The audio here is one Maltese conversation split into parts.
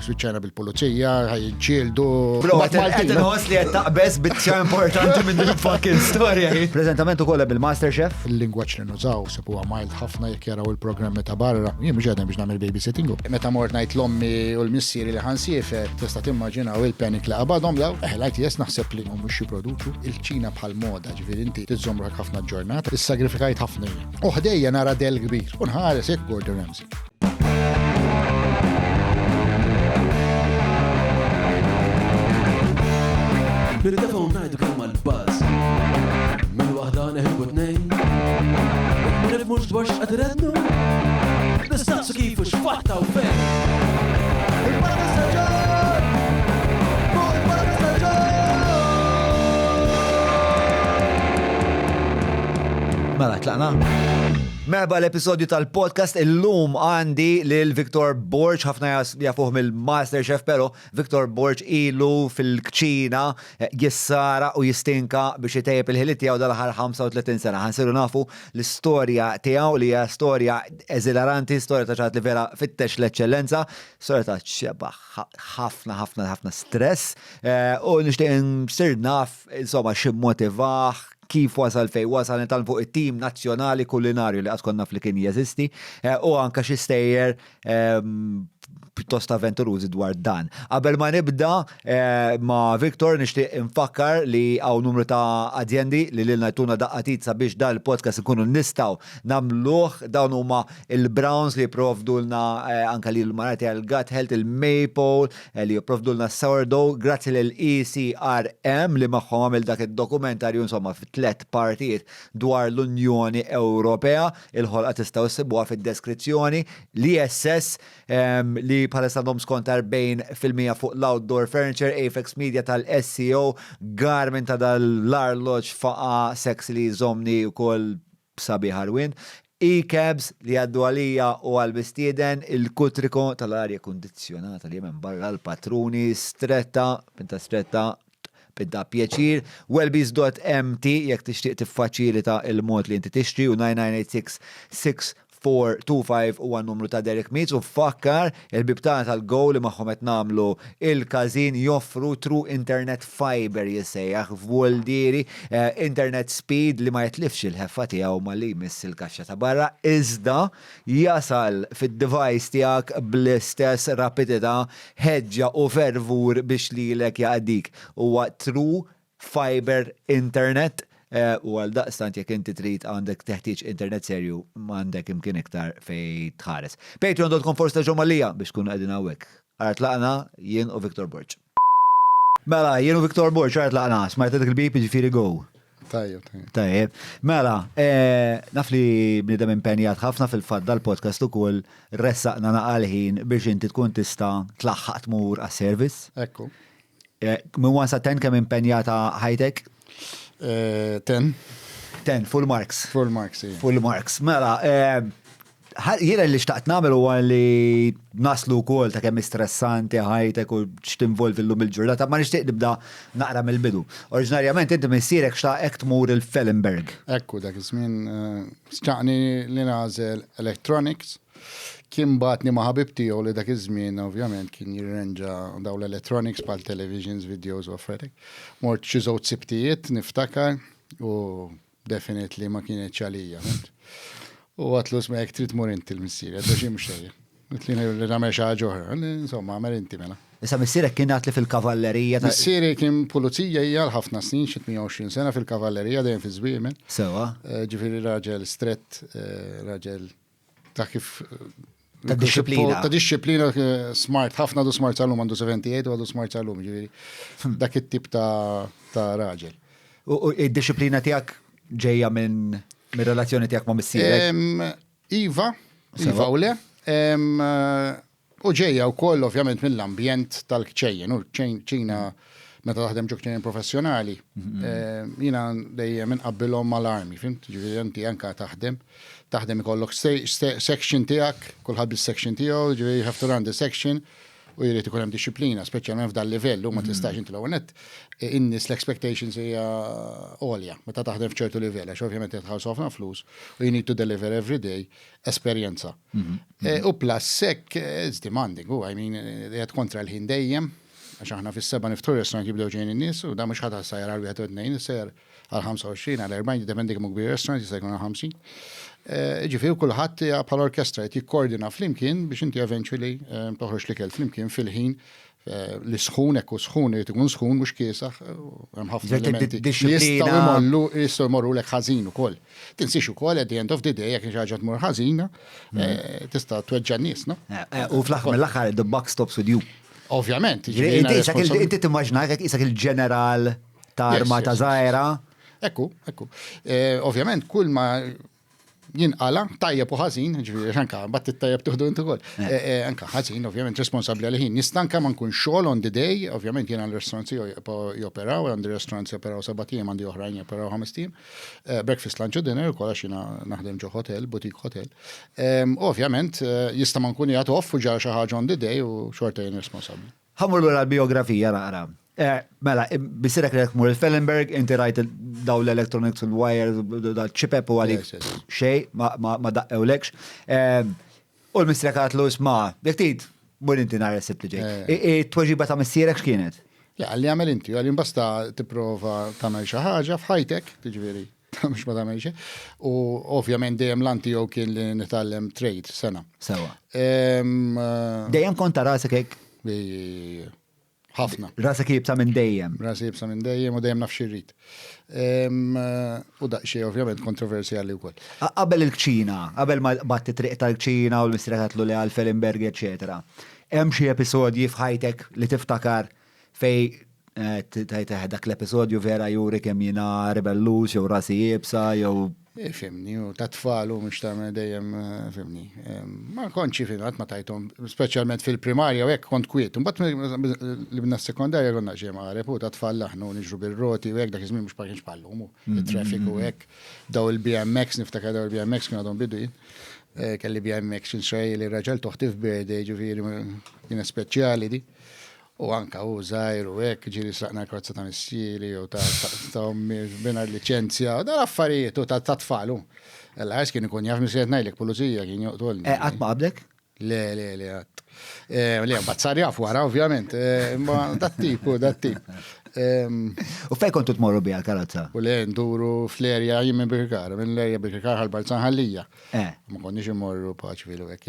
switchajna bil-pulizija, ħajġieldu. Bro, qed inħoss li qed taqbes bitċa importanti minn din fucking storja. Preżentament ukoll bil-MasterChef. Il-lingwaġġ li nużaw sebuha mild ħafna jekk jaraw il-programmi ta' barra. Jien mhux qegħdin biex nagħmel babysitting. Meta mort ngħid l-ommi u l-missieri li ħansiefer, tista' timmaġinaw il-panic li qabadhom law. Lajt naħseb li mhux jipproduċu il-Ċina bħal moda, ġifieri inti tiżżommrek ħafna ġurnata, issagrifikajt ħafna. U ħdejja nara del kbir. U nħares hekk Gordon Ramsay. Bil-telefon ngħidu kemm mal-buzz. Mill-waħda neħibu tnejn. Ma nifhmux dwar x'qed irednu. Nistaqsu kif u x'fatta u fejn. Il-Parla Staġġar! Fuq il-Parla Staġġar! Mela, tlaqna. Merba l-episodju tal-podcast illum għandi lil Viktor Borġ, ħafna jafuh mill-MasterChef, pero Viktor Borġ ilu fil-kċina jissara u jistinka biex jitejjeb il-ħiliet tiegħu dal-aħħar 35 sena. Ħansiru nafu l-istorja tiegħu li hija storja eżilaranti, storja ta' ċaħat li vera fittex l-eċċellenza, storja ta' ċeba ħafna stress u nixtieq nsir naf insomma x'immotivaħ, kif wasal fej wasal nital fuq it-tim nazzjonali kulinarju li għaskonna fl kien jeżisti u anka xi stejjer pjuttost avventurużi dwar dan. Qabel ma nibda ma' Viktor nixtieq infakkar li hawn numru ta' azjendi li lilna jtuna daqqatit sabiex dan il-podcast ikunu nistgħu nagħmluh, dawn huma il-Browns li jipprovdulna anke li l-marati għal-Gut Health, il-Maple li jipprovdulna sourdough, grazzi lil ECRM li magħhom għamil dak id-dokumentarju insomma f'3 partijiet dwar l-Unjoni Ewropea, il-ħolqa tistgħu issibuha fid-deskrizzjoni, l-ISS li bħalissa għandhom skont 40% fuq l-outdoor furniture, Apex Media tal-SEO, Garmin ta' dal-arloġ faqa sex li zomni u kol sabi ħarwin, E-cabs li għaddu għalija u għal-bistieden, il-kutriko tal-arja kondizjonata li jemen barra l-patruni, pinta stretta, bidda pjaċir, wellbees.mt jek tixtieq tiffaċilita il-mod li inti tixtri u 9986 425 u għan-numru ta' Derek Meets u fakkar il-bibtana tal-Go li magħhom qed nagħmlu il-każin joffru True Internet Fiber jissejjaħ f'Woldieri internet speed li ma jitlifx il-ħeffa tiegħu ma li jmiss il-kaxxa ta' barra iżda jasal fid-device tiegħek bl-istess rapidità, ħeġġa u fervur biex lilek jaqdik. Huwa True Fiber Internet u għal daqstant jek inti trid għandek teħtieġ internet serju m'għandek imkien iktar fej tħares. Patreon.com/ġomalija biex kunu qegħdin hawnhekk. Ara tlaqna jien u Viktor Borġ. Mela, jien u Viktor Borġ ara tlaqna, smajt dik il-bip jiġifieri go. Tajjeb. Mela, naf li bniedem impenjat ħafna fil-fatt dal-podcast ukoll ressaqna naqal ħin biex inti tkun tista' tlaħħaq tmur għas-service. Ekku. Minn 1 sa 10 kemm impenjata ħajtek? 10. Full marks. Full marks, yeah. Full marks. Mela, jiena li xtaqt nagħmel huwa li naslu wkoll ta' kemm stressanti ħajtek u x'tinvolvi llum il-ġurnata, ma nixtieq nibda naqra mill-bidu. Oriġinarjament inti missierek xtaqek tmur il-Fellenberg. Ekku dak iż-żmien xtaqni li nagħżel electronics. Kien batni ma' ħabib tiegħu li dak iż-żmien ovvjament kien jirrenġa dawn l-electronics bħal televisions, videos u affarijiet. Mort xi żewġ sibtijiet niftakar u definitely ma kienet ċalija. U għatlu sma jek trid mur inti l-missier, għadda xi mhux xejn. Għatli li nagħmel xi ħaġa oħra, insomma għamel inti mela. Issa missierek kien għatli fil-kavallerija ta' Missieri kien pulizija hija ħafna snin, xi 120 sena fil-kavallerija dejjem fi żwiemel. Sewa. Ġifieri raġel strett, raġel ta' kif Ta' disciplina. Ta' disciplina smart, ħafna du smart salum għandu 78 u għandu smart salum, ġifieri dak it-tip ta' raġel. U id-disciplina tiegħek ġejja minn relazzjoni tiegħek ma' missierek? Iva u le. U ġejja wkoll ovvjament mill-ambjent tal-kċejjen, u ċina meta taħdem ġo kċejjen professjonali. Jiena dejjem inqabbilhom mal-armi, fimt? Ġifieri inti anke taħdem ikollok section tiegħek, kulħadd bis-section tiegħu, ġifieri you have to run the section u jrid ikun hemm disciplina, speċjalment f'dan livell u ma tistax inti l-ewwel nett in-nies l-expectations hija għolja meta taħdem f'ċertu livell għax ovvjament titħallsu ħafna flus u you need to deliver every day esperjenza. U plus sekk it's demanding u I mean qed kontra l-ħin dejjem għax aħna fis-7 niftu restaurant jibdew ġejjin in-nies u da mhux ħadd sajjar għal wieħed u tnejn isejjer għal 25 għal 40 jiddependi kemm kbir restaurant jista' jkun 50. Ġifieri kulħadd bħal orkestra qed jikkoordina flimkien biex inti eventually toħroġ l-ikel flimkien fil-ħin li sħun ekku sħun irid ikun sħun mhux kiesaħ hemm ħafna elementi jistgħu jmorru lek ħażin ukoll. Tinsix ukoll at the end of the day jekk xi ħaġa tmur ħażina tista' tweġġa' n-nies, no? U fl-aħħar mill-aħħar the buck stops with you. Ovvjament. Inti timmaġna isak il-ġeneral ta' armata żgħira. Ekku. Ovvjament kull ma jinqala tajjeb u ħażin, ġifieri anke mbagħad tittajjeb tieħdu inti ukoll. Anke ħażin ovvjament responsabbli għal ħin. Nistanka ma nkun xogħol on the day, ovvjament jiena l-ristoranti joperaw, għandi ristoranti joperaw 7 ijiem, għandi oħrajn joperaw 5 ijiem. Breakfast, lunch u dinner ukoll għax jiena naħdem ġo hotel, boutique hotel. Ovvjament jista' ma nkun jagħtu off u ġara xi ħaġa on the day u xorta jien responsabbli. Ħammur lura l-biografija naqra. Mela, bisirek li mur il-Fellenberg, inti rajt daw l-electronics, il-wire, da-ċipep u għalik xej, ma daqqewlekx. U l-mistrek għatlu isma, dektit, mur inti nar resept li ġej. Tweġiba ta' missierek x'kienet? Ja, għalli għamel inti, għalli basta tipprova tagħmel xi ħaġa f'ħajtek, tiġifieri, mhux ma tagħmel xejn. U ovvjament dejjem l-anti jew kien li nitgħallem trade sena. Sewa. Dejjem kont ta' rasek hekk? ħafna. Rasek jibsa minn dejjem. Rasek jibsa minn dejjem u dejjem naf xirrit. U daqxie ovvjament kontroversjali wkoll. Qabel il-kċina, qabel ma batti triq tal-kċina u l-mistreħatlu li għal-Fellenberg, eccetera. Hemm xi episodji f'ħajtek li tiftakar fej dak l-episodju vera juri kemm jiena rebellus jew rasi jibsa jew Fimni, u ta' tfalu mux ta' dejjem, fimni. Ma konċi finat ma tajtom, specialment fil-primarja u ek kont kwiet. Mbatt li b'na sekondarja konna ġema għarep u ta' tfal laħnu nġru bil-roti u ek dak izmin mux parkinx pallu, il-traffic u ek. Daw il-BMX, niftakar daw il-BMX kien għadhom bidu kelli BMX xej li raġel toħtif berde ġifiri kien speċjali di. U anka u zaħir u ek ġiri sraqna korza ta' missieri u ta' ummi bina licenzja u da' affarijiet u ta' tfalu. L-għajs kien ikun jaf missieret najlek polizija kien juqtolni. Għat ma' għablek? Le, għat. Le, bazzar jaf wara, ovvjament. Ma dat-tip. U fej kontu t-morru bija l-karozza? U le, nduru fl-erja jimmin Birkar, minn l-erja Birkar għal-Balzan ħallija. Ma konniex immorru paċvilu għek,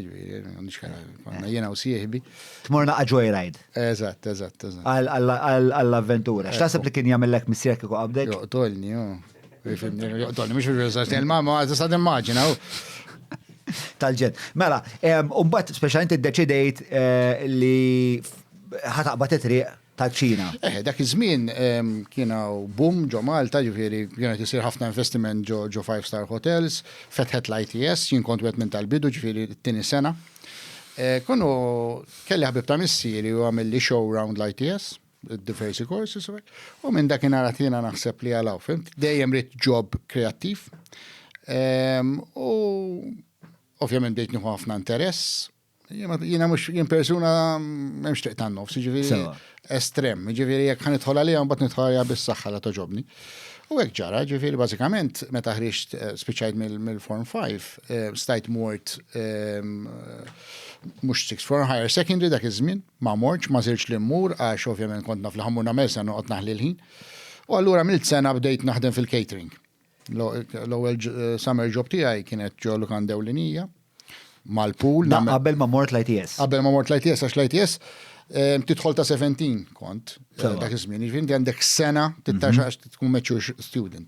konna jena u sieħbi. T-morna joyride. Eżatt. Għall-avventura. X'tasib li kien jagħmellek missier kieku qabdek? Joqtolni, joqtolni, mux fil-rizzax, il-mamma għazza sa' immaġina. Tal-ġen. Mela, un-bat speċjalment id-deċidejt li ħataqba titriq tal-ċina. Dak iż-żmien kienu boom ġo Malta, ġifieri kienet isir ħafna investiment ġo 5-star hotels, fetħet l-ITS, jien kont wieħed minn tal-bidu ġifieri t-tieni sena. Konu kelli ħabib ta' missieri u għamil li show round l-ITS, diversi courses, u minn dakinhar tina naħseb li għalaw, fimt? Dejjem rid job kreattiv. U ovvjament bdejt nieħu ħafna interess. Jiena mhux jien persuna m'hemmx triq tan-nofs, ġifieri estrem, ġifieri jekk ħanidħol għaliha mbagħad nidħol għaliha bis-saħħa la toġobni. U hekk ġara, ġifieri bażikament meta ħriġt spiċċajt mill-Form 5, stajt mort mhux 6 form higher secondary dak iż-żmien, ma mortx, ma żirx li mmur għax ovvjament kont naf li ħammurna mesa noqgħod naħli l-ħin. U allura mill sena bdejt naħdem fil-catering. L-ewwel summer job tiegħi kienet ġo Lukan Dewlinija mal-pool. Qabel ma mort l-ITS. Qabel ma mort l-ITS, għax l-ITS tidħol ta' 17 kont. Dak iż-żmien, jiġifieri għandek sena tittax għax tkun mature student.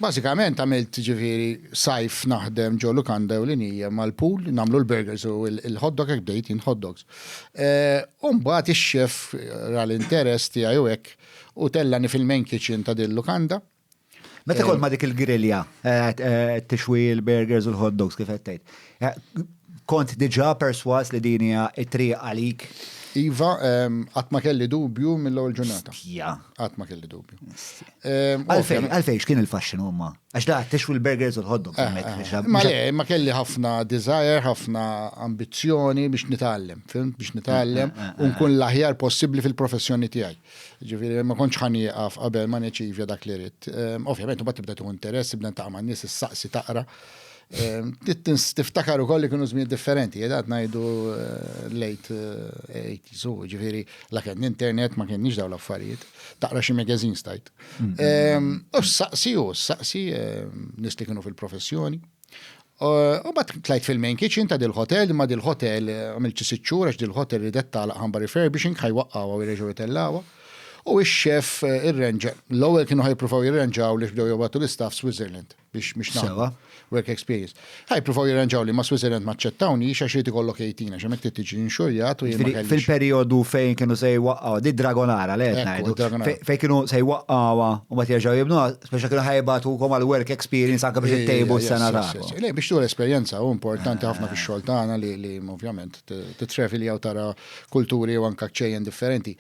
Bażikament għamilt ġifieri sajf naħdem ġo Lukan Dewlinija mal-pool, nagħmlu l-burgers u l-hot dog hekk bdejt jien hot dogs. U mbagħad ix-xef ra l-interess tiegħi u hekk u tellani fil-main kitchen ta' din Lukanda. Meta kol ma dik il-grilja, t-tixwi l-burgers u l-hot dogs kif għettajt. Kont diġa perswas li dinja it-triq għalik Iva, għatma kelli dubju mill-ewwel ġurnata. Ja. Għatma kelli dubju. Għalfej, x'kien il-fashion huma? Għax da tixu l-burgers u l-hotdogs. Ma kelli ħafna desire, ħafna ambizzjoni biex nitgħallem, biex nitgħallem u nkun l-aħjar possibbli fil-professjoni tiegħi. Ġifieri ma kontx ħanieqaf qabel ma neċivja dak li rid. Ovvjament imbagħad tibda tieħu interess, tibda taqma' nies issaqsi taqra. Tiftakar ukoll li kienu żmien differenti, qed ngħidu late 80s, ġifieri la kien internet ma kienx dawn l-affarijiet, taqra xi magazine stajt. U saqsi nies li kienu fil-professjoni. U bat tlajt fil-main kitchen ta' dil-hotel, ma dil-hotel għamilt xi 6 xhur għax dil-hotel ridet tagħlaq ħamba refurbishing ħajwaqqgħuha u jerġgħu jitellawha. U x-xef irrenġa, l-ewwel kienu ħajpruvaw jirrenġaw li bdew jobgħatu l-istaff Switzerland biex nagħmlu work experience. Ħajpruvaw jirrenġaw li ma Switzerland ma ċettawni għax irid ikollok 18 għax hemmhekk tiġi inxurjat u fil-perjodu fejn kienu se jwaqqgħu di Dragonara li qed ngħidu. Fejn kienu se jwaqqgħuha u ma jerġgħu jibnuha, speċi kienu ħajbatukom għal work experience anke biex ittejbu s-sena tagħhom. Biex tuħu l-esperjenza u importanti ħafna fix-xogħol tagħna li ovvjament titrefili jew tara kulturi u anke ċejjen differenti.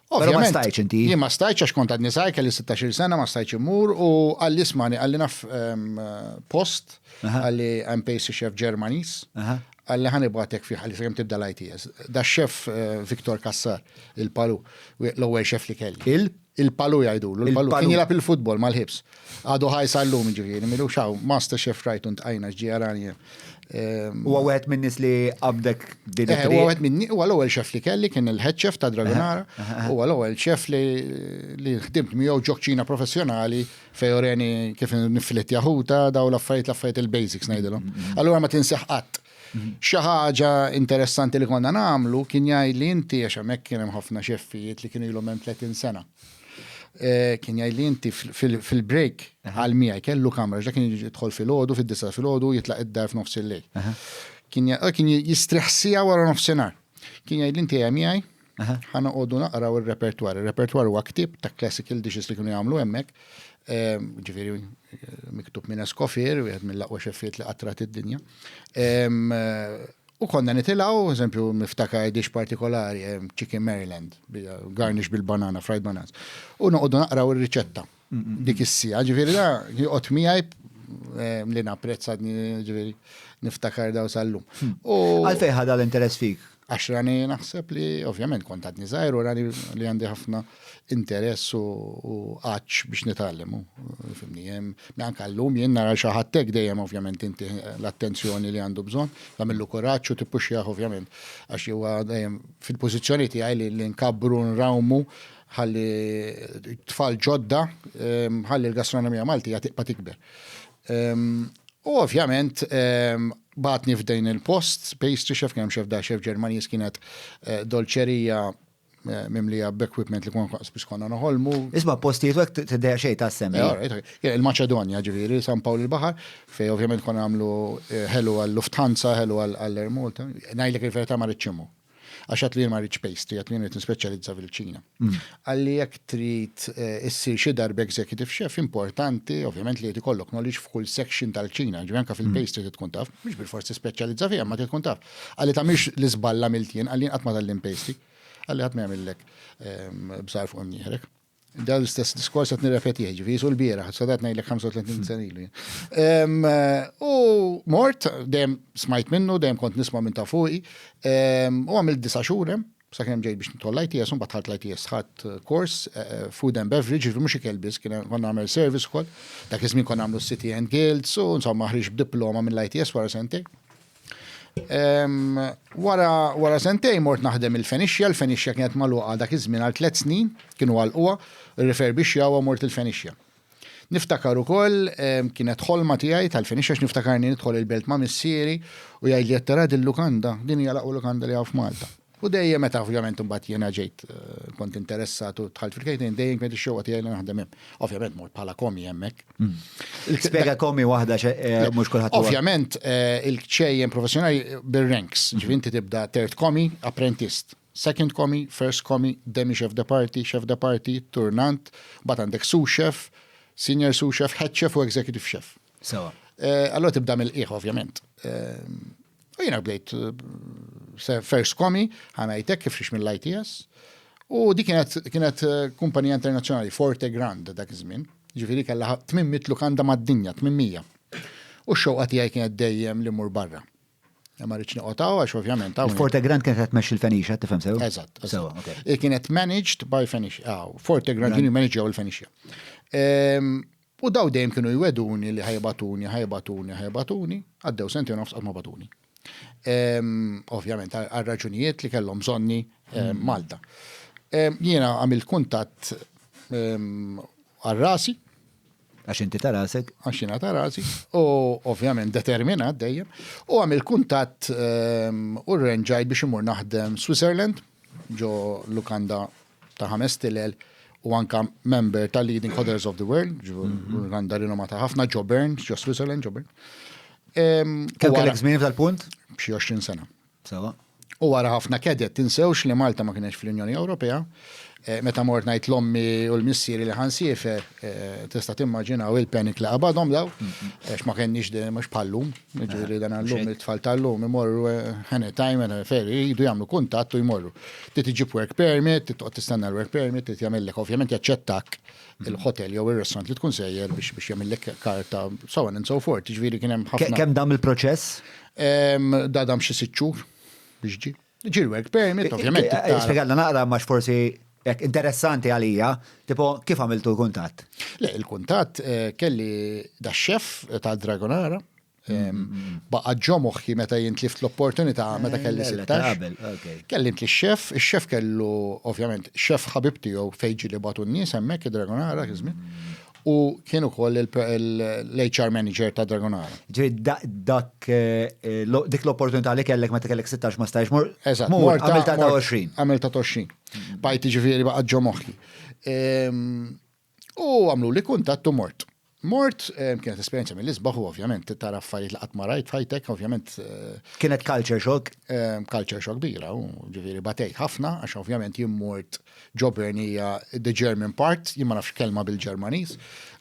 Però ma stajċ inti? Jien ma stajċ għax kont għadni żgħir kelli 16 sena ma stajċ imur u għalli ismani għalli naf post għalli hemm pastry chef Ġermaniż għalli ħanibgħatek fih għalli sakemm tibda l-ITS. Da chef Viktor Kassar, il-Palu, l-ewwel chef li kelli. Il-Palu jgħidulu, il-Palu kien jilgħab il-futbol mal-ħibs. Għadu ħajsa l-lum ġifieri, milu xaw master chef right unt għajna ġġierani. U għawet minnis li għabdek din U għawet minni, u għal-ewel xef li kelli kien il-head chef ta' Dragonara, u għal-ewel xef li ħdimt miegħu ġokċina professjonali fejoreni kif niflet jahuta daw l-affarijiet il-basics ngħidilhom. Allura ma tinseħ qatt. Xi ħaġa interessanti li konna nagħmlu kien jgħidli inti għax hemmhekk kien hemm ħafna xeffijiet li kienu ilhom hemm 30 sena. Kien jgħidli inti fil-break għal-mijaj kellu kamra, kien jidħol fil-ħodu, fil-disa fil-ħodu, jitlaq id-dar f'nofs il-lej. Kien jistriħsija wara nofsinhar. Kien jgħidli inti għamijaj, ħana għodu naqraw il-repertuar. Il-repertuar huwa ktib ta' classical dishes li kienu jagħmlu hemmhekk. Ġifieri miktub minn Escoffier, wieħed mill-aqwa xeffiet li qatrat id-dinja. U konna nitilaw, eżempju, miftakar dish partikolari, Chicken Maryland, garnish bil-banana, fried bananas. U noqogħdu naqraw ir-riċetta. Dik is-sija, ġifieri da joqgħod miegħi li napprezzadni ġifieri niftakar daw sal-lum. Għalfejn ħada l-interess fik? Għax rani naħseb li, ovvjament, kont għadni żgħir u rani li għandi ħafna interess u għaċ biex nitgħallem. Fimni, anke llum jien nara xi ħadd dejjem ovvjament inti l-attenzjoni li għandu bżonn, tagħmillu kuraġġ u tippuxjah ovvjament għax huwa dejjem fil-pożizzjoni tiegħi li nkabbru nrawmu ħalli tfal ġodda ħalli l-gastronomija Maltija tibqa' tikber. U ovvjament batni f'dejn il-post, pastry chef, kien hemm chef da chef Ġermaniż kienet dolċerija mimlija b'equipment li biex konna noħolmu. Isma' postijiet wek tiddeja xejn ta' semmi. Il-Maċedonja ġifieri, San Pawl il-Baħar, fejn ovvjament konna nagħmlu ħelu għall-Lufthansa, ħelu għall-Air Malta. Ngħidlek il-verità ma rridx immu. Għaxat li ma rridx pastry, għat li rrid nispeċjalizza fil-Ċina. Għalli jekk trid issir xi darba executive chef importanti, ovvjament li ikollok knowledge f'kull section tal-Ċina, ġifieri anke fil-pastry trid tkun taf, mhux bil-forsi speċjalizza fiha ma trid tkun taf. Għalli tagħmilx l-iżballa miltien, għalli qatt ma tal-lim pastry. Għalli ħadd ma jagħmillek bżar fuq nieħrek. Da l-istess diskors qed nirrepetih, ġifieri sul bieraħ, sadat ngħidlek 35 sena ilu. U mort dejjem smajt minnu, dejjem kont nisma' minn ta' fuqi, u għamilt 9 xhur sakemm ġejt biex nidħol l-ITS, u mbagħad ħadd l-ITS ħadd course food and beverage, mhux ikel biss, konna nagħmel service ukoll. Dak iż-żmien konna nagħmlu City and Guilds, u insomma ħriġ b'diploma mill-ITS wara sentejn. Wara sentejn mort naħdem il-Fenixja kienet magħluqa dak iż-żmien għal 3 snin, kienu għalquha, irrefurbixxja u mort il-Fenixja. Niftakar ukoll kienet ħolma tiegħi tal-Fenixja niftakarni nidħol il-belt ma' missieri u jgħid li tara din-lukanda, din hija l-aqwa lukanda li hawn f'Malta. U dejjem meta ovvjament imbagħad jiena ġejt kont interessat u dħalt fil-catering dejjem kien ix-xewqa tiegħi li naħdem hemm. Ovvjament mort bħala komi hemmhekk. Spjega komi waħda mhux kulħadd. Ovvjament il-ċejjen professjonali bir-ranks, ġifieri inti tibda third komi, apprentice, second komi, first komi, demi chef de party, turnant, bagħad għandek sous chef, senior sous chef, head chef u executive chef. Sewa. Allora tibda mill-qiegħ ovvjament. U jiena bdejt first komi, ħanajtek kif rix mill-ITS, u di kienet kumpanija internazzjonali, Forte Grande dak iż-żmien, ġifieri kellha 800 lukanda mad-dinja, 800. U x-xewqa tiegħi kienet dejjem li mmur barra. Ma rridx noqgħod għax ovvjament hawn. Forte Grande kienet tmexxi l-Fenicia, tifhem sew? Eżatt. Sewa, okay. Kienet managed by Fenicia. Forte Grande kienu managew il-Fenicia. U daw dejjem kienu jweduni li ħajbatuni, għaddew senti u nofs qatt ma batuni. Ovvjament għal raġunijiet li kellhom bżonni Malta. Jiena għamil kuntatt għal rasi. Għax inti ta' rasek. Għax jiena ta' rasi. U ovvjament determinat dejjem. U għamil kuntatt u rrenġajt biex imur naħdem Switzerland, ġo lukanda ta' 5,000 u anka member ta' Leading Coders of the World, lukanda rinomata ħafna, ġo Bern, ġo Switzerland, ġo Bern. Kemm kellek żmien f'dal-punt? B'xi 20 sena. Sewa. U wara ħafna kedet tinsewx li Malta ma kienx fl-Unjoni Ewropea. Meta mort ngħid l-ommi u l-missieri li ħansiefer, tista' timmaġinaw il-panik li qabadhom daw, għax ma kenniex mhux bħallum, jiġifieri dan għallum it-tfal tal-lum imorru anytime ferri jridu jagħmlu kuntatt u jmorru. Tiġib work permit, titqgħod tistenna l-work permit, jagħmellek ovvjament jaċċettak il-hotel jew ir-restaurant li tkun sejjer biex jagħmellek karta so on and so forth. Jiġifieri kien hemm ħafna. Kemm dam il-proċess? Dam xi 6 xhur biex ġi. Ġi work permit, ovvjament. Spjegalna naqra għax forsi interessanti għalija, tipo kif għamiltu l-kuntatt? Le, il-kuntatt kelli da xef ta' Dragonara, baqa ġo moħħi meta jintlift l-opportunità meta kelli 16. Kellimt li x-xef, il-xef kellu ovvjament xef ħabib tiegħu fejġi li batu n-nies hemmhekk Dragonara kizmin. U kienu koll l-HR manager ta' Dragonara. Dik l-opportunità li kellek meta kellek 16 ma stajx mur. Eżatt, għamilta ta' 20. Għamilta ta' 20. Bajti ġifieri baqa ġo moħħi. U għamlu li kuntattu mort. Mort, kienet esperienza mill-isbaħ ovvjament, tara affarijiet li qatt ma rajt fajtek, ovvjament. Kienet culture shock? Culture shock bira, ġifieri batejt ħafna, għax ovvjament jimmort ġobern hija the German part, jien ma nafx kelma bil-Ġermaniż,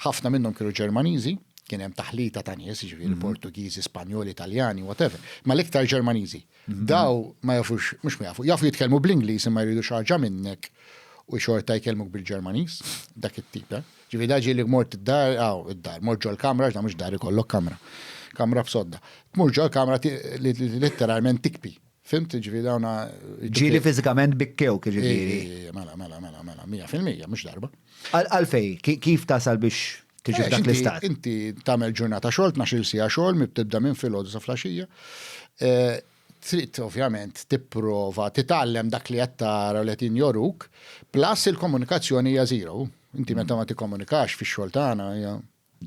ħafna minnhom kienu Ġermaniżi, kien hemm taħlita ta' nies, ġifieri Portugiżi, Spanjoli, Italjani, whatever, ma l-iktar Ġermaniżi. Daw ma jafux, mhux ma jafu jitkellmu bl-Ingliż imma jridu xi minnek u xorta jkellmuk bil-Ġermaniż, dak it-tip. Ġifieri daġi li mort id-dar, mort ġol kamra, ġda mhux dar ikollok kamra. Kamra b'sodda. Mort ġol kamra literalment tikpi. Fimt, ġifieri dawna. Ġieli fiżikament bikkew ġifieri. Mela, 100%, mhux darba. Għalfej, kif tasal biex tiġi dak l-istat? Inti tagħmel ġurnata xogħol, 12 sija xogħol, tibda minn filgħodu sa flaxija. Trid ovvjament tipprova titgħallem dak li qed tara u li qed jinjoruk, plus il-komunikazzjoni hija zero. Inti meta ma tikkomunikax fix-xogħol tagħna hija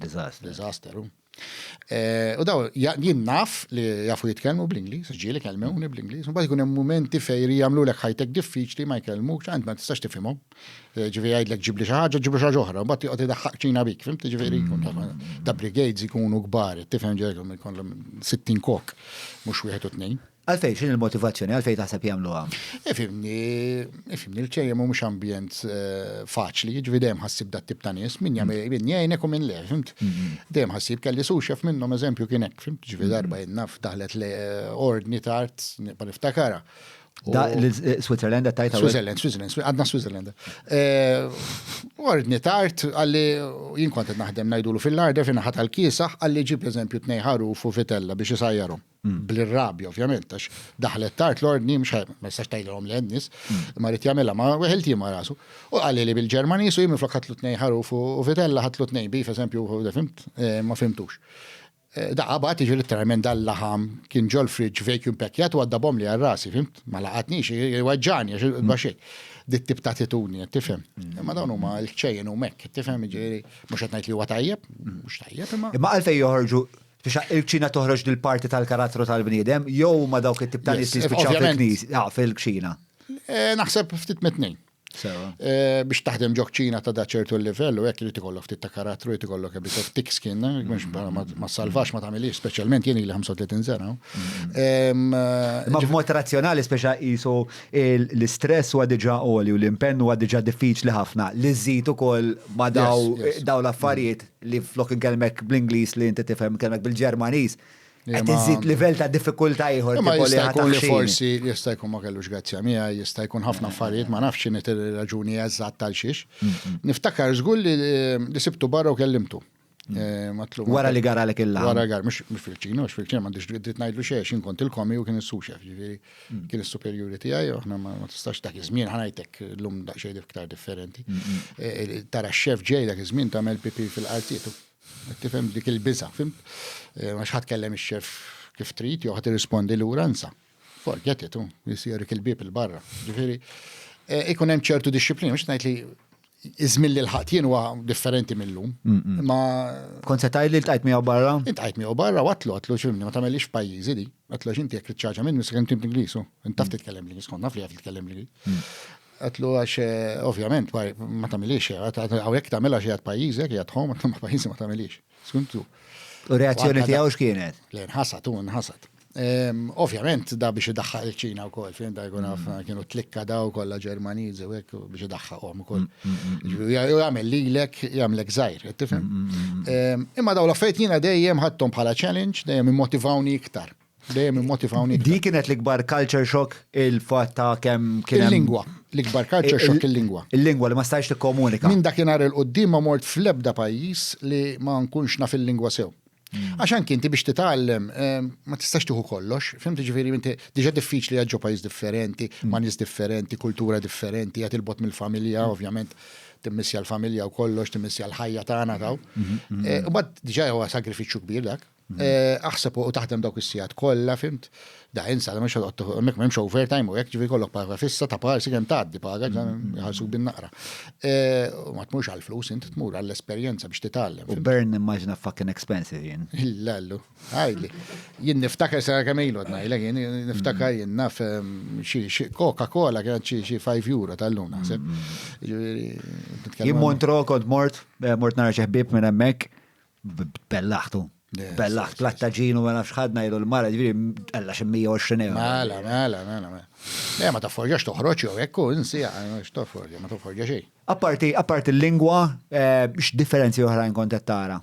diżasteru. U daw jien naf li jafu jitkellmu bl-Ingliż, ġieli kellmewni bl-Ingliż, u mbagħad ikun hemm mumenti fejn jagħmlulek ħajtek diffiċli ma jkellmukx, ant ma tistax tifhimhom. Ġifieri jgħidlek ġib li xi ħaġa, ġib li xi ħaġa oħra, mbagħad joqgħod idaħħaq ċina bik, fimt? Ġifieri da brigades ikunu kbar, tifhem ġejkom ikollhom 60 kok, mhux wieħed u tnejn. Għalfej, xin il-motivazzjoni, għalfej taħseb jagħmlu għam? Ifimni l-ċejjem mhux ambjent faċli, ġifieri dejjem ħassib dat tip ta' nies, min jgħinek u min le, fimt? Dejjem ħassib kelli suxef minnhom eżempju kien hekk, fimt? Ġifieri darba jinnaf daħlet ordni tard nibqa' niftakara. Switzerland għattajta? Switzerland, għadna Switzerland. Ordni tard, għalli jien kont naħdem najdulu fil-larder finna ħat għal-kisaħ, għalli ġib eżempju tnejħaru fu vitella biex jisajjarom. Bl-rabbi, ovvjament, għax daħlet tard l-ordni, ma jistax tajlhom l-għennis, ma rrit jamela, ma weħelti ma rasu. U għalli li bil-Ġermanis u jimmi flok ħatlu tnejħaru fu vitella, ħatlu tnej bif, eżempju, ma fimtux. Daqqa iġi literalment dal-laħam kien ġol fridġ vacuum packjat u għaddabom li għal-rasi, fimt? Ma laqatnix, għagġani, baxek. Dit-tip ta' tituni, tifhem. Ma dawn huma l-ċejjen u mekk, tifhem ġieri mhux qed ngħid li huwa tajjeb, mhux tajjeb imma. Imma għalfejn joħorġu biex il-kċina toħroġ dil-parti tal-karattru tal-bniedem jew ma dawk it-tip ta' nies li spiċċaw fil-kċina. Naħseb ftit mit-tnejn. Biex taħdem ġok ċina ta' ċertu l-livell u hekk irid ikollok ftit ta' karattru, irid ikollok a bit of thick skin, ma salvax ma tagħmilix, speċjalment jien li 35 sena. Ma b'mod razzjonali speċa qisu l-istress huwa diġà għoli u l-impenn huwa diġà diffiċli ħafna li żżid ukoll ma daw l-affarijiet li flok inkellmek bl-Ingliż li inti tifhem kellmek bil-Ġermaniż. Qed iżid livell ta' diffikultà ieħor Ma tipo li jista' jkun li ħataħxini. forsi jista' jkun ma kellux gazzja mija, jista' jkun ħafna affarijiet ma nafx x'inhi ir-raġuni eżatt tal xiex. Niftakar żgur li sibtu barra u kellimtu. Wara li gara lek il-laħam. Wara gar, mux fil-ċina, mux fil-ċina, m'għandix dritt ngħidlu xejn, xin kont il-komi u kien is-suxef, ġifieri kien is-superjuri tiegħi, aħna ma tistax dak iż-żmien ħanajtek llum daqsxejn iktar differenti. Tara x-xef ġej dak iż-żmien tagħmel pipi fil-qartietu. Tifhem dik il-biża', fimt? Ma x'ħadd kellem ix-xef kif trid, jew ħadd irrispondi lura ansa. Forget it, jisirek il-bib il-barra. Ġifieri ikun hemm ċertu disċiplina, mhux ngħid li iżmin li l-ħatjien huwa differenti mill-lum. Ma Kont se tajli l-tajt miegħu barra? intajt miegħu barra għatlu x'imni ma tagħmellix f'pajjiżi di. Għatlu x'inti jekk ċaġa minn miskan tim Ingliż, int taf titkellem l-Ingliż, kont naf li jaf titkellem l-Ingliż. Għatlu għax ovvjament ma tagħmilix, hawnhekk tagħmilha xi għad pajjiżek, jgħid home, ma pajjiżi ma tagħmilix. Skuntu. U reazzjoni tiegħu x'kienet? Le nħasat. Ovvjament da biex idaħħaq il-ċina u kol, fin da jkun kienu tlikka daw kolla ġermaniżi u hekk biex idaħħaqhom ukoll. Jagħmel lilek, jagħmlek żgħir, tifhem? Imma daw l-affarijiet jiena dejjem ħadthom bħala challenge, dejjem immotivawni iktar. Di kienet l-ikbar culture shock il-fatt ta' kemm kien Il-lingwa, l-ikbar culture shock il-lingwa. Il-lingwa li ma stajx tikkomunika. Min dakinhar il-qudiem ma mort fl-ebda pajjiż li ma nkunx naf il-lingwa sew. Għaxan kinti biex titgħallem ma tistax tieħu kollox, fimti ġifieri inti diġà diffiċli għaġġu pajjiż differenti, ma nies differenti, kultura differenti, qed ilbot mill-familja, ovvjament timmissja l-familja u kollox, timmissja l-ħajja tagħna taw. U bad diġà huwa sagrifiċċju kbir dak. Aħseb u taħdem dawk is-sigħat kollha, fimt? Da insa, da hemmhekk m'hemmx overtime u hekk ġifieri kollok paga fissa ta' parsi kemm tgħaddi paga ħarsu bin-naqra. Ma tmurx għall-flus, inti tmur għall-esperjenza biex titgħallem. U burn immaġina fucking expensive jien. Illallu, għajli. Jien niftakar sara kamilu għadnajlek, jien niftakar jien naf Coca-Cola kienet xi 5 euro tal-luna. Jien Montro kont mort nara xi ħbieb minn hemmhekk bellaħtu. Bellaħt plattaġinu ma nafx ħadna jgħidu l-mara ġifieri għalla xi 120 euro. Mela. Ma tafforġax toħroġ jew hekk insija x'toħforġa, ma toħforġa xejn. Apparti l-lingwa, x'differenzi oħrajn kont qed tara?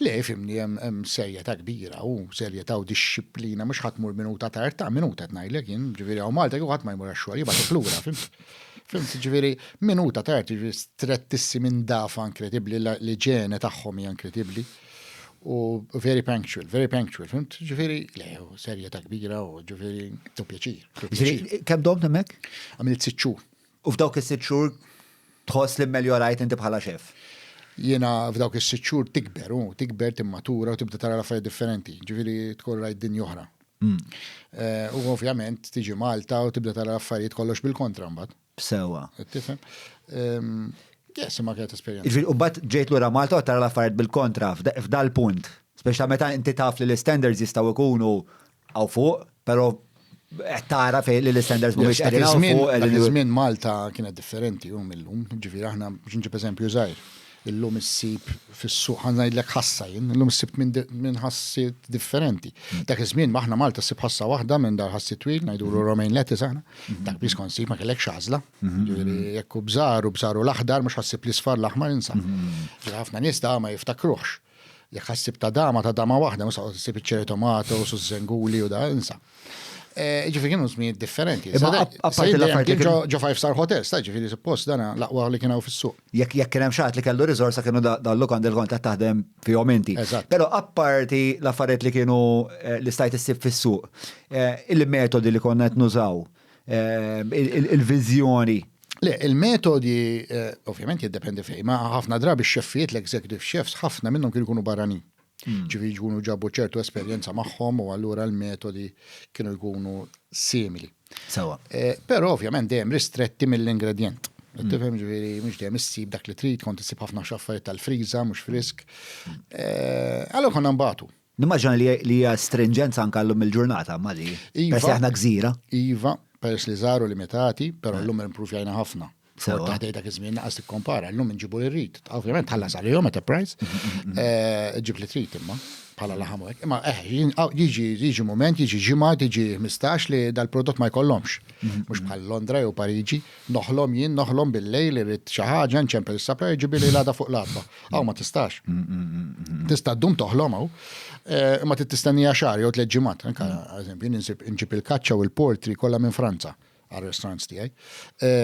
Le, fimni hemm serjetà kbira u serjetà u dixxiplina mhux ħadd mur minuta tard ta' minuta qed ngħidlek jien, ġifieri hawn Malta ħadd ma jmur għax-xogħol jibgħat flura, fimt ġifieri minuta tard ġifieri strettissimi dafa inkredibbli l-iġene tagħhom hija inkredibbli. U very punctual, fimt? Ġifieri, le, serjetà kbira u ġifieri tu pjaċir. Kemm dom hemmhekk? Għamilt 6 xhur. U f'dawk is-6 xhur tħoss li mmeljorajt inti bħala xef? Jiena f'dawk is-6 xhur tikber timmatura u tibda tara l-affarijiet differenti. Ġifieri tkun rajt dinja oħra. U ovvjament tiġi Malta u tibda tara l-affarijiet kollox bil-kontra mbagħad. Sewa. Tifhem? Yes, ma kienet esperjenza. U bat ġejt lura Malta u tara l-affarijiet bil-kontra f'dal punt. Speċa meta inti taf li l-standards jistgħu jkunu għaw fuq, però qed tara fejn li l-standards mhumiex qegħdin hawn fuq. Iż-żmien Malta kienet differenti millum, ġifieri aħna biex nġib eżempju żgħir. Illum issib fis-suq ħanajdlek ħassa jien, illum issib minn ħassiet differenti. Dak iż-żmien aħna Malta ssib ħassa waħda minn dar ħassi twil, ngħidulu Romain lettuce aħna. Dak biss konsib ma kellekx għażla. Ġifieri jekk bżaru l-aħdar mhux ħassib l-isfar l-aħmar insa. Ġifieri ħafna nies da ma jiftakruhx. Jekk ħassib ta' dama waħda, mhux ħassib iċ-ċeri tomato, su żenguli u da insa. Ġifieri kienu żmien differenti. Apparti l-affarijiet ġo 5-star hotels, ta' ġifieri suppost dana l-aqwa li kienu fis-suq. Jekk kien hemm xagħat li kellu riżorsa kienu dalluk għand il-kont qed taħdem fihom inti. Però apparti l-affarijiet li kienu li stajt issib fis-suq, il-metodi li konna qed nużaw, il-viżjoni. Le, il-metodi ovvjament jiddependi fejn, ma ħafna drabi x-xeffijiet l-executive chefs ħafna minnhom kienu jkunu barranin. Ġifieri jkunu ġabu ċertu esperjenza magħhom u allura l-metodi kienu jkunu simili. Sewa. Però ovvjament dejjem ristretti mill-ingredient. Tifhem ġifieri mhux dejjem issib dak li trid, kont issib ħafna xaffarijiet tal-friża mhux frisk. Allura konna nbagħtu. Nimmaġina li hija strinġenza anke llum il-ġurnata ma li. Peress aħna gżira. Iva, peress li żaru limitati, però llum improvjajna ħafna. Taħdej dak iż-żmien naqas tikkompara, llum inġibu li rrid. Ovvjament ħallas għalihom at a price. Ġib li trid imma bħala laħam hekk. Imma jiġi moment, jiġi ġimgħat, jiġi 15 li dal-prodott ma jkollhomx. Mhux bħal Londra jew Pariġi, noħlom bil-lejl irid xi ħaġa nċempel is-supply ġibi li l-għada fuq l-adba. Aw ma tistax. Tista' ddum toħlom hawn. Imma tistennija xahar jew 3 ġimgħat. Anke eżempju nġib il-kaċċa u l-portri kollha minn Franza għal-restaurants tiegħi.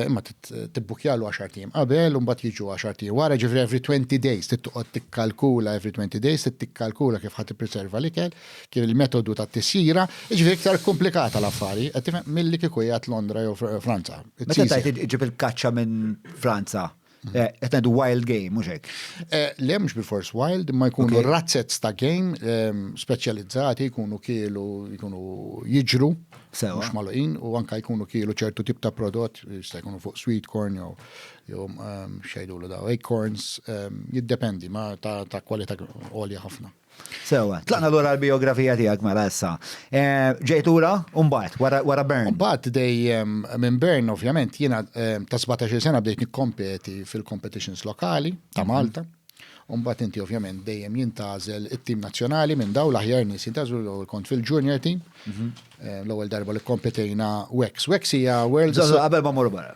Imma tibbukjalu 10 tim qabel u mbagħad jiġu 10 tim wara, ġifri every 20 days tittoqgħod tikkalkula every 20 days tikkalkula kif ħadd tippreserva l-ikel, kif il-metodu ta' tisjira, ġifri iktar komplikata l-affari, qed tifhem milli kieku jgħid Londra jew Franza. Meta tajt iġib il-kaċċa minn Franza, qed ngħidu wild game, mhux hekk. Le mhux bil-fors wild, imma jkunu razzets ta' game speċjalizzati, jkunu jiġru. Mux maluqin u anka jkunu kielu ċertu tip ta' prodott, jista' jkunu fuq sweet corn jew xejdulu daw acorns, jiddependi ma ta' kwalità għolja ħafna. Sewa, tlaqna l-ura l-biografija tiegħek mela issa. Ġejtura u mbagħad wara Bern. Mbagħad minn Bern ovvjament jiena ta' 17 sena bdejt nikkompeti fil-competitions lokali ta' Malta. Umbat inti ovvjament dejjem jintażel it-tim nazzjonali minn daw l-aħjar nies jintażlu l kont fil-junior team. L-ewwel darba li kompetejna WEX. WEX hija World. Qabel ma morru barra.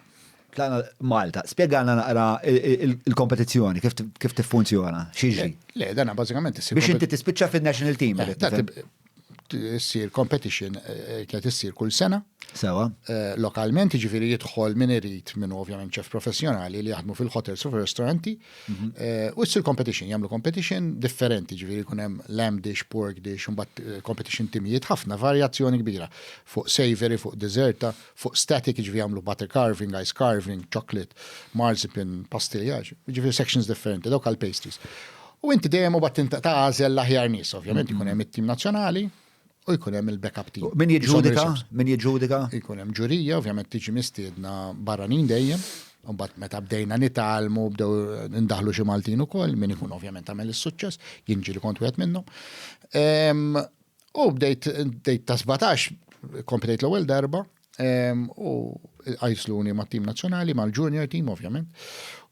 Tlaqna Malta. Spjegana naqra il-kompetizzjoni kif tiffunzjona, x'jiġri. Le, dana bażikament issir. Biex inti tispiċċa fin-national team. Issir competition kienet issir kull sena. Sewa. Lokalment ġifieri jidħol min irid minn ovvjament ċef professjonali li jaħdmu fil-hotels u fil-ristoranti u issir competition, jagħmlu competition differenti, ġifieri jkun hemm lamb dish, pork dish, u mbagħad competition timijiet ħafna varjazzjoni kbira fuq savory, fuq desserta, fuq static ġifieri jagħmlu butter carving, ice carving, chocolate, marzipan, pastiljaġ, ġifieri sections differenti, dawk għal pastries. U inti dejjem u bat tagħżel l-aħjar nies, ovvjament ikun hemm it-tim nazzjonali u jkun hemm il-backup team. Min jiġġudika? Jkun hemm ġurija, ovvjament tiġi mistiedna barranin dejjem, u mbagħad meta bdejna nitalmu bdew indaħlu xi Maltin ukoll, min ikun ovvjament tagħmel is-suċċess, jien ġieli kont wieħed minnhom. U bdejt ta' 17 kompetejt l-ewwel darba u għajsluni mat-tim nazzjonali, mal-junior team ovvjament,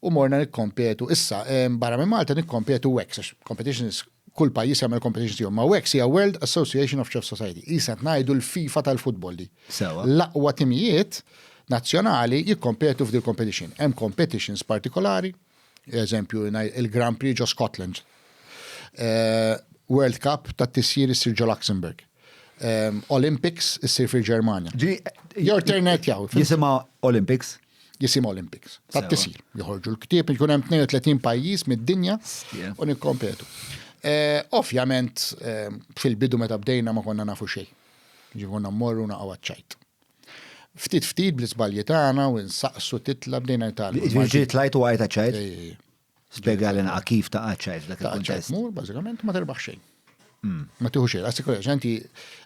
u morna nikkompetu. Issa barra minn Malta nikkompetu WEX, competitions kull pajjiż jagħmel competitions tiegħu. Ma WEX hija World Association of Chef Society. Isa ngħidu l-FIFA tal-futbol li. L-aqwa timijiet nazzjonali jikkompetu f'dil competition. Hemm competitions partikolari, eżempju il-Grand Prix ġo Scotland. World Cup tat-tisjir issir ġo Luxembourg. Olympics issir fil-Ġermanja. Your turn jaw. Jisimha Olympics? Jisim Olympics. Tat-tisjir. Joħorġu l-ktieb, jkun hemm 32 pajjiż mid-dinja u nikkompetu. Ovvjament, fil-bidu meta bdejna ma konna nafu xejn. Ġivonna mmorru naqgħu ċajt. Ftit bl-iżbalji tagħna u nsaqsu titla bdejna nitalmu. Ġifieri tlajt u għajta ċajt? Spjegali naqa' kif ta' ċajt dak il-kuntest. Mur bażikament ma terbaħ xejn. Ma tieħu xejn. Assikuraġ,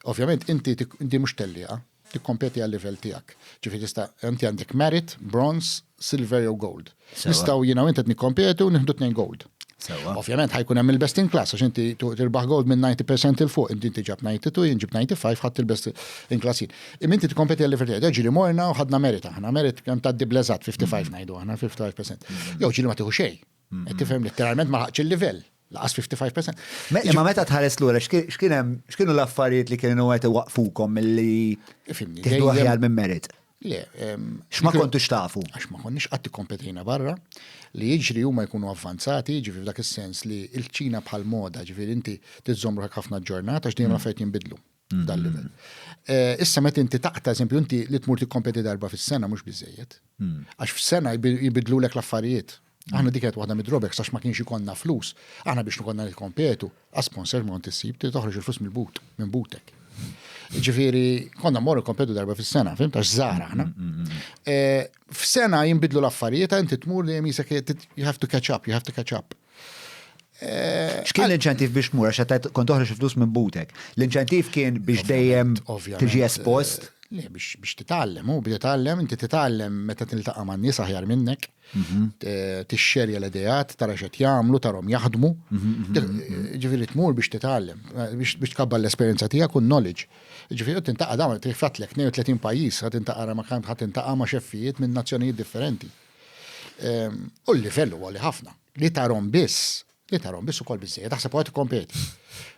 ovvjament inti mhux tellieqa, tikkompeti għal-livell tiegħek. Ġifieri tista' inti għandek merit, bronze, silver jew gold. Nistgħu jiena u inti nikkompetu u nieħdu 2 gold. Ovvjament ħajkun hemm il-best in class għax inti tirbaħ gold minn 90% il fuq, inti ġab 92, jien ġib 95, ħadd il-best in class. Imma inti tikkompeti għal livell tiegħek. Ġieli morna u ħadna merit aħna. Merit kemm tgħaddi bleżat 55 ngħidu aħna 55%. Jew ġieli ma tieħu xejn. Qed tifhem letteralment ma ħaqx il-livell. Laqas 55%. Ma meta tħares lura x'kienu l-affarijiet li kienu qed iwaqfukom milli tieħdu aħjar minn merit? Le, x'ma kontux tafu? Għax ma konniex qatt ikkompetejna barra li jiġri huma jkunu avvanzati, ġifieri f'dak is-sens li l-Ċina bħal moda, ġifieri inti tiżżommru ħafna ġurnata għax dejjem affarijiet jinbidlu dal-livell. Issa meta inti taqta eżempju inti li tmur tikkompeti darba fis-sena mhux biżejjed. Għax f'sena jibidlulek l-affarijiet. Aħna dik qed waħda mid-drobex għax ma kienx ikollna flus. Aħna biex nkonna nikkompetu, għas-sponsor ma tissib toħroġ il-flus minn butek. Ġifieri konna mmorru kompetu darba fis-sena, fimt għax żgħar aħna. F'sena jinbidlu l-affarijiet, inti tmur dejjem jisek you have to catch up. X'kien l-inċentiv biex tmur għax kont toħroġ flus minn butek? L-inċentiv kien biex dejjem tiġi espost? Le, biex titgħallem, inti titgħallem meta tiltaqa' man nies aħjar minnek, tixxerja l-idejat, tara x'qed jagħmlu, tarhom jaħdmu. Ġifieri tmur biex titgħallem, biex tkabbar l-esperjenza tiegħek u knowledge. Ġifieri tintaqa' dawn tifatlek 32 pajjiż, ħadd tintaqa' ma' xeffijiet minn nazzjonijiet differenti. U l-livell huwa li ħafna. Li tarhom biss li tarom biss ukoll biżejjed, taħseb għad kompeti.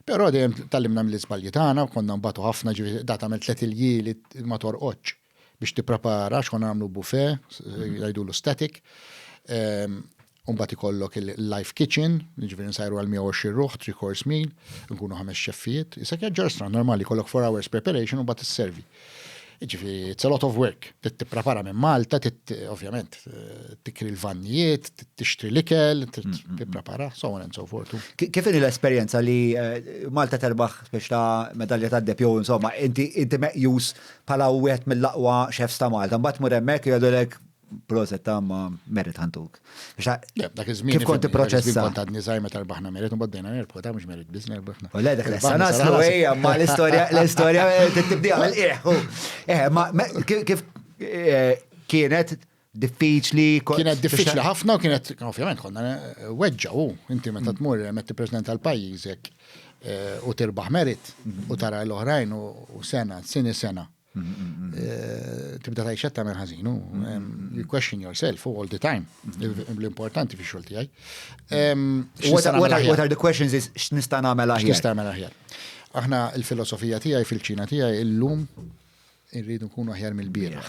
Però dejjem tallimna mill-iżbalji tagħna, konna mbagħtu ħafna ġifieri da tagħmel 3 iljili ma torqodx biex tipprepara x'konna nagħmlu buffet, jgħidulu static. Mbagħad ikollok il-live kitchen, ġifieri nsajru għal 120 ruħ, 3-course meal, nkunu 5 xeffijiet. Issa kien ġerstra normali kollok 4 hours preparation u mbagħad isservi. Ġifieri it's a lot of work. Tipprepara minn Malta, ovvjament, tikri l-vannijiet, tixtri l-ikel, tipprepara, so on and so forth. Kif inhi l-esperjenza li Malta terbaħ biex ta' medalja ta' debju, insomma, inti meqjus bħala wieħed mill-aqwa chefs ta' Malta, mbagħad mur hemmhekk jgħidulek proset ta' ma merit ħantuk. Kif konti proċessa? Kont għadni żgħir meta rbaħna merit u baddejna nerbu, ta' mhux merit biss nerbaħna. U le dak l-sena slowejja ma l-istorja tibdija mill-qiegħ. Kif kienet diffiċli? Kienet diffiċli ħafna u kienet ovvjament konna weġġa inti meta tmur meta tippreżenta l-pajjiżek u tirbaħ merit u tara l-oħrajn u sena tibda tajxet tagħmel ħażin, you question yourself all the time. L-importanti fi xogħol tiegħi. What are the questions is x'nista' nagħmel aħjar? X'nista' nagħmel aħjar. Aħna l-filosofija tiegħi fil-ċina tiegħi illum irridu nkunu aħjar mill-bieraħ.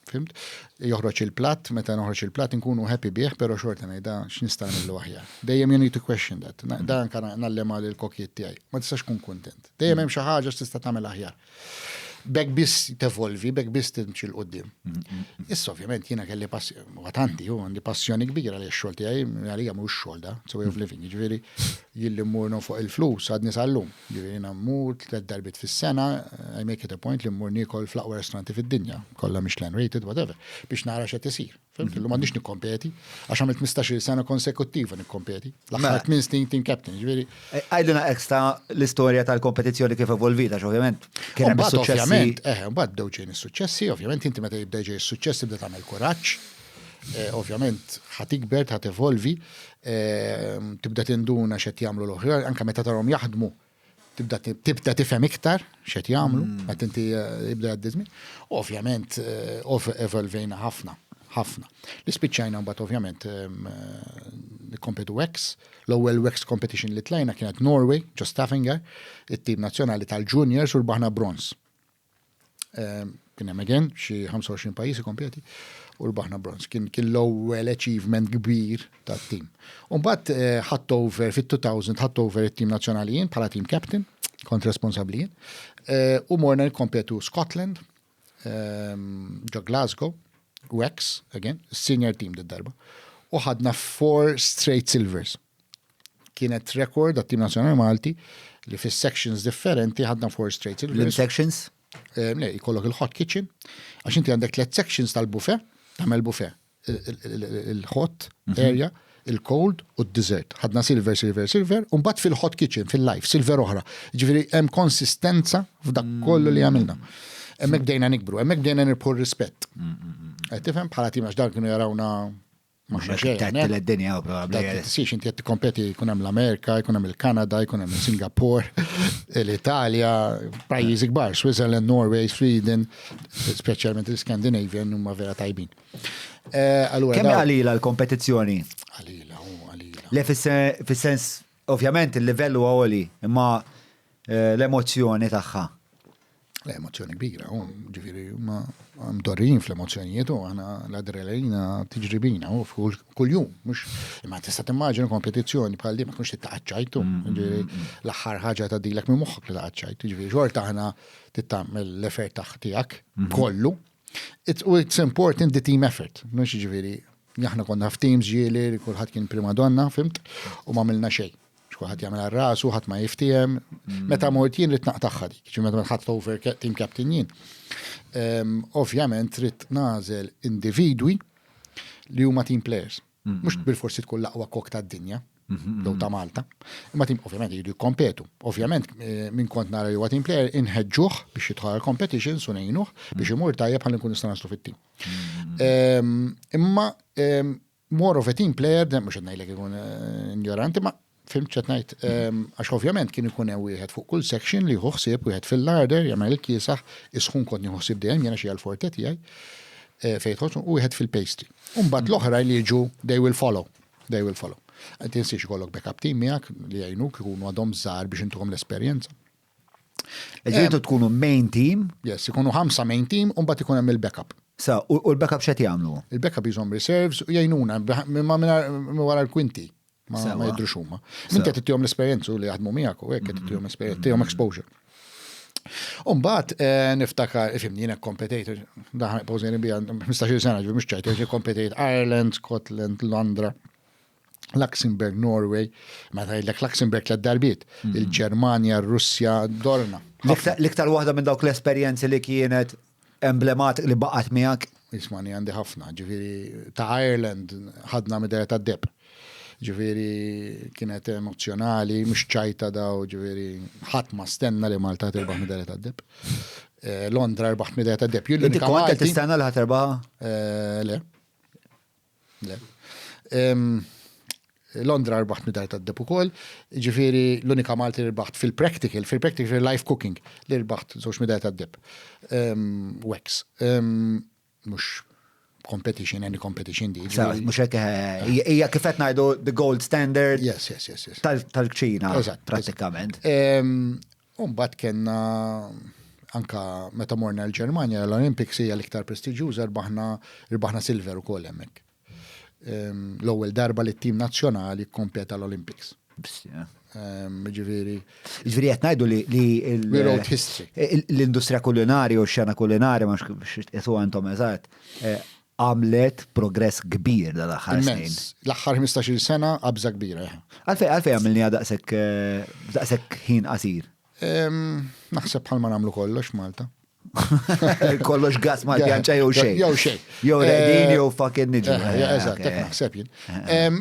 Fimt? Joħroġ il-platt, meta noħroġ il-platt nkunu happy bih, però xorta ngħidha x'nista' nagħmlu aħjar. Dejjem you need to question that. Dan kan nallema lill-kokkiet tiegħi. Ma tistax tkun kuntent. Dejjem hemm xi ħaġa x'tista' tagħmel aħjar. Bek biss tevolvi, bek biss timxi l-qoddim. Issa ovvjament jiena kelli għatanti, għandi passjoni kbira li x-xogħol tiegħi għalija mhux xogħol da, so way of living. Ġifieri jilli mmur fuq il-flus għadni sal-lum. Ġifieri nammur 3 darbit fis-sena, I make it a point li mmur nikol fl-aqwa ristoranti fid-dinja, kollha Michelin rated, whatever, biex nara x'qed isir. Fimt, illum m'għandix nikkompeti, għax għamilt 15 sena konsekuttiva nikkompeti. L-aħħar 8 snin team captain, ġifieri. Għajduna ekstra l-istorja tal-kompetizzjoni kif evolvita, ovvjament. Kien hemm suċċessi. Mbagħad bdew ġejn is-suċċessi, ovvjament inti meta jibda ġej is-suċċess tibda tagħmel kuraġġ, ovvjament ħatikber, ħatevolvi, tibda tinduna x'qed jagħmlu l-oħra, anke meta tarhom jaħdmu, tibda tifhem iktar x'qed jagħmlu, meta inti jibda jgħaddi żmien. Ovvjament evolvejna ħafna. L-ispiċċajna mbagħad ovvjament kompetu WEX, l-ewwel WEX competition li tlajna kienet Norway, ġo Stavanger, it-tim nazzjonali tal-juniors u rbaħna bronze. Kien hemm again xi 25 pajjiż ikompeti u rbaħna bronze. Kien l-ewwel achievement kbir tat-tim. U mbagħad ħadd over fit-2000 ħadd over it-tim nazzjonali jien bħala team captain, kont responsabbli jien. U morna nkompetu Scotland, ġo Glasgow, WEX, again, senior team darba. U ħadna 4 straight silvers. Kienet rekord għat-tim nazzjonali Malti li fis-sections differenti ħadna 4 straight silvers. L-sections? Jkollok il-hot kitchen, għax inti għandek 3 sections tal-buffet, tagħmel buffet. Il-hot area, il-cold u d-dessert. Ħadna silver, u mbagħad fil-hot kitchen, fil-life, silver oħra. Ġifieri hemm konsistenza f'dak kollu li għamilna. Hemmhekk bdejna nikbru, hemmhekk bdejna nirpu rispett. Tifhem bħala tim għax dan kienu jarawna mhux l-dinja probabbli. Tisix inti qed tikkompeti jkun hemm l-Amerika, jkun hemm il-Kanada, jkun hemm Singapore, l-Italja, pajjiżi kbar, Switzerland, Norway, Sweden, speċjalment il-Scandinavian huma vera tajbin. Kemm qalila l-kompetizzjoni? Qalila. Le fis-sens ovvjament il-livell huwa għoli, imma l-emozzjoni tagħha. L-emozzjoni kbira, ġifieri ma mdorrin fl-emozzjonijiet u għana l-adrenalina tiġribina u kull-jum, mux imma tista' timmaġina kompetizzjoni bħal di ma tkunx tittaqaċċajtu, l-aħħar ħaġa ta' dilek minn moħħok li taqaċċajtu, ġifieri xorta aħna tittamel l-effort tiegħek kollu. It's important the team effort, mhux ġifieri aħna konna f'teams ġieli, kulħadd kien prima donna, fimt, u ma għamilna xejn. Xkulħat jagħmel ar-rasu, ħadd ma jiftihem. Meta mort jien rid naqtaħħa dik, meta ħadd over team captain jien. Ovvjament rid nażel individwi li huma team players. Mhux bil-forsi tkun l-aqwa kok tad-dinja, jew ta' Malta. Imma team ovvjament jridu jikkompetu. Ovvjament min kont nara li huwa team player inħeġġuh biex jidħol competitions u ngħinuh biex imur tajjeb bħal nkun nista' naslu fit-team. Imma more of a team player, mhux qed ngħidlek ikun ignoranti, ma fimt ċetnajt, għax ovvjament kien ikun hemm wieħed fuq kull section li ħsieb wieħed fil-larder jagħmel il-kiesaħ isħun kont nieħu dejjem jiena xi għall-forte tiegħi fejn u wieħed fil-pastry. U mbagħad l-oħra li jiġu they will follow. Tinsiex ikollok backup team miegħek li jgħinuk ikunu għadhom żgħar biex intuhom l-esperjenza. Ġifieri tkunu main team. Yes, ikunu 5 main team u mbagħad ikun hemm il-backup. Sa, u l-backup x'qed jagħmlu? Il-backup jizom reserves u jgħinuna minn wara l-kwinti. Ma jidrux huma. Minti qed tihom l-esperjenzu li jaħdmu miegħek u hekk qed tihom esperjenza, tihom exposure. Umbat niftakar, ifimni jena kompetejt, daħna pawżini bija 15 sena ġi mux ċajt, kompetejt Ireland, Scotland, Londra, Luxembourg, Norway, ma tajlek Luxembourg l-darbiet, il-Ġermanja, Russja, Dorna. L-iktar waħda minn dawk l-esperjenzi li kienet emblematik li baqat miegħek? Ismani għandi ħafna, ġifiri ta' Ireland ħadna medalja ta' deb. Ġifiri kienet emozjonali, mux ċajta daw, ġifiri ħatma stenna li Malta terbaħ medalja ta' deb. Londra rbaħt medalja ta' deb. Inti kont tistenna li ħaterbaħ? Le. Londra rbaħt medalja ta' deb ukoll, ġifiri l-unika Malti li rbaħt fil-practical live cooking li rbaħt żewġ medalja ta' deb. Wex. Mux any competition di. Mux hekk hija kif qed ngħidu the gold standard. Yes. Tal-kċina prattikament. Mbagħad kellna anka meta morna l-Ġermanja l-Olympics hija l-iktar prestiġjuża rbaħna silver ukoll hemmhekk. L-ewwel darba li t-tim nazzjonali kompeta l-Olympics. Ġifieri qed ngħidu li l-industrija kulinarja u x-xena kulinarja ma x'qetu għandhom eżatt għamlet progress kbir dal-aħħar snin. L-aħħar 15 sena qabża kbira. Għalfej għamilni daqshekk ħin qasir. Naħseb bħal ma nagħmlu kollox Malta. Kollox gas Malti ċej jew xejn. Jew xejn. Jew reqdin jew fucking niġu. Eżatt, hekk naħseb jien.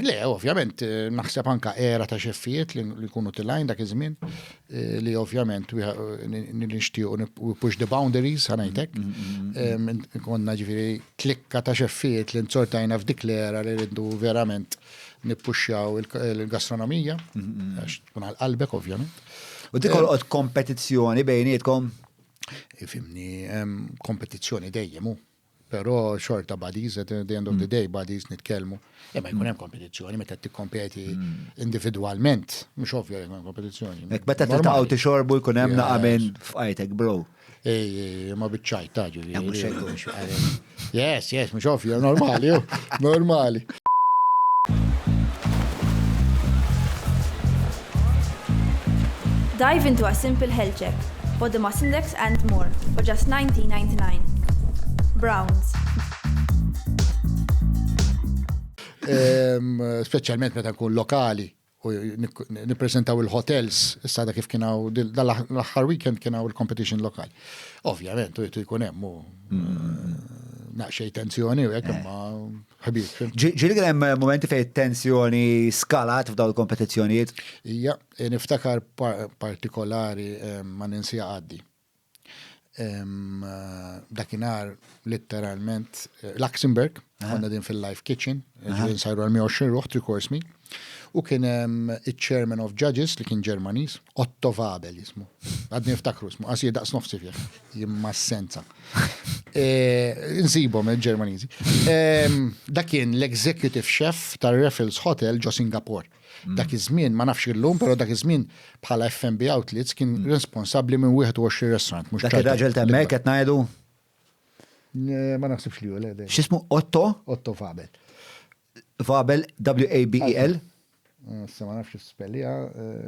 Le, ovvjament, naħseb anka era ta' xeffijiet li jkunu tilajn dak iż-żmien li ovvjament nixtiequ push the boundaries ħanajtek. Konna ġifieri klikka ta' xeffijiet li nsortajna f'dik l-era li rridu verament nippuxxjaw il-gastronomija għax tkun għal qalbek ovvjament. U dik kolqod kompetizzjoni bejnietkom? Fimni, kompetizzjoni dejjem, pero xorta buddies, at the end of the day, buddies nitkelmu. Ma jkun hemm kompetizzjoni, meta tikkompeti individwalment, mhux ovvja jkun kompetizzjoni. Meta tiltaqgħu tixorbu jkun hemm naqa' minn f'qajtek, bro. Ma biċċajt taġi. Yes, mhux ovvja, normali, normali. Dive into a simple health check, body mass index and more for just $19.99. Browns. Speċjalment meta nkun lokali u nippreżentaw il-hotels, issa da kif kienaw l-aħħar weekend kienaw il-competition lokali. Ovvjament, tu jkun hemm naqxej tensjoni u hekk imma ħabib. Ġieli kien hemm momenti fejn tensjoni skalat f'dawn il-kompetizzjonijiet? Ija, niftakar partikolari ma ninsija għaddi. Dakinhar letteralment Luxembourg, konna din fil-Live Kitchen, ġieli nsajru għal-120 ruħ 3-course meal. U kien il-chairman of judges li kien Ġermaniż, Otto Wabel jismu. Għadni niftakru jismu, għasi daqs nofsi fjeħ, jimma s-senza. Nsibhom il-Ġermaniżi. Da kien l-executive chef tar-Raffles Hotel ġo Singapore. Dak iż-żmien, ma nafx illum, però dak iż-żmien bħala F&B Outlets kien responsabbli minn 21 restaurant. Dak ir-raġel temmek qed ngħidu? Ma naħsibx li hu. X'ismu Otto? Otto Wabel. Wabel, W-A-B-E-L? Ma nafx spellija,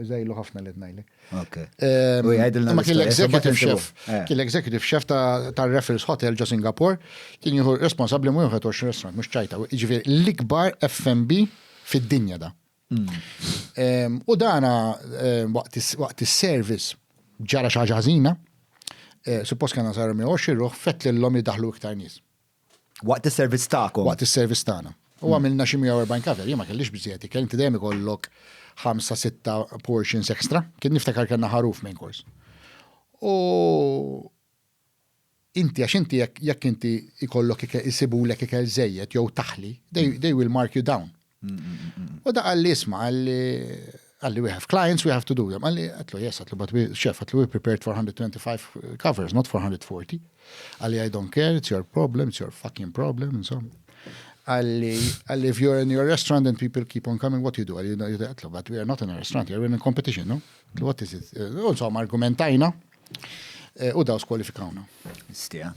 żejlu ħafna li tnajlek. Ma kien l-executive chef tar-Raffles Hotel ġo Singapore, kien jieħu responsabbli minn 21 restaurant, mhux ċajta. Jiġifieri l-ikbar F&B fid-dinja da. U dana waqt is-service ġara xi ħaġa ħażina, suppost kien sar 120 ruħ fett lilhom jidaħlu iktar nies. Waqt is-service tagħkom? Waqt is-service tagħna. U għamilna xi 140 kaver, jien ma kellix biżjed, kien inti dejjem ikollok 5-6 portions extra, kien niftakar kellna ħaruf main course. U inti għax inti jekk inti ikollok isibulek ikel żejjed jew taħli, they will mark you down. U da għalli isma' għalli we have clients, we have to do them. Għallu yes, but chef, we prepared for 125 covers, not for 140. Għalli I don't care, it's your problem, it's your fucking problem, and so on. Għalli, if you're in your restaurant and people keep on coming, what you do? Għalli, but we are not in a restaurant, you're in a competition, no? What is it? Insomma, argumentajna, u daw skwalifikawna. Stija.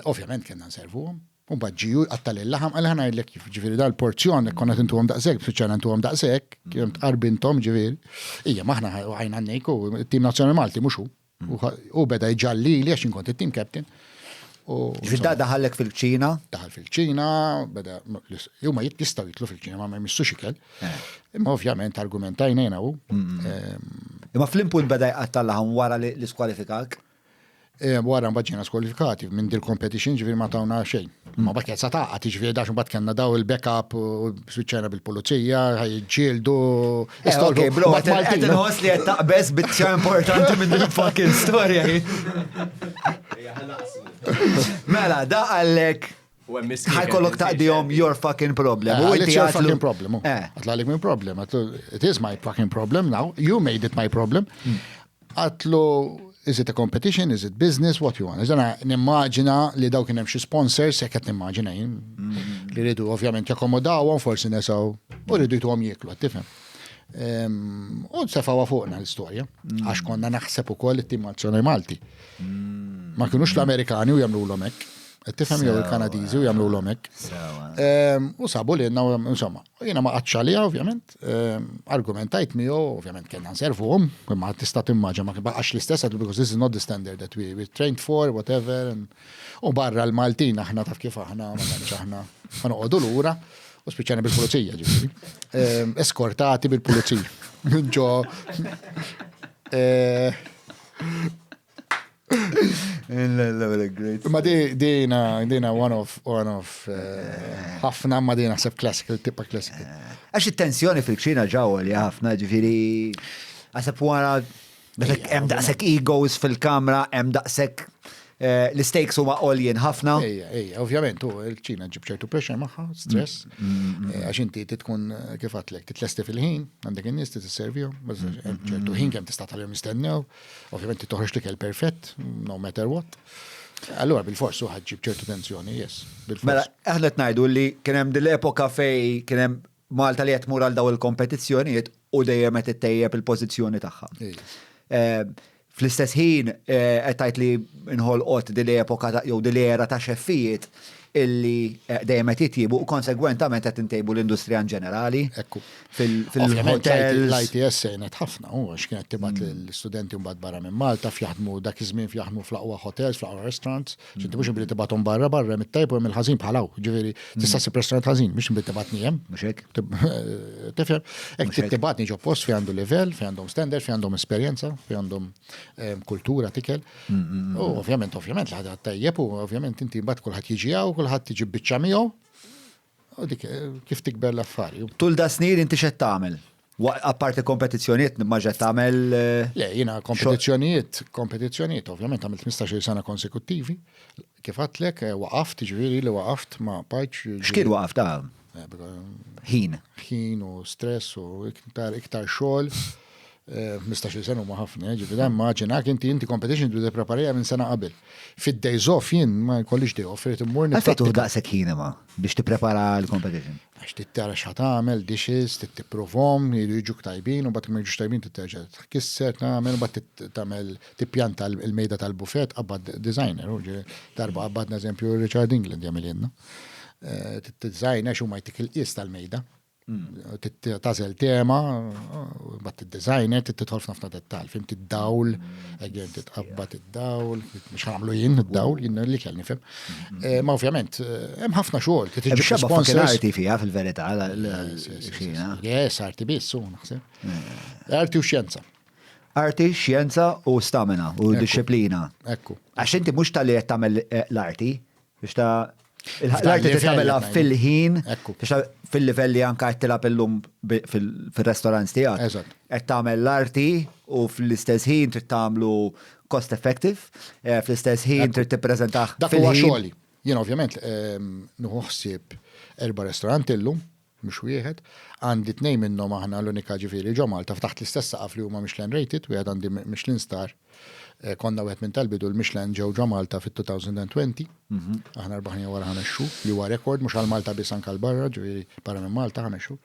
Ovvjament kena nservuhom. U bħadġiju għattal il-laħam, għal-ħana jillek kif ġifiri dal-porzjon, konna tintu għom daqsek, bħiċċan tintu għom daqsek, kjem tqarbintom ġifiri. Ija, maħna għajna n-nejku, il-tim nazjonali Malti, muxu. U beda iġalli li għaxin kont il-tim captain. Ġvidda daħallek fil-ċina? Daħal fil-ċina, beda, juma jistaw jitlu fil-ċina, ma jmissu xikel. Imma ovvjament argumentajna jena u. Imma fl-input beda jgħattallaħam wara li skwalifikak? Wara mbaġġina skwalifikati minn dil-competition ġifiri ma tawna xejn. Ma bakket sa taqqat ġifiri daċun bat kena daw il-backup u switchajna bil-polizija, ħajġildu. Ok, bro, għed nħos li għed taqbess bitċa importanti minn dil-fucking storja. Mela, da għallek ħajkollok taqdijom your fucking problem. It's your fucking problem. Għatlalik minn problem. It is my fucking problem now. You made it my problem. Għatlu, is it a competition? Is it business? What you want? Iżana nimmaġina li daw kienem xi sponsors, sekket nimmaġina jien. Li rridu ovvjament jakkomodawhom, forsi nesaw, u rridu jtuhom jieklu, tifhem. U sefawa fuqna l-istorja, għax konna naħseb ukoll it-tim nazzjonali Malti. Ma kienux l-Amerikani u jagħmluhom hekk. Tifhem jew il-Kanadiżi u jagħmluhom hekk. U sabu li insomma, jiena ma qaċċalija ovvjament, argumentajt miegħu, ovvjament kellna nservuhom, imma tista' timmaġa ma baqax l-istess because this is not the standard that we trained for, whatever. U barra l-Maltin aħna taf kif aħna ma tantx aħna ma noqogħdu lura. U spiċċana bil-pulizija ġifiri. Eskortati bil-pulizija. Ġo. Ma dina one of ħafna ma dina seb classical, tipa classical. Għax il-tensjoni fil-ċina ġawa li ħafna ġifiri għasab wara hemm daqshekk egos fil-kamra, hemm daqshekk l-stakes huma għoljien ħafna. Ejja, ovvjament, il-ċina ġib ċertu pressure magħha, stress, għax inti titkun kif għatlek, titlesti fil-ħin, għandek in-nies tisservihom, ċertu ħin kemm tista' tagħmilhom jistennew, ovvjament toħroġ l-ikel perfett, no matter what. Allura bil-forsu ħadġib ċertu tensjoni, yes. Mela, aħna ngħidu li kien hemm dil-epoka fej kien hemm Malta li qed tmur għal daw il-kompetizzjonijiet u dejjem qed ittejjeb il-pożizzjoni tagħha. Fl-istess ħin, għettajt li nħolqot dil-epoka jew dil-era ta' xeffijiet illi dejjem qed jitjiebu u konsegwentament qed intejbu l-industrija ġenerali. Ekku. Fil-hotel. L-ITS sejnet ħafna, għax kienet tibat l-studenti mbagħad barra minn Malta fjaħdmu dak iż-żmien fjaħdmu fl-aqwa hotels, fl-aqwa restaurants, x'inti mhux inbili tibathom barra mit-tajb u mill-ħażin bħalaw. Ġifieri tista' ssib restaurant ħażin, mhux inbili tibatni hemm. Mhux hekk. Tifhem, hekk tibatni ġo post fejn għandu livell, fejn għandhom standard, fejn għandhom esperjenza, fejn għandhom kultura tikel. U ovvjament l-ħadd tajjeb u ovvjament inti mbagħad kulħadd jiġi kulħadd tiġi biċċa miegħu u dik kif tikber l-affari. Tul da snin inti x'qed tagħmel? Apparti kompetizzjonijiet ma ġed tagħmel. Le, jiena kompetizzjonijiet ovvjament għamilt 15 sena konsekuttivi. Kif għadlek waqaft, ġifieri li waqaft ma bajtx. X'kien waqaft ta' ħin. Ħin u stress u iktar xogħol. 15 sena huma ħafna, ġifieri dan maġinak inti competition tu preparaja minn sena qabel. Fid-days off jien ma jkollix day off, irid immur nifettu daqshekk ħin ma biex tipprepara l-competition. Għax tittara x'ħad tagħmel, dishes, tipprovhom, jiġu tajbin u bagħad ma jiġux tajbin titterġa' tkisser tagħmel u bagħad tagħmel tippjanta l-mejda tal-bufett qabad designer, darba qabadna eżempju Richard England jagħmel jenna. Designer x'huma jtik il-qies tal-mejda. Tażel tema, bat il-designer, titħol f'nafna dettal, fim tid-dawl, għagħen titqabbat id-dawl, mux għamlu jinn id-dawl, jinn li kellni fim. Ma ovvjament, hemm ħafna xogħol. Xabba fucking arti fija fil-verità. Yes, arti bissu, naħseb. Arti u xjenza. Arti, xjenza u stamina u disciplina. Ekku. Għax inti mux tal-li tagħmel l-arti, biex ta' l-arti tagħmelha fil-ħin, fil-livelli anka qed tilab illum fil-restaurants tiegħek. Eżatt. Qed tagħmel l-arti u fl-istess ħin trid tagħmlu cost effective, fl-istess ħin trid tippreżentah. Dak huwa xogħli. Jien ovvjament nuħsib 4 ristoranti illum, mhux wieħed, għandi 2 minnhom aħna l-unika ġifieri ġo Malta f'taħt l-istess saqaf li huma Michelin rated, wieħed għandi Michelin star. Konna wieħed minn tal-bidu l-Michelin ġew Malta fit-2020. Aħna rbaħni wara 5 xhur li huwa rekord mhux għal Malta biss anke l-barra, ġifieri barra minn Malta 5 xhur.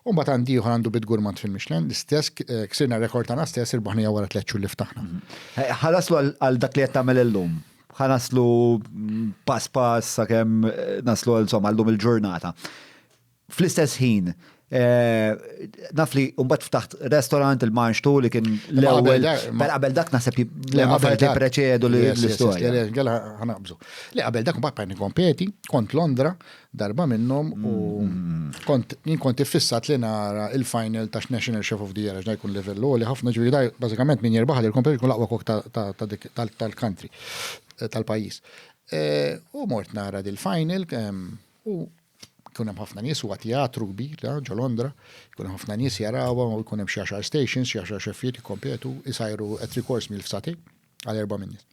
U mbagħad għandi ieħor għandu bit gurmand fil-Michelin, l-istess ksirna rekord tagħna stess irbaħni wara 3 xhur li ftaħna. Ħalaslu għal dak li qed tagħmel illum. Ħanaslu pass sakemm naslu għal-lum il-ġurnata. Fl-istess ħin, naf li mbagħad ftaħt restorant il-Manxtu li kien l-ewwel qabel dak naħseb li preċedu l-istorja. Għala ħanaqbżu. Li qabel dak mbagħad nikkompeti, kont Londra darba minnhom u kont iffissat li nara il-final ta' National Chef of the Year għax jkun level li ħafna ġifieri bażikament min jirbaħ il-kompeti jkun l-aqwa kok tal-country tal-pajjiż. U mort nara dil-final u kun hemm ħafna nies huwa teatru kbir ġo Londra, kun hemm ħafna nies jarawha u jkun hemm xi 10 stations, xi 10 xeffijiet jikkompetu, isajru at recourse mill fsati għal 4 min nies.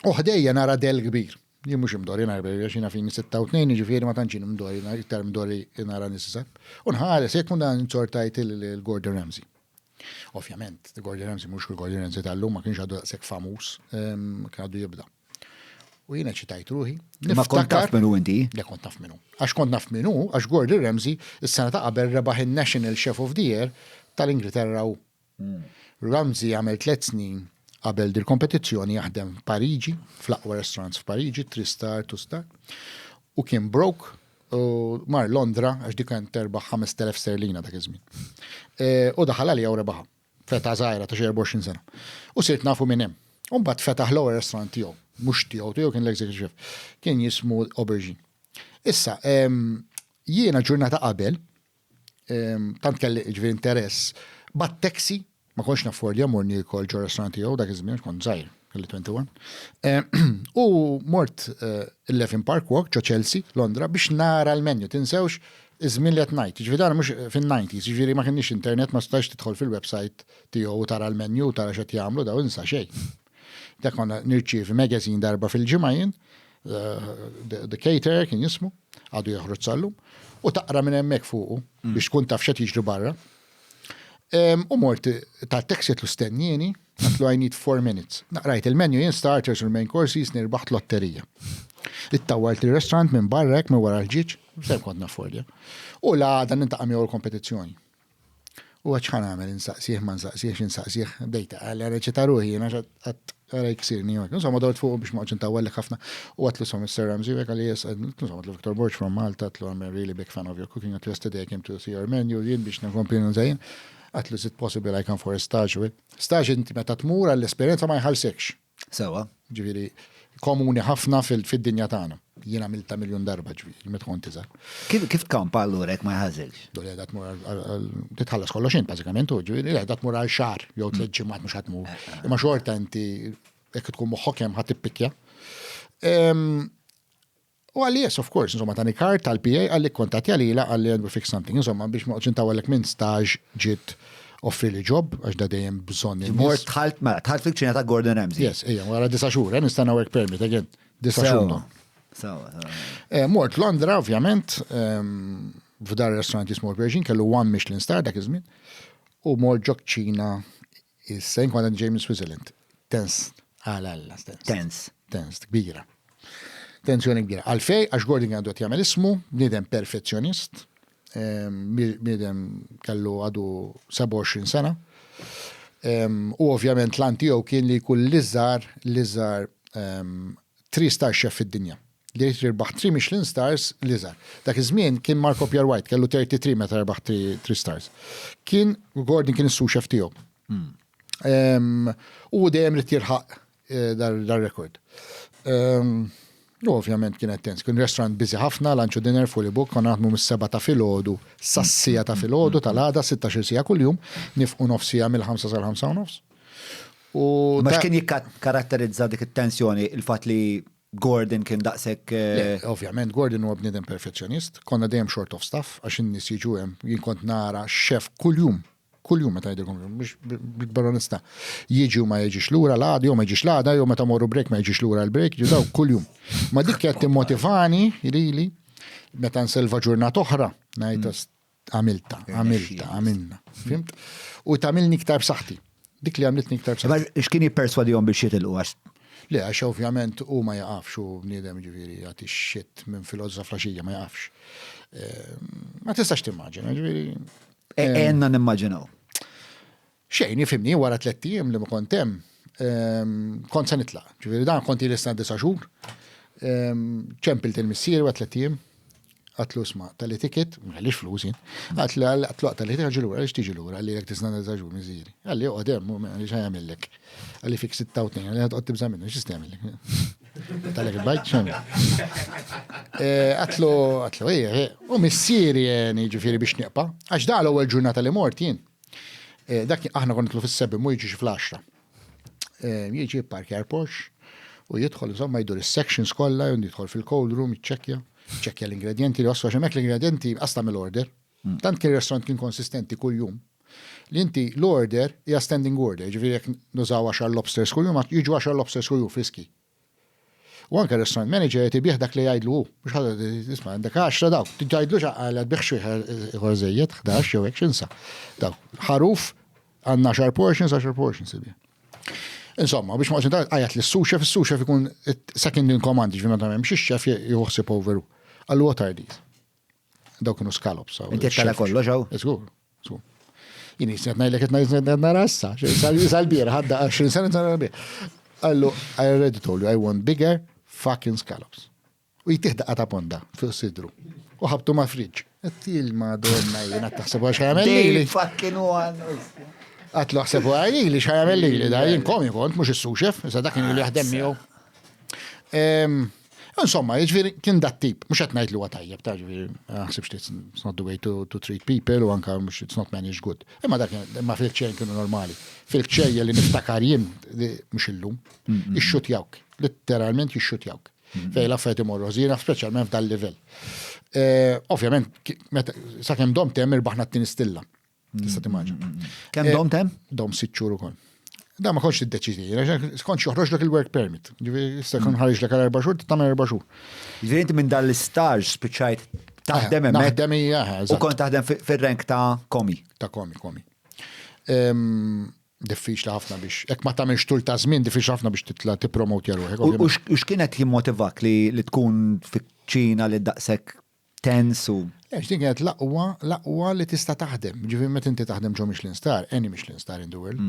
U ħdejja nara del kbir. Jien mhux imdorri nara għax jiena fini 26 ġifieri ma tantx imdorri, iktar imdorri nara nies isar. U nħares jekk dan insortajt il-Gordon Ramsay. Ovvjament, Gordon Ramsay mhux il-Gordon Ramsay tal-lum ma kienx għadu daqshekk famuż, kien għadu jibda. U jiena ċitajt ruħi. Ma kont taf minnu inti? Le kont naf minnu. Għax kont naf minnu, għax Gordon Ramsay is-sena ta' qabel rebaħ il-National Chef of the Year tal-Ingilterra u. Ramsay għamel 3 snin qabel dil-kompetizzjoni jaħdem Pariġi, fl-aqwa restaurants f'Pariġi, 3 star, 2 star. U kien broke u mar Londra għax dik kien terbaħ 5,000 sterlina dak iż-żmien. U daħal għalija u rebaħa. Feta żgħira ta' 24 sena. U sirt nafu minn hemm. U mbagħad fetaħ l-ewwel restaurant tiegħu. Mux tiegħu kien l-executive chef. Kien jismu Aubergine. Issa, jiena ġurnata qabel, tant kelli ġifieri interess, bat taxi, ma konx nafford jamurni kol ġo restaurant tiegħu dak iż-żmien kont żgħir, kelli 21. U mort il-Levin Park Walk ġo Chelsea, Londra, biex nara l-menju. Tinsewx iż-żmien li qed ngħid. Ġifieri mhux fin-90s, ġifieri ma kienx internet, ma stax tidħol fil-website tiegħu u tara l-menju, tara x'qed jagħmlu daw insa xejn. Dak konna nirċievi magazine darba fil-ġimgħa jien, The Caterer kien jismu, għadu joħroġ sallum, u taqra minn hemmhekk fuqu biex tkun taf x'qed jiġri barra. U mort tal-taxi tlu stennieni, għatlu I need 4 minutes. Naqrajt il-menu jien starters u main courses nirbaħt lotterija. Ittawalt il-restaurant minn barrek minn wara l-ġiġ, sem kont nafordja. U la dan intaqam jew l-kompetizzjoni. U għaxħan għamel insaqsieħ, ma insaqsieħ, bdejta, għalli reċita ruħi, għara jiksirni għak. Insomma, dawt fuq biex maħġin tawallek ħafna. U għatlu som Mr. Ramsay, għalli għatlu Victor Borch from Malta, għatlu I'm a really big fan of your cooking, għatlu yesterday I came to see your menu, jien biex nkompli nżajin. Għatlu is it possible I come for a stage? Stage inti meta tmur għall-esperienza ma jħalsekx. Sewa. Ġiviri, komuni ħafna fil-dinja tagħna. Jien għamilta miljon darba ġifieri, meta kont iżgħar. Kif tkampa allura hekk ma jħażilx? Doli qiegħda tmur titħallas kollox int bażikament u ġifieri qiegħda tmur għal xahar jew 3 ġimgħat mhux ħadd tmur. Imma xorta inti jekk tkun moħħok hemm ħadd tippikja. U għalli yes, of course, insomma tani kart tal-PA għalli kontatti għalila għalli għandu fix something, insomma biex ma ċintawallek minn staġ ġiet offri li job, għax da dejjem bżonn. Mort tħalt fil-ċina ta' Gordon Ramsay. Yes, wara 9 xhur, nistanna work permit, again, 9 xhur. Mort Londra, ovvjament, f'dar restaurant jismu Aubergine, kellu 1 Michelin star dak iż-żmien, u mort ġok ċina is-sejn kont James Switzerland. Tense, tense, kbira. Tensjoni kbira. Għalfej, għax Gordon għandu jagħmel ismu, bniedem perfezzjonist, bniedem kellu għadu 27 sena. U ovvjament lan tiegħu kien li jkun l-iżgħar 3 star chef fid-dinja. Li jirbaħ 3 Michelin stars l-iżgħar. Dak iż-żmien kien Marco Pierre White, kellu 33 meta rebaħ 3 stars. Gordon kien is-sous chef tiegħu. U dejjem rid jirħaq dar-rekord. Ovvjament kienet tens. Kien restaurant busy ħafna, lunch u dinner fully book, kon naħdmu mis-7 ta' filgħodu, sassija ta' filgħodu tal-għada 16 sija kuljum, nifqu nofsija mill-5 sal-5 u nofs. Ma x'kien jikkaratterizza dik it-tensjoni il-fatt li Gordon kien daqshekk. Ovvjament Gordon huwa bniedem perfezzjonist, konna dejjem short of staff għax in-nies jiġu hemm, jien kont nara chef kuljum meta jgħidilkom biex bil-baronista. Jiġi u ma jiġix lura l-għada, jew ma jiġix l-għada, jew meta morru break ma jiġix lura l-break, jiġu daw kuljum. Ma dik qed timmotivani lili meta nselva ġurnata oħra ngħid għamilna. Fimt? U tagħmilni iktar b'saħħti. Dik li għamlitni iktar Ma x'kien jipperswadihom biex jitilqu għax Le, għax ovvjament u ma jaqafx u bniedem ġiviri għati xit minn filozza flaxija ma jaqafx. Ma tistax timmaġina, ġiviri. Enna nimmaġinaw. Xejn, jifimni, wara 3 tiem li ma kontem, kont se nitlaq. Ġiviri, dan konti l-istan 9 xhur. ċempilt il-missier wara 3 tiem. Għatlu sma, tal-li ticket, għallix flusin, għatlu tal-li ticket ġilura, għalix tiġi l-ura, għalli għek tisna n-zaġur miziri. Għalli għodem, għalli xajamillek. Għalli fik 96, għalli għad tibza minnu, xis tamillek. Tal-lek il-bajt, xamil. Għatlu, u missieri jeni ġifiri biex nieqpa, għax da l-ewwel ġurnata li mort jien. Dak aħna kon nitlu fis-7 mu jiġi fl-10. Jiġi parkjar Porsche u jidħol, insomma, jdur is-sections kollha, jidħol fil-cold room, jiċċekkja. ċekkja l-ingredienti li għassu għaxemek l-ingredienti għasta mill-order. Tant kien restaurant kien konsistenti kull jum. Li inti l-order hija standing order, ġifiri jek nużaw 10 lobsters kull jum, jiġu 10 lobsters kull jum friski. U anka restaurant manager jtibieħ dak li jgħidlu, biex ħadda, isma, għandek 10 daw, tġajdlu ġaqqa biħxu jħorżejiet, 11 jew xinsa. Daw, ħaruf, għanna 10 portions il-bieħ. Insomma, biex ma' għajat li s-sous-chef ikun second in command, ġifiri ma' tamem, xie chef juħsib overu. Għallu what are these? Daw kienu scallops. Inti tala kollu ġaw? Zgur. Jini s-net najlek et narassa, sal-bira, ħadda 20 sena sal-bira. Għallu, I already told you, I want bigger fucking scallops. U jtiħda għata ponda, fil-sidru. U ħabtu ma' friġ. Għattil ma' donna jina taħsebu għax għamel li. Fucking one. Għatlu ħsebu għajli li xajamel li, da jien komi kont, mux il-sous-chef, sa dakin li jahdem miegħu. Insomma, ġviri kien dat tip, mux għatnajt li għatajjeb, ta' ġviri, għaxibx it's not the way to treat people, u anka mux it's not managed good. Imma dak, imma fil-ċejn kienu normali. Fil-ċejja li niftakar jien, mux illum, ixxut jawk, literalment jixxut jawk. Fej la fejt imorru zina, specialment f'dal level. Ovvjament, sakemm dom tem irbaħna t-tini stilla. Tista' timmaġin. Kemm dom tem? Dom 6 xhur ukoll. Da ma konx tiddeċidi, skont joħroġlek il-work permit. Ġifieri issa kon ħarġlek għal 4 xhur, tagħmel 4 xhur. Ġifieri inti minn dan l-istaġġ spiċċajt taħdem hemmhekk. Naħdem hija, u kont taħdem fir-rank ta' komi. Ta' komi. Diffiċli ħafna biex, hekk ma tagħmilx tul ta' żmien diffiċli ħafna biex titla tippromotja ruħek. U x'kienet jimmotivak li tkun fiċ-Ċina li daqshekk tens u Din kienet laqwa li tista' taħdem. Ġifieri meta inti taħdem ġo Michelin star, any Michelin star in the world.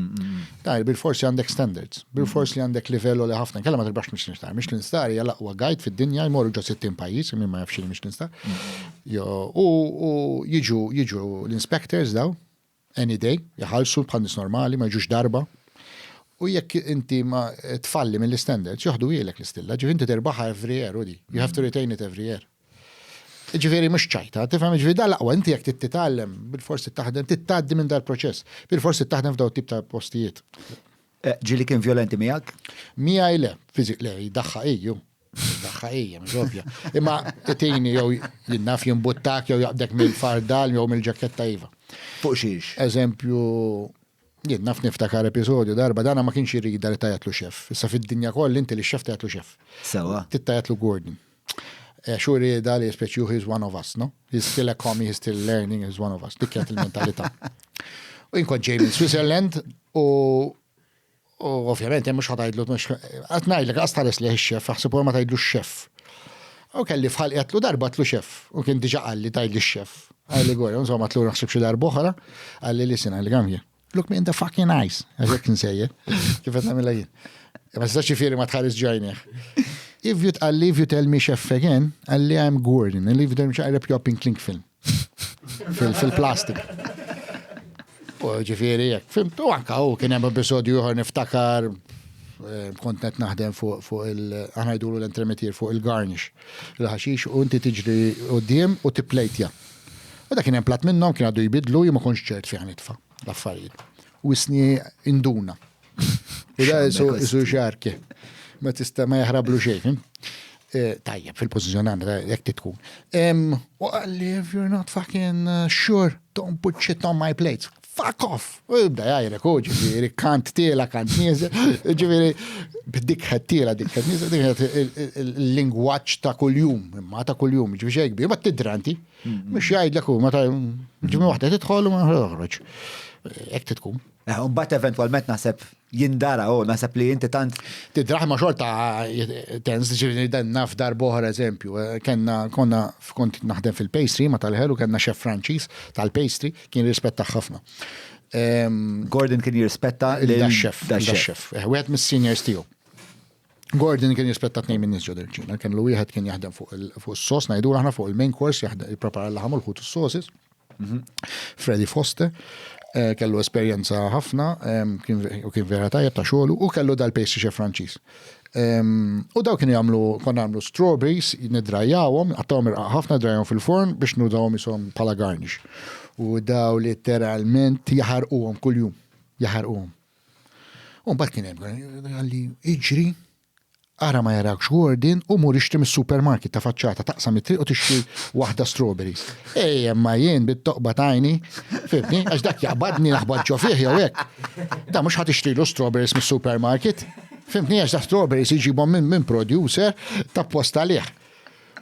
Daj, bil-forsi għandek standards, bil-forsi għandek livello li ħafna, kella ma tirbax Michelin star. Michelin star hija laqwa guide fid-dinja, jmorru ġo 60 pajjiż, min ma jafx Michelin star. U jiġu l-inspectors daw, any day, jaħalsu bħal nies normali, ma jiġux darba. U jekk inti ma tfalli mill-standards, joħdu jilek l-istilla, ġifieri inti terbaħha every year, Udi. You have to retain it every year. Ġifieri mhux ċajta, tifhem ġifieri da laqwa inti jekk titgħallem bil-forsi taħdem titgħaddi minn dal-proċess, bil-forsi taħdem f'daw tip ta' postijiet. Ġili kien violenti miegħek? Miegħi le, fiżik le, jdaħħa ejju. Daħħa ejja, mżobja. Imma tini jew jinnaf jimbuttak jew jaqdek mill-fardal jew mill-ġaketta iva. Fuq xiex? Eżempju, jinnaf niftakar episodju darba, dana ma kienx jirrida li tajatlu xef. Issa fid-dinja koll inti li xef tajatlu xef. Sewa. Tittajatlu Gordon. Xuri da li jispeċju, he's one of us, no? He's still a commie, he's still learning, he's one of us. Dik kienet il-mentalità. U inkon ġej minn Switzerland u ovvjament hemm mhux ħatajdlu qed ngħidlek għastares li x-xef, aħseb ma tajdlu x-xef. U kelli fħal qatlu darba tlu xef, u kien diġà qalli tajdli x-xef. Għalli gorja, insomma tlu naħseb xi darba oħra, għalli listen għalli come here. Look me in the fucking eyes. Għalek nsejjer. Kif qed nagħmilha jien. Ma tistax xifieri ma tħares ġajnieh. If you tell me chef again, għalli I'm Gordon, and if you tell me I rip you up in clink film. Fil-plastik. U ġifieri jek. U anka u kien hemm episodju ieħor niftakar kont qed naħdem fuq ħanajdulu l-intermedier fuq il-garnish. Il-ħaxix u inti tiġri quddiem u tipplejtja. U dak kien hemm plat minnhom kien għadu jbidlu ma kontx ċert fih nitfa' l-affarijiet. U isni induna. U da isu xarki. Ma tista ma jaħrablu xejn. Tajjeb, fil-pozizjon għandha jekk titkun. U għalli, if you're not fucking sure, don't put shit on my plates. Fuck off! U jibda jajrek, u ġifiri, kant tila, kant nizel, ġifiri, dik ħattila, dik il-lingwaċ ta' kull-jum, ma ta' kull-jum, ġifiri xejkbi, ma t-tidranti, mux jgħidlek u, ma ta' ġifiri waħda titħol u ma ħroġ. Ek tkun. Mbagħad eventwalment naħseb jindara, naħseb li inti tant. Tidraħ ma xorta tens ġivini denna f'dar boħar eżempju. Kont naħdem fil-pastry ma tal-ħelu kena chef Franċiż tal-pastry kien rispetta ħafna. Gordon kien jirrispetta il-chef. Wieħed mis-seniors tiegħu. Gordon kien jispetta tnejn minn nies ġodel-ċina. Kien l wieħed kien jaħdem fuq is-sos, ngħidu aħna fuq il-main course jipprepara l-ħam u l-ħut is-sosis. Freddy Foster kellu esperjenza ħafna, kien vera tajjeb ta' xogħlu u kellu dal-pastry chef Franċiż. U daw kienu konna nagħmlu strawberries, nidrajjawhom, għattawhom ħafna drajjahom fil-forn biex nudawhom ishom bħala garnish. U daw literalment jaħarquhom kuljum, jaħarquhom. U mbagħad kien hemm għalli iġri ara ma jarakx Gordon u mur ixtri mis-supermarket ta' faċċata taqsam it-triq u tixtri waħda strawberries. Ma jien bit-toqba tajni, fibni, għax dak jaqbadni naħbad ġo fih jew hekk. Da mhux ħad ixtrilu strawberries mis-supermarket. Fimtni għax da strawberries iġibhom minn producer ta' posta liħ.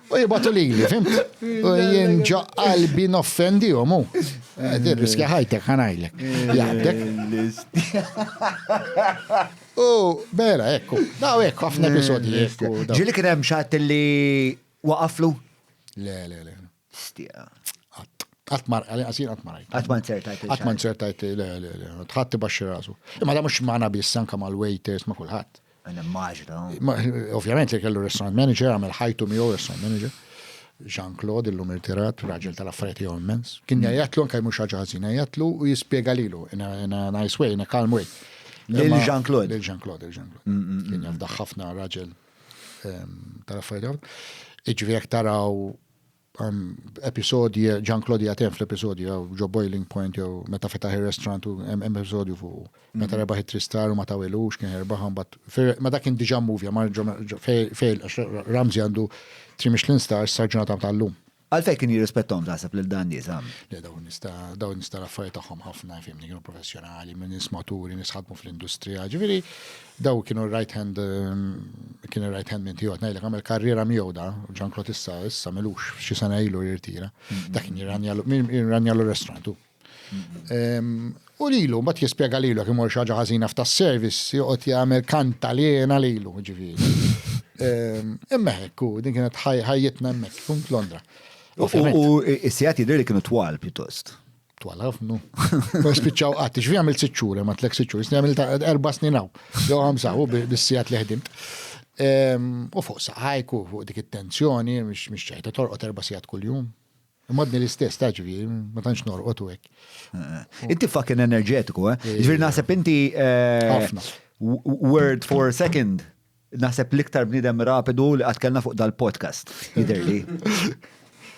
U jibatu li, fimt? U jien ġo qalbi noffendihom u. Riskja ħajtek ħanajlek. Jaqbdek. Bera, ekku. Daw ekku, ħafna episodji ekku. Ġili kien hemm xatt li waqaflu? Le. Stija. Għatmar, għasin għatmarajt. Għatman sertajt. Għatman sertajt, le. Tħatti baxxi rasu. Imma da mux maħna bissanka mal-waiters, ma kullħat. Għanna maġra. Ovvjament li kellu restaurant manager, għamil ħajtu miegħu restaurant manager. Jean-Claude illum irtirat, raġel tal-affarijiet jew immens. Kien jgħatlu anke mhux ħaġa ħażina, jgħatlu u jispjega lilu in a nice way, in a calm way. Lil-Jean-Claude. Lil-Jean-Claude. Kien jafdaħ ħafna raġel tal-affarijiet. Iġvijek taraw episodji, Jean-Claude jgħatem fl-episodji, Joe Boiling Point, jew meta fetaħ il-restaurant u episodju fuq. Meta rebaħ it-tristar u ma tawelux, kien herbaħan, ma da kien diġa movie, ma fejl, Ramsey għandu 3 Michelin stars sarġunata tal-lum. Għalfej kien jirrispettom taħseb lil-dan nisam. Le, daw nista l-affarijiet tagħhom ħafna, fimni kienu professjonali, minn nies maturi, nies ħadmu fl-industrija. Ġifieri daw kienu right hand minn tiegħu ngħidlek għamel karriera miegħu da, Jean-Claude issa melux xi sena ilu jirtira. Dak kien jirranja l-restaurant. U lilu, mbagħad jispjega lilu jekk imur xi ħaġa ħażina f'tas-service joqgħod jagħmel kantalena lilu, ġifieri. Imma hekk din kienet ħajjitna hemmhekk fuq Londra. U s-sijat jidir li kienu twal pjuttost. Twal ħafnu. Ma spiċċaw qatt, ġifi għamil 6 xhur, ma tlek 6 xhur, isni għamil 4 snin hawn. Jew 5 u bis-sijat li ħdimt. U fuq saħajku, fuq dik it-tensjoni, mhix ċejta torqod 4 sijat kuljum. Modni l-istess ta' ġifi, ma tantx norqod u hekk. Inti fucking enerġetiku, Ġifieri naħseb inti word for a second. Naħseb l-iktar bnidem rapidu li għatkelna fuq dal-podcast, jidirli.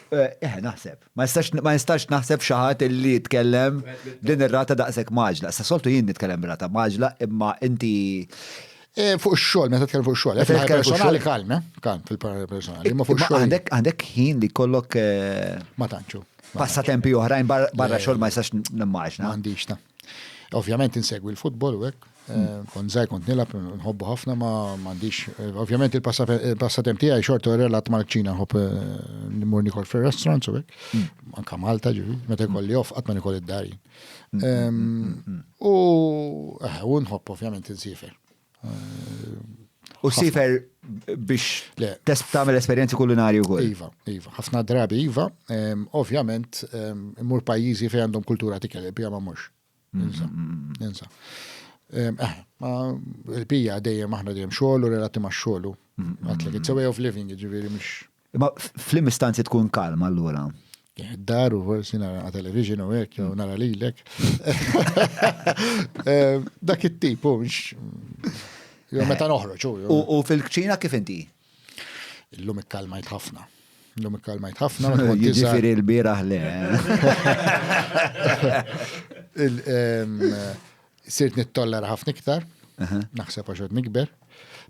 Naħseb. Ma jistax naħseb xaħat li jitkellem din ir-rata daqsek maġla. Sa soltu jien nitkellem b'rata maġla, imma inti. Fuq ix-xogħol, meta tkellem fuq ix-xogħol. Personali kalm, kalm fil-personali. Ma fuq ix-xogħol. Għandek ħin li kollok. Ma tantxu. Passatempi oħrajn barra xogħol ma jistax nimmaġna. M'għandix ta. Ovvjament insegwi l-futbol u hekk. Kont żgħir kont nilab, nħobbu ħafna ma m'għandix. Ovvjament il-passatemp tiegħi xorta relat mal-ċina nħobb nimur nikol fir-restaurants u hekk. Anke Malta ġifi, meta jkolli off qatt ma nikol id-dar. U nħobb ovvjament insifer. U sifer biex tagħmel esperjenzi kulinarji wkoll. Iva, ħafna drabi iva. Ovvjament imur pajjiżi fejn għandhom kultura tikel, bija ma mhux. Ninsa. Il-pija dejjem aħna dejjem xogħol u relati ma' xogħol. Għatlek, it's a way of living, ġifieri mhux. Ma fl-imistanzi tkun kalma allura. Dar u forsi nara television u hekk jew nara lilek. Dak it-tip u mhux. Meta noħroġ. U fil-kċina kif inti? Illum ikkalmajt ħafna. Jiġifieri l-bieraħ le. Sirt nittollara ħafna iktar, naħseb għaxod nikber,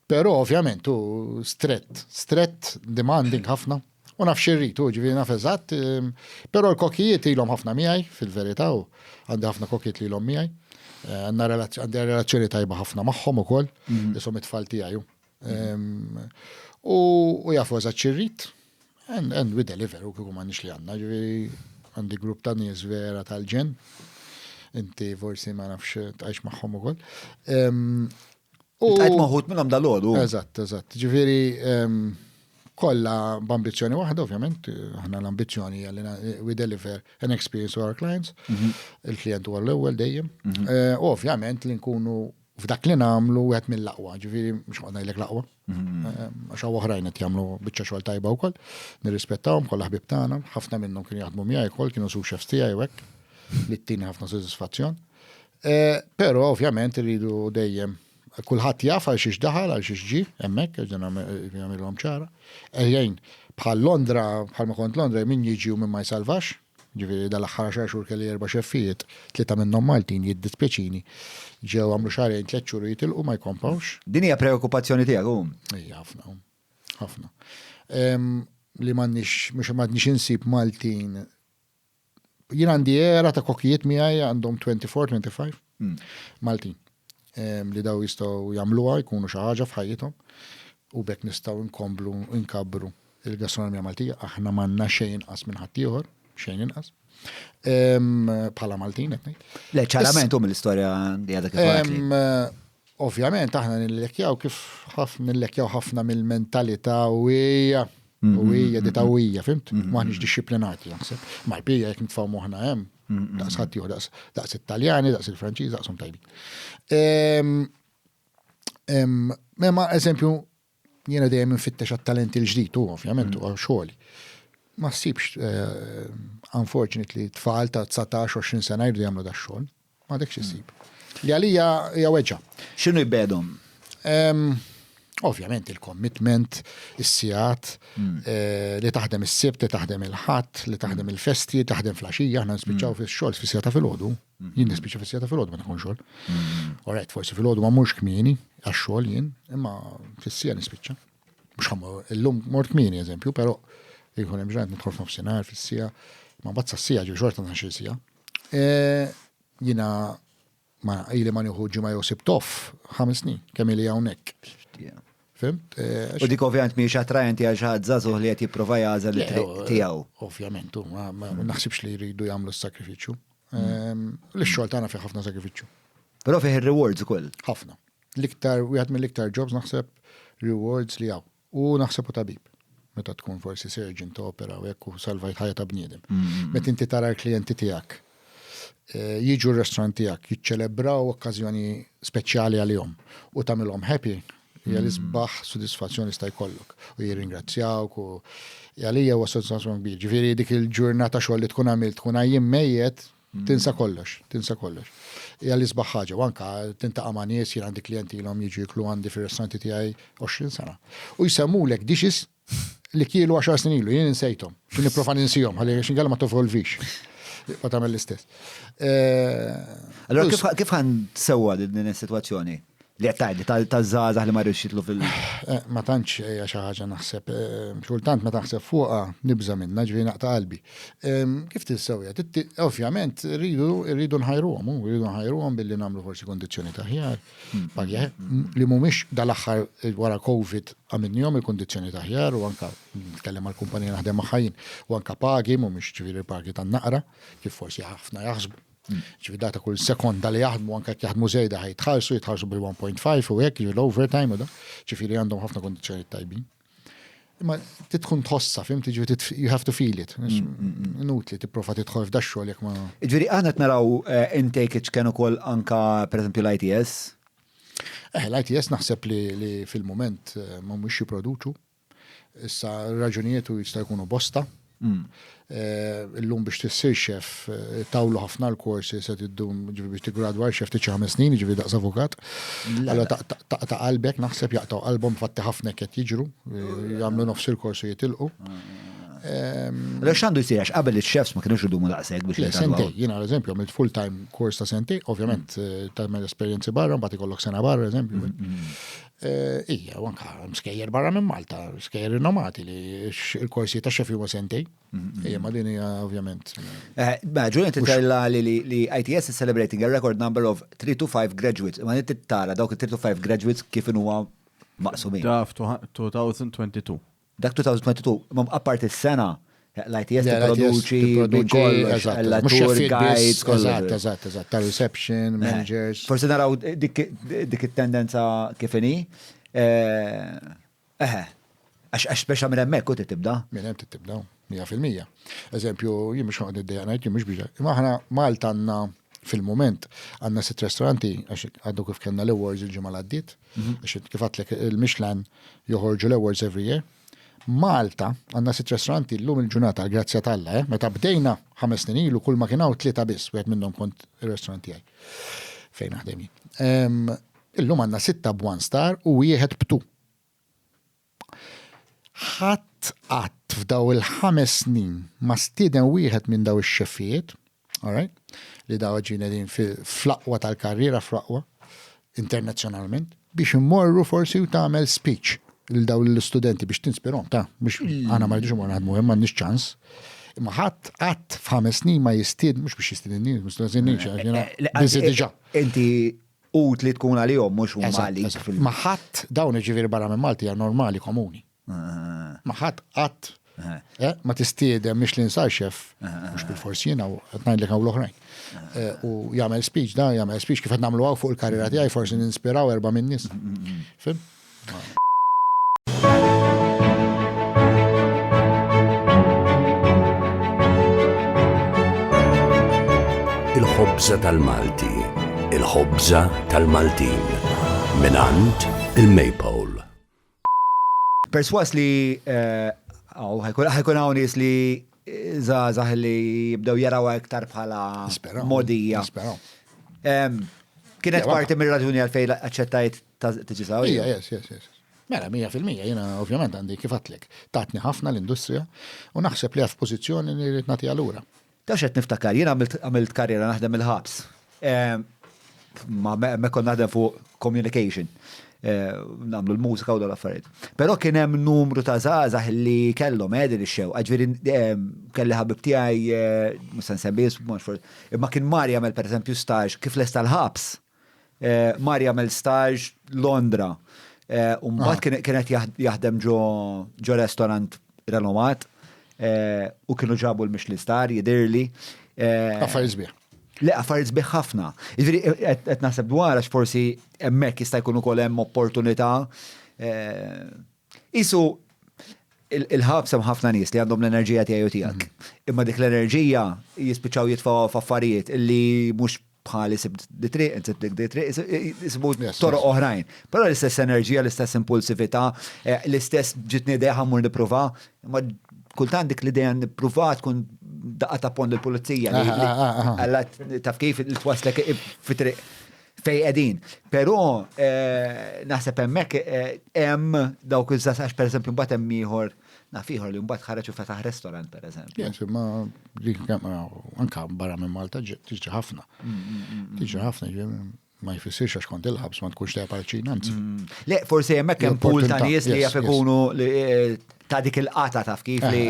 pero ovvjament u stret, demanding ħafna, u naf xirrit, u ġiviri naf eżatt, pero l-kokijiet ilhom ħafna miegħi fil-verità u għandi ħafna kokijiet li ilhom miegħi, għandi relazzjoni tajba ħafna magħhom ukoll, isom it-tfal tiegħi. U jafu eżatt xirrit, and we deliver u kieku m'għandniex li għandna, ġiviri għandi grupp ta' nies vera tal-ġen. inti forsi ma nafx tgħix magħhom ukoll. Tgħid maħut minnhom dal-għodu. Eżatt. Ġifieri kollha b'ambizzjoni waħda, ovvjament, aħna l-ambizzjoni we deliver an experience to our clients. Il-klient huwa l-ewwel dejjem. Ovvjament li nkunu f'dak li nagħmlu wieħed mill-aqwa, ġifieri mhux qed ngħidlek l-aqwa. Għax oħrajn qed jagħmlu biċċa xogħol tajba wkoll, nirrispettawhom kollha ħbieb tagħna, ħafna minnhom kienu jaħdmu miegħi wkoll, kienu sous chefs tiegħi hekk, li ttini ħafna sodisfazzjon. Però ovvjament iridu dejjem kulħadd jaf għal xiex daħal, għal xiex ġi, hemmhekk għax jagħmilhom ċara. Ejjejn bħal Londra, bħal ma kont Londra min jiġi u min ma jsalvax, ġifieri dal-aħħar xahar xhur kelli 4 xeffijiet, 3 minnhom Maltin jiddispjaċini. Ġew għamlu xahrejn 3 xhur jitilqu ma jkompawx. Din hija preokkupazzjoni tiegħek Ejja ħafna. Li m'għandniex insib Maltin. Jien għandi era ta' kokkijiet miegħi għandhom 24-25 Maltin. Li daw jistgħu jagħmluha jkunu xi ħaġa f'ħajjithom u bekk nistgħu nkabbru il-gastronomija Maltija. Aħna m'għandna xejn inqas minn ħadd ieħor, xejn inqas. Bħala Maltin qed ngħid. Le ċarament mill-istorja di għadha kif ovvjament aħna nillekkjaw ħafna mill-mentalità hija di tawija, fimt? Maħniex disciplinati jaħseb. Ma jbija jekk nitfgħu moħħna hemm. Daqs ħadd ieħor daqs Italjani, daqs il-Franċiż, daqshom tajbin. Ma eżempju jiena dejjem infittex għat-talenti l-ġdid ovvjament u xogħli. Ma ssibx unfortunately tfal ta' 19-20 sena jridu jagħmlu dax-xogħol. Ma dekx issib. Li għalija hija weġġa. X'inhu jbedhom? Ovvjament il-commitment, is-sigħat, li taħdem is-sibt, li taħdem il-ħadd, li taħdem il-festi, taħdem flaxija, aħna nispiċċaw fix-xogħol fis-sigħa ta' filgħodu. Jien nispiċċa fis-sigħa ta' filgħodu meta nkun xogħol. Alright, forsi filgħodu ma mhux kmieni għax-xogħol jien, imma fis-sigħa nispiċċa. Mhux illum mort kmieni eżempju, però jkun hemm ġranet nidħol f'nofsinhar fis-sigħa, ma bazza s-sigħa ġi xorta naħxi sigħa. Jiena ma ili ma nieħu ġimgħa jew sibtoff 5 snin kemm ili hawnhekk. Fimt? U dik ovvjament mhijiex attrajenti għal xi ħadd żagħżugħ li qed jipprova jażel tiegħu. Ovvjament, ma naħsibx li jridu jagħmlu s-sakrifiċċju. L-xogħol tagħna fih ħafna sakrifiċċju. Però fih ir-rewards ukoll. Ħafna. L-iktar wieħed mill-iktar jobs naħseb rewards li hawn. U naħseb u tabib. Meta tkun forsi surgeon opera u jekk salvajt ħajja ta' bniedem. Meta inti tara l-klijenti tiegħek jiġu r-restaurant tiegħek jiċċelebraw okkażjoni speċjali għalihom u tagħmilhom happy. Hija l-isbaħ sodisfazzjoni sta jkollok u jirringrazzjawk u għalija huwa sodisfazzjoni kbir. Ġifieri dik il-ġurnata xogħol li tkun għamilt tkun għajjim mejjed tinsa kollox. Hija l-isbaħ ħaġa u anke tintaqa' ma' nies jien għandi klijenti ilhom jiġu jiklu għandi fir-ristoranti tiegħi 20 sena. U jsemmulek dishes li kielu 10 snin ilu, jien insejthom. Xi nipprova ninsihom ħalli x'inkella ma tovolvix. Ma tagħmel l-istess. Allora kif ħan sewwa din is-sitwazzjoni? Li għattajdi, tal-żazah li marriċ jitlu fil- Ma tantx hija xi ħaġa naħseb, xultant ma taħseb fuqha nibża minnha ġifieri naqta' qalbi. Kif tissewja? Ovvjament rridu nħajruhom billi nagħmlu forsi kondizzjoni ta' ħjar, pagja li mhumiex dal-aħħar wara Covid għamilnihom il-kondizzjoni ta' ħjar u anke nitkellem mal-kumpanija naħdem magħha u anke pagi mhumiex ġifieri pagi tan-naqra kif forsi ħafna jaħsbu. ġifieri data kull sekonda li jaħdmu anke jaħdmu żejda jitħallsu bil-1.5 u hekk l-overtime u da. Ġifieri għandhom ħafna kondizzjoni tajbin. Imma tkun tħossa, fimti ġifieri you have to feel it. Inutli tipprova tidħol f'dax xogħol jekk ma. Ġifieri aħna qed naraw intake kien ukoll anke pereżempju l-ITS. L-ITS naħseb li fil-mument ma mhux jipproduċu. Issa raġunijiet jista' jkunu bosta. Illum biex tissir xef tawlu ħafna l-korsi se tiddum biex tigradwar xef tiċi 5 snin ġifieri daqs avukat. Allora ta' qalbek naħseb jaqtaw qalbhom fatti ħafna qed jiġru, jagħmlu nofs il-korsi jitilqu. Allora x'għandu jsir għax qabel iċ-chefs ma kinux idumu daqshekk biex sentej, jiena eżempju għamilt full-time course ta' sentej, ovvjament tagħmel esperjenzi barra, mbagħad ikollok sena barra eżempju. Ija, anka mskejjer barra minn Malta, mskejjer rinomati li il-korsi ta' xefi huma sentej. Ija, ma din hija ovvjament. Ġulien titella li ITS is celebrating a record number of 3 to 5 graduates. Ma inti tara dawk 3 to 5 graduates kif huwa maqsumin. Da 2022. Dak 2022, apart is-sena, L-ITS t-produċi, tour guides, eżatt, ta' reception, managers. Forse naraw dik it-tendenza kifini. Għax biex għamil emmek u tibda? Minn hemm tibda, 100%. Eżempju, jien mhux għad id-dejja jien mhux biex. Imma aħna Malta għandna fil-moment għandna 6 ristoranti għax għaddu kif kellna l-awards il-ġimgħa l-għaddiet, għax kif għatlek il-Michelin joħorġu l-awards every year. Malta għandna 6 ristoranti l-lum il-ġurnata għal-grazzja tal-la, meta bdejna 5 snin ilu kull ma kienaw 3 biss, wieħed minnhom kont ir-ristoranti għaj. Fejn naħdem jien. Illum għandna 6 b'1 star u wieħed b'2. Ħadd qatt f'daw il-5 snin ma stieden wieħed minn daw ix-xeffijiet, all right, li daw ġina din fl-aqwa tal-karriera fl-aqwa internazzjonalment biex immorru forsi u tagħmel speech lil daw l-studenti biex tinspirhom biex għana ma rridux imorru naħdmu hemm m'għandniex ċans. Imma ħadd qatt f'5 snin ma jistied mhux biex jistiedni, mhux biżi diġà. Inti utli tkun għalihom mhux huma għalik. Ma ħadd dawn iġifieri barra minn Malti hija normali komuni. Ma ħadd qatt ma tistiedem Michelin star chef mhux bil-forsi jiena qed ngħidlek hawn l-oħrajn. U jagħmel speech kif qed nagħmlu fuq il-karriera tiegħi forsi ninspiraw 4 min nies. Fim? Il-ħobża tal-Malti, il-ħobża tal-Maltin, minant il-Maypole. Perswas li ħajkun hawn nies li żgħażagħ li jibdew jaraw iktar bħala modija. Kienet parti mir-raġuni għalfejn aċċettajt tiġi saw? Yes. Mela, 100%, jiena ovvjament għandi kif għatlek. Tatni ħafna l-industrija u naħseb li f'pożizzjoni li rrid nagħtiha lura. Tax qed niftakar, jiena għamilt karriera naħdem il-ħabs. Ma kont naħdem fuq communication. Nagħmlu l-mużika u dal-affarijiet. Però kien hemm numru ta' żgħażagħ li kellhom din ix-xew. Ġifieri kelli ħabib tiegħi mhux se nsemmi imma kien Marja jagħmel pereżempju staġ kif lesta l-ħabs. Marja jagħmel staġ Londra. Mbagħad kienet jaħdem ġo restorant renomat u kienu ġabu l-Michelin star jidirli. Affarijiet sbieħ. Le, affarijiet sbieħ ħafna. Jiġri qed naħseb dwar għax forsi hemmhekk jista' jkun ukoll hemm opportunità. Isu il-ħabs hemm ħafna nies li għandhom l-enerġija tiegħi u tiegħek. Imma dik l-enerġija jispiċċaw jitfgħu f'affarijiet illi mhux bħali sib di triq, jisibu toroq oħrajn. Però l-istess enerġija, l-istess impulsività, l-istess ġitni idea ħammur nipruva, ma kultant dik l-idea nipruva tkun daqqa ta' pond il-pulizija. Għalla taf kif il-twaslek fit-triq fej qegħdin. Però naħseb hemmhekk hemm dawk iż-żasax pereżempju mbagħad hemm ieħor nafiħor li mbagħad ħareġ u fetaħ restaurant pereżempju. Yes, imma anke barra minn Malta tiġi ħafna. Tiġi ħafna ma jfissirx għax kont il-ħabs ma tkunx tajja parċin, anzi. Le, forsi hemmhekk hemm pool ta' nies li jaf ikunu ta' dik il-qata taf kif li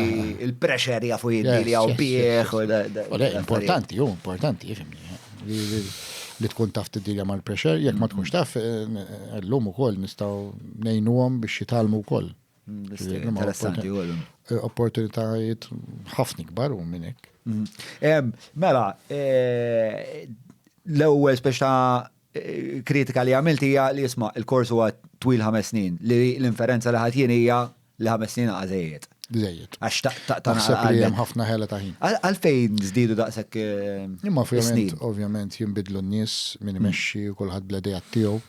il-pressure jafu li hawn bieħ u importanti, jifhimni. Li tkun taf tiddilja mal-pressure, jekk ma tkunx taf, llum ukoll nistgħu ngħinuhom biex jitalmu wkoll. Interessanti għolum. Opportunitajiet ħafna kbar u minn hekk. Mela, l-ewwel speċa kritika li għamilti hija li jisma' il-kors huwa twil 5 snin, li l-inferenza li ħadd jien hija li 5 snin għażejjed. Żejjed. Għax Naħseb li hemm ħafna ħela ta' ħin. Għalfejn żdiedu daqshekk imma ovvjament jinbidlu n-nies min imexxi u kulħadd bl-idea tiegħu.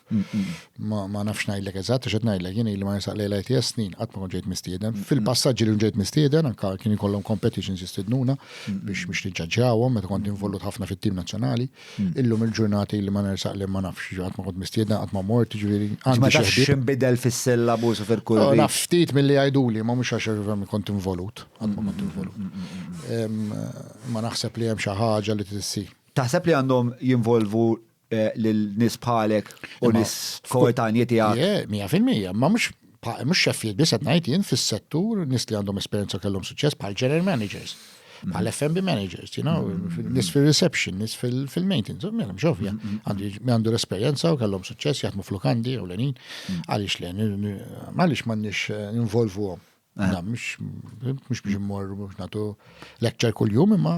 Ma nafx ngħidlek eżatt għax qed ngħidlek jien li ma nisaq lejla ITS snin qatt ma kont ġejt mistieden. Fil-passaġġi li ġejt mistieden anke kien ikollhom competitions jistidnuna biex niġġaġġawhom meta kont involut ħafna fit-tim nazzjonali. Illum il-ġurnati li ma nersaq li ma nafx qatt ma kont mistieden qatt ma mort jiġifieri għandi xi ħbieb. X'inbidel fis-syllabus u fil-kurvi. Naf ftit milli jgħiduli ma mhux għax kont involut, ma naħseb li hemm xi ħaġa li tissi. Taħseb li għandhom jinvolvu lil nies bħalek u nies koetanji tiegħek? 100%, ma mhux xeffijiet biss qed ngħid jien fis-settur nies li għandhom esperjenza kellhom suċċess bħal general managers, bħal F&B managers, nies fil-reception, nies fil-maintenance, mhux ovvja. Għandu l-esperjenza u kellhom suċċess jaħdmu flukandi u lenin, għaliex m'għandniex involvuhom. Mux biex immorru biex nagħtu lecture kull-jum imma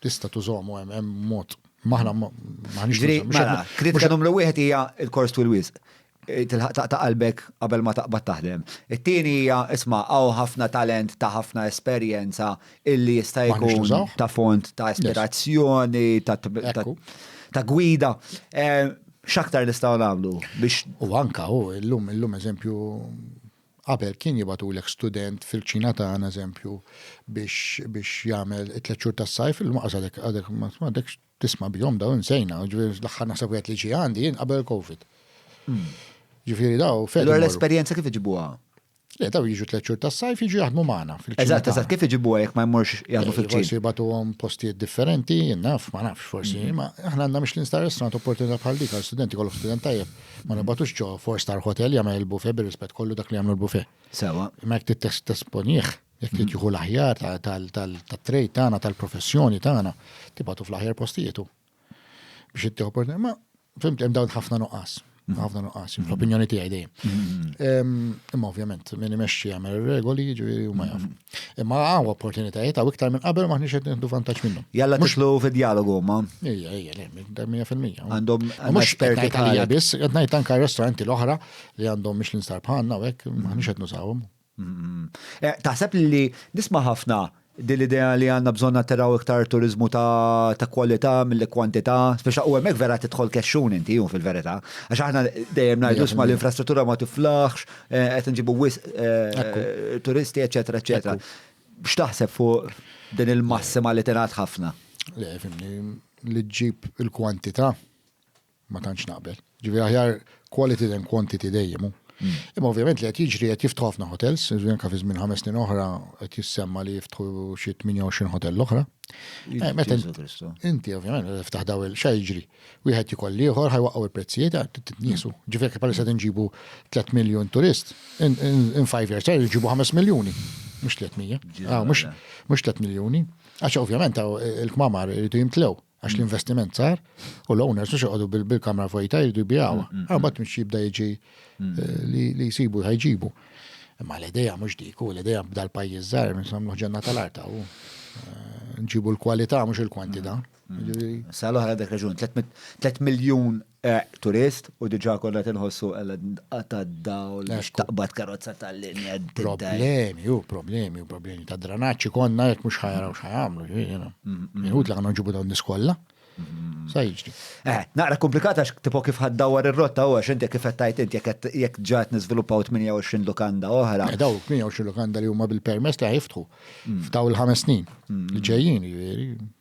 tista' tużomu hemm mod. Maħna Mela, kritika numru 1 hija il-kors twil wisq. Tilħaq ta' qalbek qabel ma taqbad taħdem. It-tieni hija isma' hawn ħafna talent ta' ħafna esperjenza illi jista' jkun ta' font ta' ispirazzjoni, ta' gwida. X'aktar nistgħu nagħmlu biex. U anka illum eżempju qabel kien jibatulek student fil-ċina tagħna eżempju biex jagħmel it-tliet xhur tas-sajf il-maqas għadek tisma' bihom dawn insejna, ġifieri l-aħħar naħseb wieħed li ġie għandi jien qabel COVID. Ġifieri daw fejn. Allura l-esperjenza kif iġibuha? Le daw jiġu 3 xhur tas-sajf jiġu jaħdmu magħna fil-ċina. Eżatt, kif iġibuha jekk ma jmurx jaħdmu fil-ċina? Forsi jibatuhom postijiet differenti, ma nafx forsi, ma aħna għandna Michelin Star Restaurant opportunità bħal dik għal-studenti kollu student tajjeb. Ma nibatux ġo 4-star hotel jagħmel il-buffet bir-rispett kollu dak li jagħmlu l-buffet. Sewa. Ma jekk titesponih, jekk titjieħu l-aħjar tat-trejt tagħna tal-professjoni tagħna, tibatu fl-aħjar postijietu. Biex ittieħu opportunità, ma fimt hemm dawn ħafna nuqqas. Ħafna nuqqas, fl-opinjoni tiegħi dejjem. Imma ovvjament min imexxi jagħmel ir-regoli jiġifieri huma jafu. Imma hawn opportunitajiet hawn iktar minn qabel maħniex qed nieħdu vantaġġ minnhom. Jalla titlu fid-dialogu ma. Ejja, le, 100%. Għandhom esperti tal biss, qed ngħid anke ristoranti l-oħra li għandhom Michelin Star bħalna u hekk maħniex qed nużawhom. Taħseb li nisma' ħafna din l-idea li għandna bżonn nattiraw iktar turizmu ta' kwalità mill-kwantità, speċa u hemmhekk vera tidħol kexxun inti hu fil-verità. Għax aħna dejjem ngħidu ma l-infrastruttura ma tiflaħx, qed inġibu turisti, eċetera, eċetera. X'taħseb fuq din il-massima li tingħad ħafna? Le, fimni, li ġib il-kwantità ma tantx naqbel. Ġifieri aħjar quality than quantity dejjem. Imma ovvjament li qed jiġri qed jiftħu ħafna hotels, anke fi żmien 5 snin oħra qed jissemma li jiftħu xi 28 hotel l-oħra. Inti ovvjament tiftaħ daw x'ha jiġri. Wieħed jikoll ieħor ħajwaqgħu il-prezzijiet titniesu. Ġifieri bħalissa tinġibu 3 miljun turist, in 5 years jġibu 5 miljuni, mhux 300. Mhux 3 miljuni. Għax ovvjament il-kmamar iridu jimtlew. Għax l-investiment sar, u l-owners mux jgħodu bil-kamra fojta jridu jbijawa. Għabat mux jibda jġi li jisibu ħajġibu. Ma l-ideja mux diku, l-ideja b'dal pajjiż żgħar, nsamlu ġenna tal-arta u nġibu l-kwalità mux il-kwantità. Salu ħara dak raġun, 3 miljun turist u diġa konna tinħossu għata dawl taqbad karozza tal-linja. Problemi ta' dranaċċi konna jek mux ħajaraw xħajamlu. Minħut li għanna ġibu dawn niskolla. Sa jiġri. Naqra komplikata tipo kif ħaddawar ir-rotta u għax inti kif għattajt inti jek ġat nizviluppaw 28 lokanda oħra. Daw 28 lokanda li huma bil-permess li ħiftħu f'daw il-5 snin li ġejjin.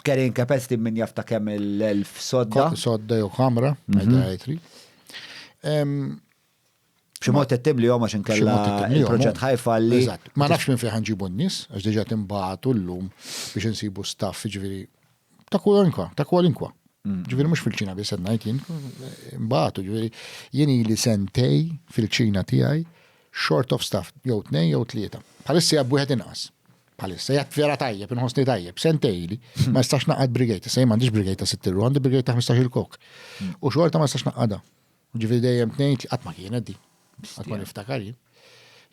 Carrying capacity minn jafta kemm il-1000 sodda. Sodda jew kamra, għajtri. B'ximot t-tim li jom għax inkella il-proġett ħajfa li. Ma nafx minn fejn ħanġibu n-nis, għax diġa timbagħtu llum biex nsibu staff ġifieri ta' kwalinkwa. Ġifieri mhux fil-ċina biss qed ngħid jien mbagħtu ġifieri jien ili sentej fil-ċina tiegħi short of staff jew 2 jew 3. Bħalissa jgħab wieħed inqas. Bħalissa jgħid vera tajjeb, inħossni tajjeb, sentejli, ma jistax naqgħad brigejta, se m'għandix brigejta 6 irru, għandi brigejta 15 il-kok. U xorta ma jistax naqgħadha. Ġifieri dejjem 2 qatt ma kienet di. Qatt ma niftakar jien.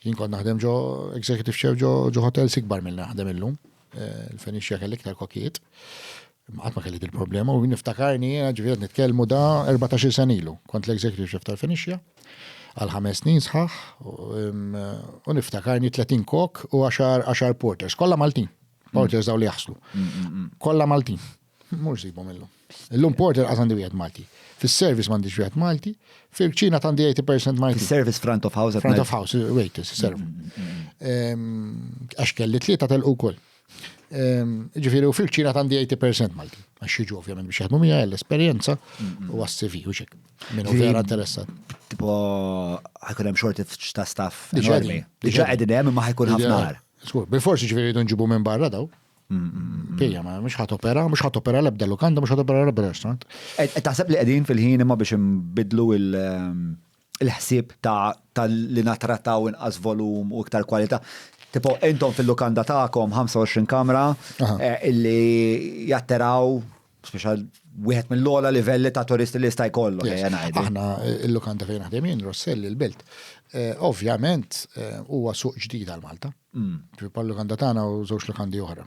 Jien kont naħdem ġo executive chef ġo hotels ikbar mill naħdem illum. Il-Fenixja kelli iktar kokiet. Qatt ma kelli il-problema u niftakarni jiena ġifieri nitkellmu da 14 sen ilu. Kont l-executive chef tal-Fenixja għal 5 snin sħaħ u niftakarni 30 kok u 10 porters. Kollha Maltin. Porters daw li jaħslu. Kollha Maltin. Mhux sibhom illum. Illum porter għaz għandi wieħed Malti. Fis-service m'għandix wieħed Malti, fil-ċina għandi 80% Malti. Fis-service front of house. Front of house, waiters, serve. Għax kelli 3 telqu wkoll. Ġifieri u fil-ċina għandi 80% Malti. Għax jiġu ovvjament biex jaħdmu miegħi l-esperjenza u għas-CV u xek. Minnu vera interessat. Tipo ħajkun hemm shortage ta' staff. Diġà qegħdin hemm imma ħajkun ħafna ħar. Bil-forsi ġifieri jridu nġibu minn barra daw. Pija, ma mux ħatopera l-ebda lokanda, mux ħatopera l-ebda restaurant. Taħseb li qegħdin fil-ħin imma biex nbidlu il-ħsieb ta' li natrattaw inqas volum u iktar kwalità. Tipo, intom fil-lokanda ta'kom 25 kamra illi jatteraw speċjal wieħed mill-ogħla livelli ta' turisti li jista' jkollu. Aħna il-lokanda fejn naħdem jien Rosselli il-Belt. Ovvjament, huwa suq ġdid għal Malta. Parlu għanda tagħna u żewġ lokandi oħra.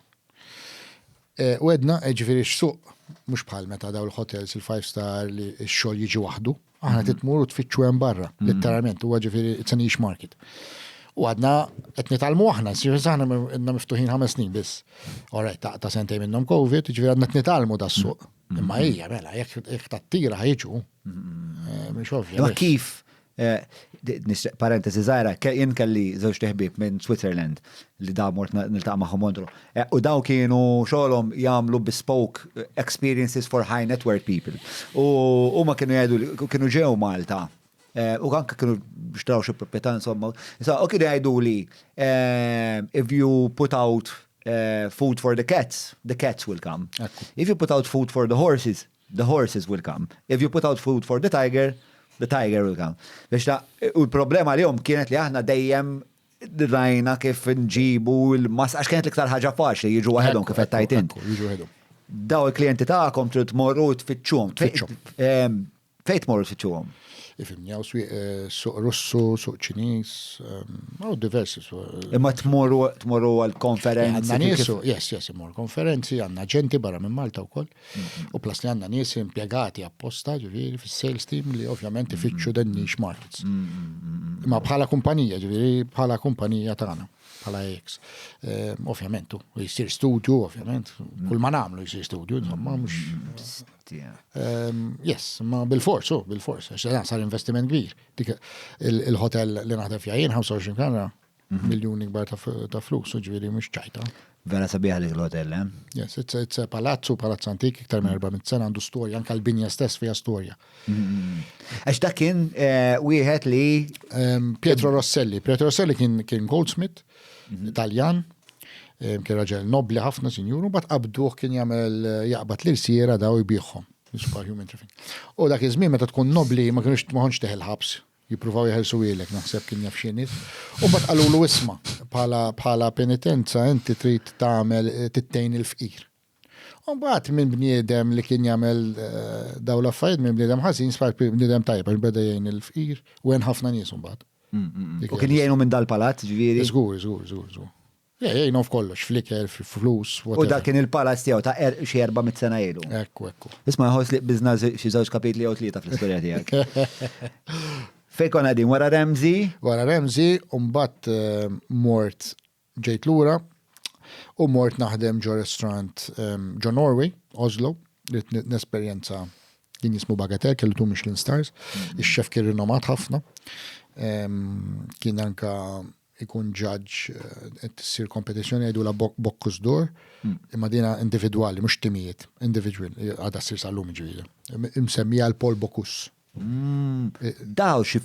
U għedna, ġifieri x-suq mhux bħal meta daw il-hotels il-5 star li x-xogħol jiġi waħdu, aħna titmur u tfittxu hemm barra, letteralment, huwa ġifieri it's a niche market. U għadna qed nitalmu aħna, aħna għandna miftuħin 5 snin biss. Alright, ta' sentej minnhom COVID, ġifieri għadna nitalmu das-suq. Imma hija mela, jekk tattira ħajġu. Mhux ovvja. Ma kif parentesi żgħira, jien kelli żewġ teħbib minn Switzerland li da mort niltaqa' magħhom Montru. U daw kienu xogħolhom jagħmlu bespoke experiences for high net worth people. U ma kienu jgħidu kienu ġew Malta. U anke kienu xtraw xi proprjetà insomma. U kienu jgħidu li if you put out food for the cats will come. If you put out food for the horses will come. If you put out food for the tiger will come. Biex u l-problema li kienet li aħna dejjem rajna kif nġibu il-mas, għax kienet l-iktar ħaġa faċli jiġu waħedhom kif qed tajt int. Daw il-klijenti tagħkom trid tmorru tfittxuhom. Fejn tmorru tfittxuhom? Ifimni għaw suq Russu, suq Ċiniż, għaw diversi. Imma tmorru għal-konferenzi. Għanna niesu, yes, imor konferenzi, għanna ġenti barra minn Malta u koll. U plas li għanna nies impiegati apposta ġiviri fil-sales team li ovvjament ifittxu den niche markets. Imma bħala kumpanija, ġiviri bħala kumpanija tagħna, bħala X. Ovvjament, jisir studju, ovvjament, kull ma namlu jisir studju, insomma, mux. Yes, ma bil-fors, għax sar investiment kbir. Dik il-hotel li naħdem fija jien 25 kamra, miljoni kbar ta' flus, ġviri mux ċajta. Vera sabiħ li l-hotel, Yes, it's palazzo antik, iktar minn 400 sena għandu storja, anka l-binja stess fija storja. Għax da kien wieħed li Pietro Rosselli kien goldsmith, Italjan, kien raġel nobli ħafna sinjuru, bat qabduh kien jaqbad l-irsiera daw jbieħħom. U dak iż-żmien meta tkun nobli ma kienux maħonx teħel ħabs, jippruvaw jeħelsu ilek, naħseb kien jaf xi nies. U mbagħad qalulu isma' bħala penitenza inti trid tagħmel tittejn il-fqir. U mbagħad minn bniedem li kien jagħmel daw l-affarijiet minn bniedem ħażin sfar bniedem tajjeb għax beda jgħin il-fqir u hemm ħafna nies mbagħad. U kien jgħinu minn dal-palazz ġifieri. Żgur. Jgħinu f'kollox, fliker, flus. U dak kien il-palazz tiegħu ta' xi 400 sena ilu. Ekku. Isma' jħoss li biżna xi żewġ kapitli jew tlieta fl-istorja tiegħek. Fejn konna qegħdin wara Ramsey? Wara Ramsey, u mbagħad mort ġejt lura u mort naħdem ġo restaurant ġo Norway, Oslo, li nesperjenza kien jismu Bagatelle, kellu 2 Michelin stars, ix-xef kien rinomat ħafna. Kien anka ikun judge tsir kompetizzjoni għidu la Bocuse d'Or, imma dina individuali, mux timijiet, individual, għada s-sir sal-lum ġivida. Msemmija l-Paul Bocuse. Daw xi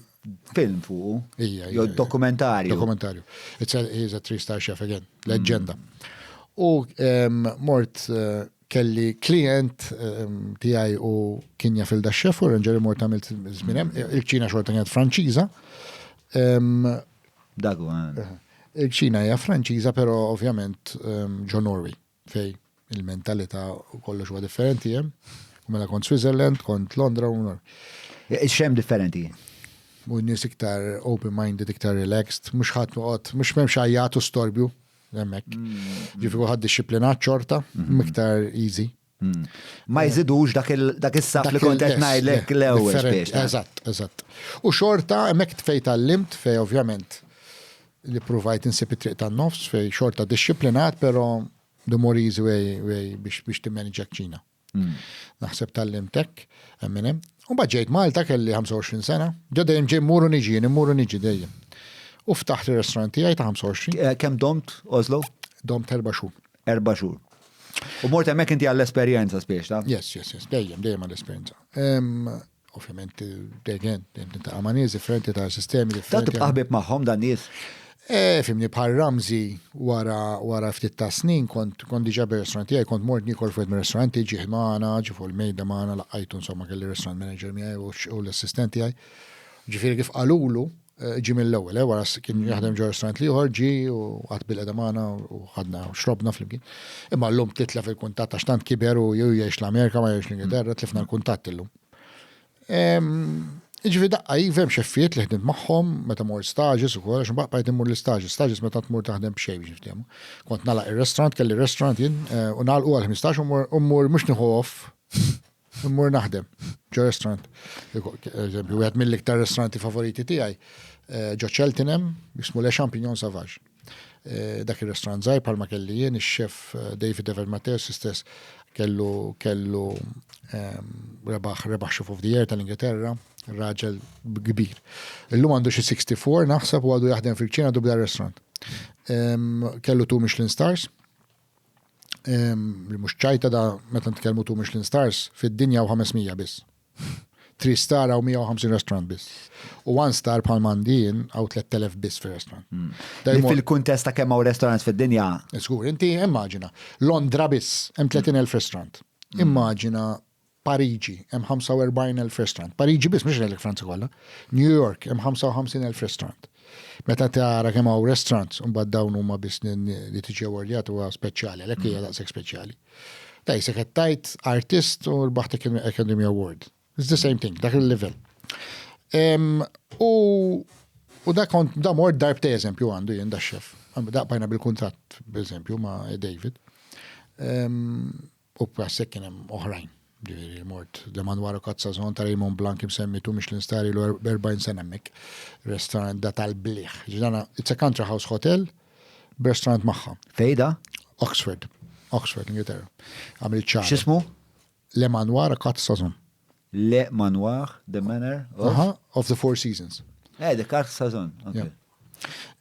film fuq, jew dokumentarju. Dokumentarju. He's a 3-star chef again, leġenda. U mort kelli klient tijaj u kien jafil da chef u ranġeri mort għamilt zminem, il-ċina xorta kienet franċiża. Dagu, il-ċina hija franċiża, però ovvjament ġo Norway, fej il-mentalità u kollox huwa differenti hemm. Mela kont Switzerland, kont Londra u Norway. Ix-xem differenti. U n-nies iktar open-minded, iktar relaxed, mhux ħadd noqgħod, mhux m'hemmx għajjatu storbju hemmhekk. Ġifieri ħadd disciplinat xorta, iktar easy. Ma jżidux dak is-saf li kont qed ngħidlek l-ewwel. Eżatt. U xorta hemmhekk fejn tallimt fej ovvjament li provajt insib it-triq tan-nofs fej xorta disciplinat, però the more easy way biex timmanage ċina. Naħseb tallimtek, emmenem. U bħġejt Malta kelli 25 sena, dejjem ġej muru niġi dejjem. U ftaħt il-restaurant tiegħi ta' 25. Kemm domt Oslo? Domt 4 xhur. 4 xhur. U mort hemmhekk inti għall-esperjenza spiex, ta'? Yes, dejjem għall-esperjenza. Ovvjament, dejjem ta' ma' nies differenti ta' sistemi differenti. Ta' tibqa' ħbieb magħhom dan nies? Fimni bħal Ramsey wara ftit ta' snin kont diġà bir-restaurant tiegħi, kont mort nikol fuq mir-restaurant ġieħ magħna, ġi fuq il-mejda magħna, laqajtu insomma kelli restaurant manager miegħi u l-assistent tiegħi. Ġifieri kif qalulu ġi mill-ewwel, wara kien jaħdem ġo restaurant liħor ġi u qatt bil-qeda magħna u ħadna xrobna flimkien. Imma llum titla fil-kuntatt għax tant kiber u jew jgħix l-Amerika ma jgħix l-Ingilterra, tlifna l-kuntatt illum. Ġifi daqqa jivem xeffiet li ħdimt magħhom meta mor stages u kol, għax baqqa immur l-stages. Stages meta tmur taħdem b'xej biex niftehmu. Kont nagħlaq ir-restaurant, kelli restaurant jien u nagħlqu għal 15 u mmur mhux nieħu off. Immur naħdem ġo restaurant. Eżempju, wieħed mill-iktar restauranti favoriti tiegħi ġo Cheltenham jismu Le Champignon Sauvage. Dak ir-restaurant żgħir bħalma kelli jien ix-chef David Ever Mateus stess kellu rebaħ Chef of the Year tal-Ingilterra, raġel kbir. Illum għandu xi 64 naħseb u għadu jaħdem fil-ċina dubda restaurant. Kellu 2 Michelin stars. Li mhux ċajta da meta nitkellmu 2 Michelin stars fid-dinja u 500 biss. 3 star u 150 restaurant biss. U 1 star bħal mandin għaw 3000 biss fil-restaurant. Li fil-kuntesta kemm hawn restaurants fid-dinja. Skur, inti immaġina, Londra biss hemm 30,000 restaurant. Immaġina Pariġi hemm 45,000 restaurant. Pariġi biss mhux ngħidlek Franza kollha. New York hemm 55,000 restaurant. Meta tara kemm hawn restaurants u mbagħad dawn huma biss li tiġi awardjat huwa speċjali, għalhekk hija daqshekk speċjali. Dejsek qed tajt artist u rbaħt Academy Award. It's the same thing, dak il-level. U da mor darbtej eżempju għandu jien da xef. Da bajna bil-kuntratt, b'eżempju, ma' David. U prassek kien hemm oħrajn. Ġifieri mort Manwaro Kazzazon ta' Raymond Blanc imsemmi 2 Michelin star ilu 40 sena hemmhekk. Restaurant da tal-bliħ. Ġidana, it's a country house hotel, b'restaurant magħha. Fejda? Oxford, Ingilterra. Għamil ċar. X'ismu? Le Manwaro Kazzazon. Le Manoir, the manor of the Four Seasons. The Kazzazon. Okay.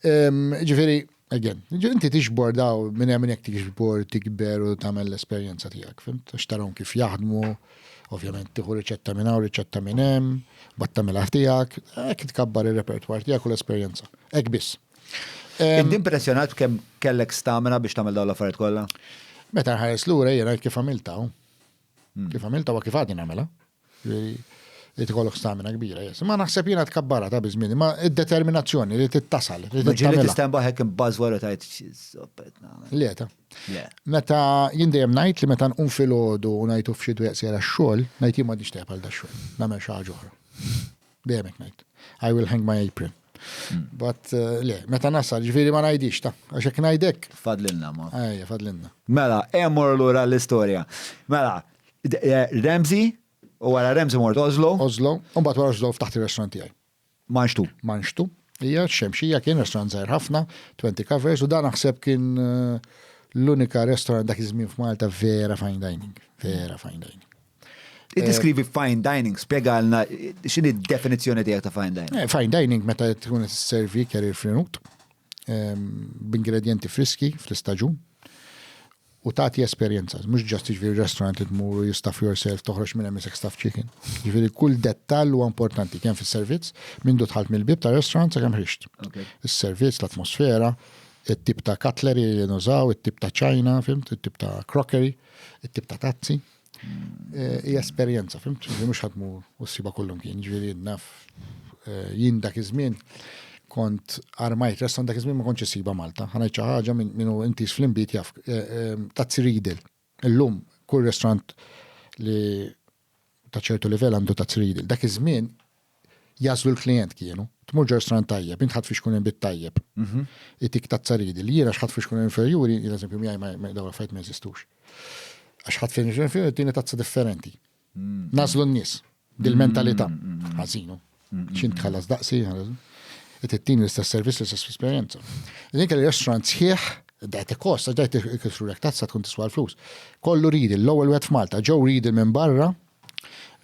Ġifieri, again, inti tixbor daw minn hemm jekk tixbor tikber u tagħmel l-esperjenza tiegħek, fimt? Għax tarahom kif jaħdmu, ovvjament tieħu riċetta minn hawn, riċetta minn hemm, bad tagħmilha tiegħek, hekk tkabbar ir-repertwar tiegħek u l-esperjenza. Hekk biss. Inti impressjonat kemm kellek stamina biex tagħmel dawn l-affarijiet kollha? Meta nħares lura jiena kif għamilta. Kif għamilta u kif għadni nagħmilha. Li tkollok stamina kbira, jes. Ma naħseb jiena tkabbara ta' biżmien, ma id-determinazzjoni li tittasal. Ġieli tistemba hekk imbażwar u tajt Lieta. Meta jien dejjem ngħid li meta nqum filgħodu u ngħidu f'xi dweq sejra x-xogħol, ngħid jien ma dix teqbal da x-xogħol. Nagħmel xi ħaġa oħra. Dejjem hekk ngħid. I will hang my apron. But le, meta nasal ġifieri ma ngħidix ta' għax hekk ngħidek. Fadlilna ma. Ejja, fadlilna. Mela, emmor lura l-istorja. Mela, Ramsey u wara Ramsey mort Oslo. Oslo, u mbagħad wara Oslo ftaħt ir-restaurant tiegħi. Manxtu. Hija xemxija kien restaurant żgħir ħafna, 20 covers u dan naħseb kien l-unika restaurant dak iż-żmien f'Malta vera fine dining. Vera fine dining. Iddeskrivi fine dining, spjegalna x'inhi d-definizzjoni tiegħek ta' fine dining. Fine dining meta tkun tisservi kerir frinut b'ingredjenti friski fl-istaġun. U tagħti esperjenza, mhux ġast jiġifieri restaurant li tmur you stuff yourself toħroġ minn hemm isek stuff chicken. Jiġifieri kull dettall huwa importanti kemm fis-servizz mindu tħalt mill-bib ta' restaurant sakemm ħrixt. Is-servizz, l-atmosfera, it-tip ta' cutlery li nużaw, it-tip ta' china, fimt, it-tip ta' crockery, it-tip ta' tazzi. Hija esperjenza, fimt, mhux ħadmu u ssiba kollhom kien, jiġifieri naf jien dak iż-żmien kont armajt restaurant dak iż-żmien ma kontx isiba Malta. Ħanajt xi ħaġa minnu inti fl-inbit jaf tazzi Riedel. Illum kull restaurant li ta' ċertu livell għandu tazzi Riedel. Dak iż-żmien jażlu l-klijent kienu. Tmur restaurant tajjeb, int ħadd fiex kun inbit tajjeb. Itik tazza Riedel. Jiena x'ħadd fiex kun inferjuri, jien eżempju miegħi ma dawn affarijiet ma jeżistux. Għax ħadd fiex inferjuri tieni tazza differenti. Nażlu n-nies dil-mentalità. Ħażinu. X'int tħallas daqsi, it-tini l-istess servizz l-istess esperienza. Dik il-restaurant sħiħ, dajt kosta, dajt ikisru rek tazza tkun tiswa l-flus. Kollu Riedel, l-ewwel wieħed f'Malta, ġew Riedel minn barra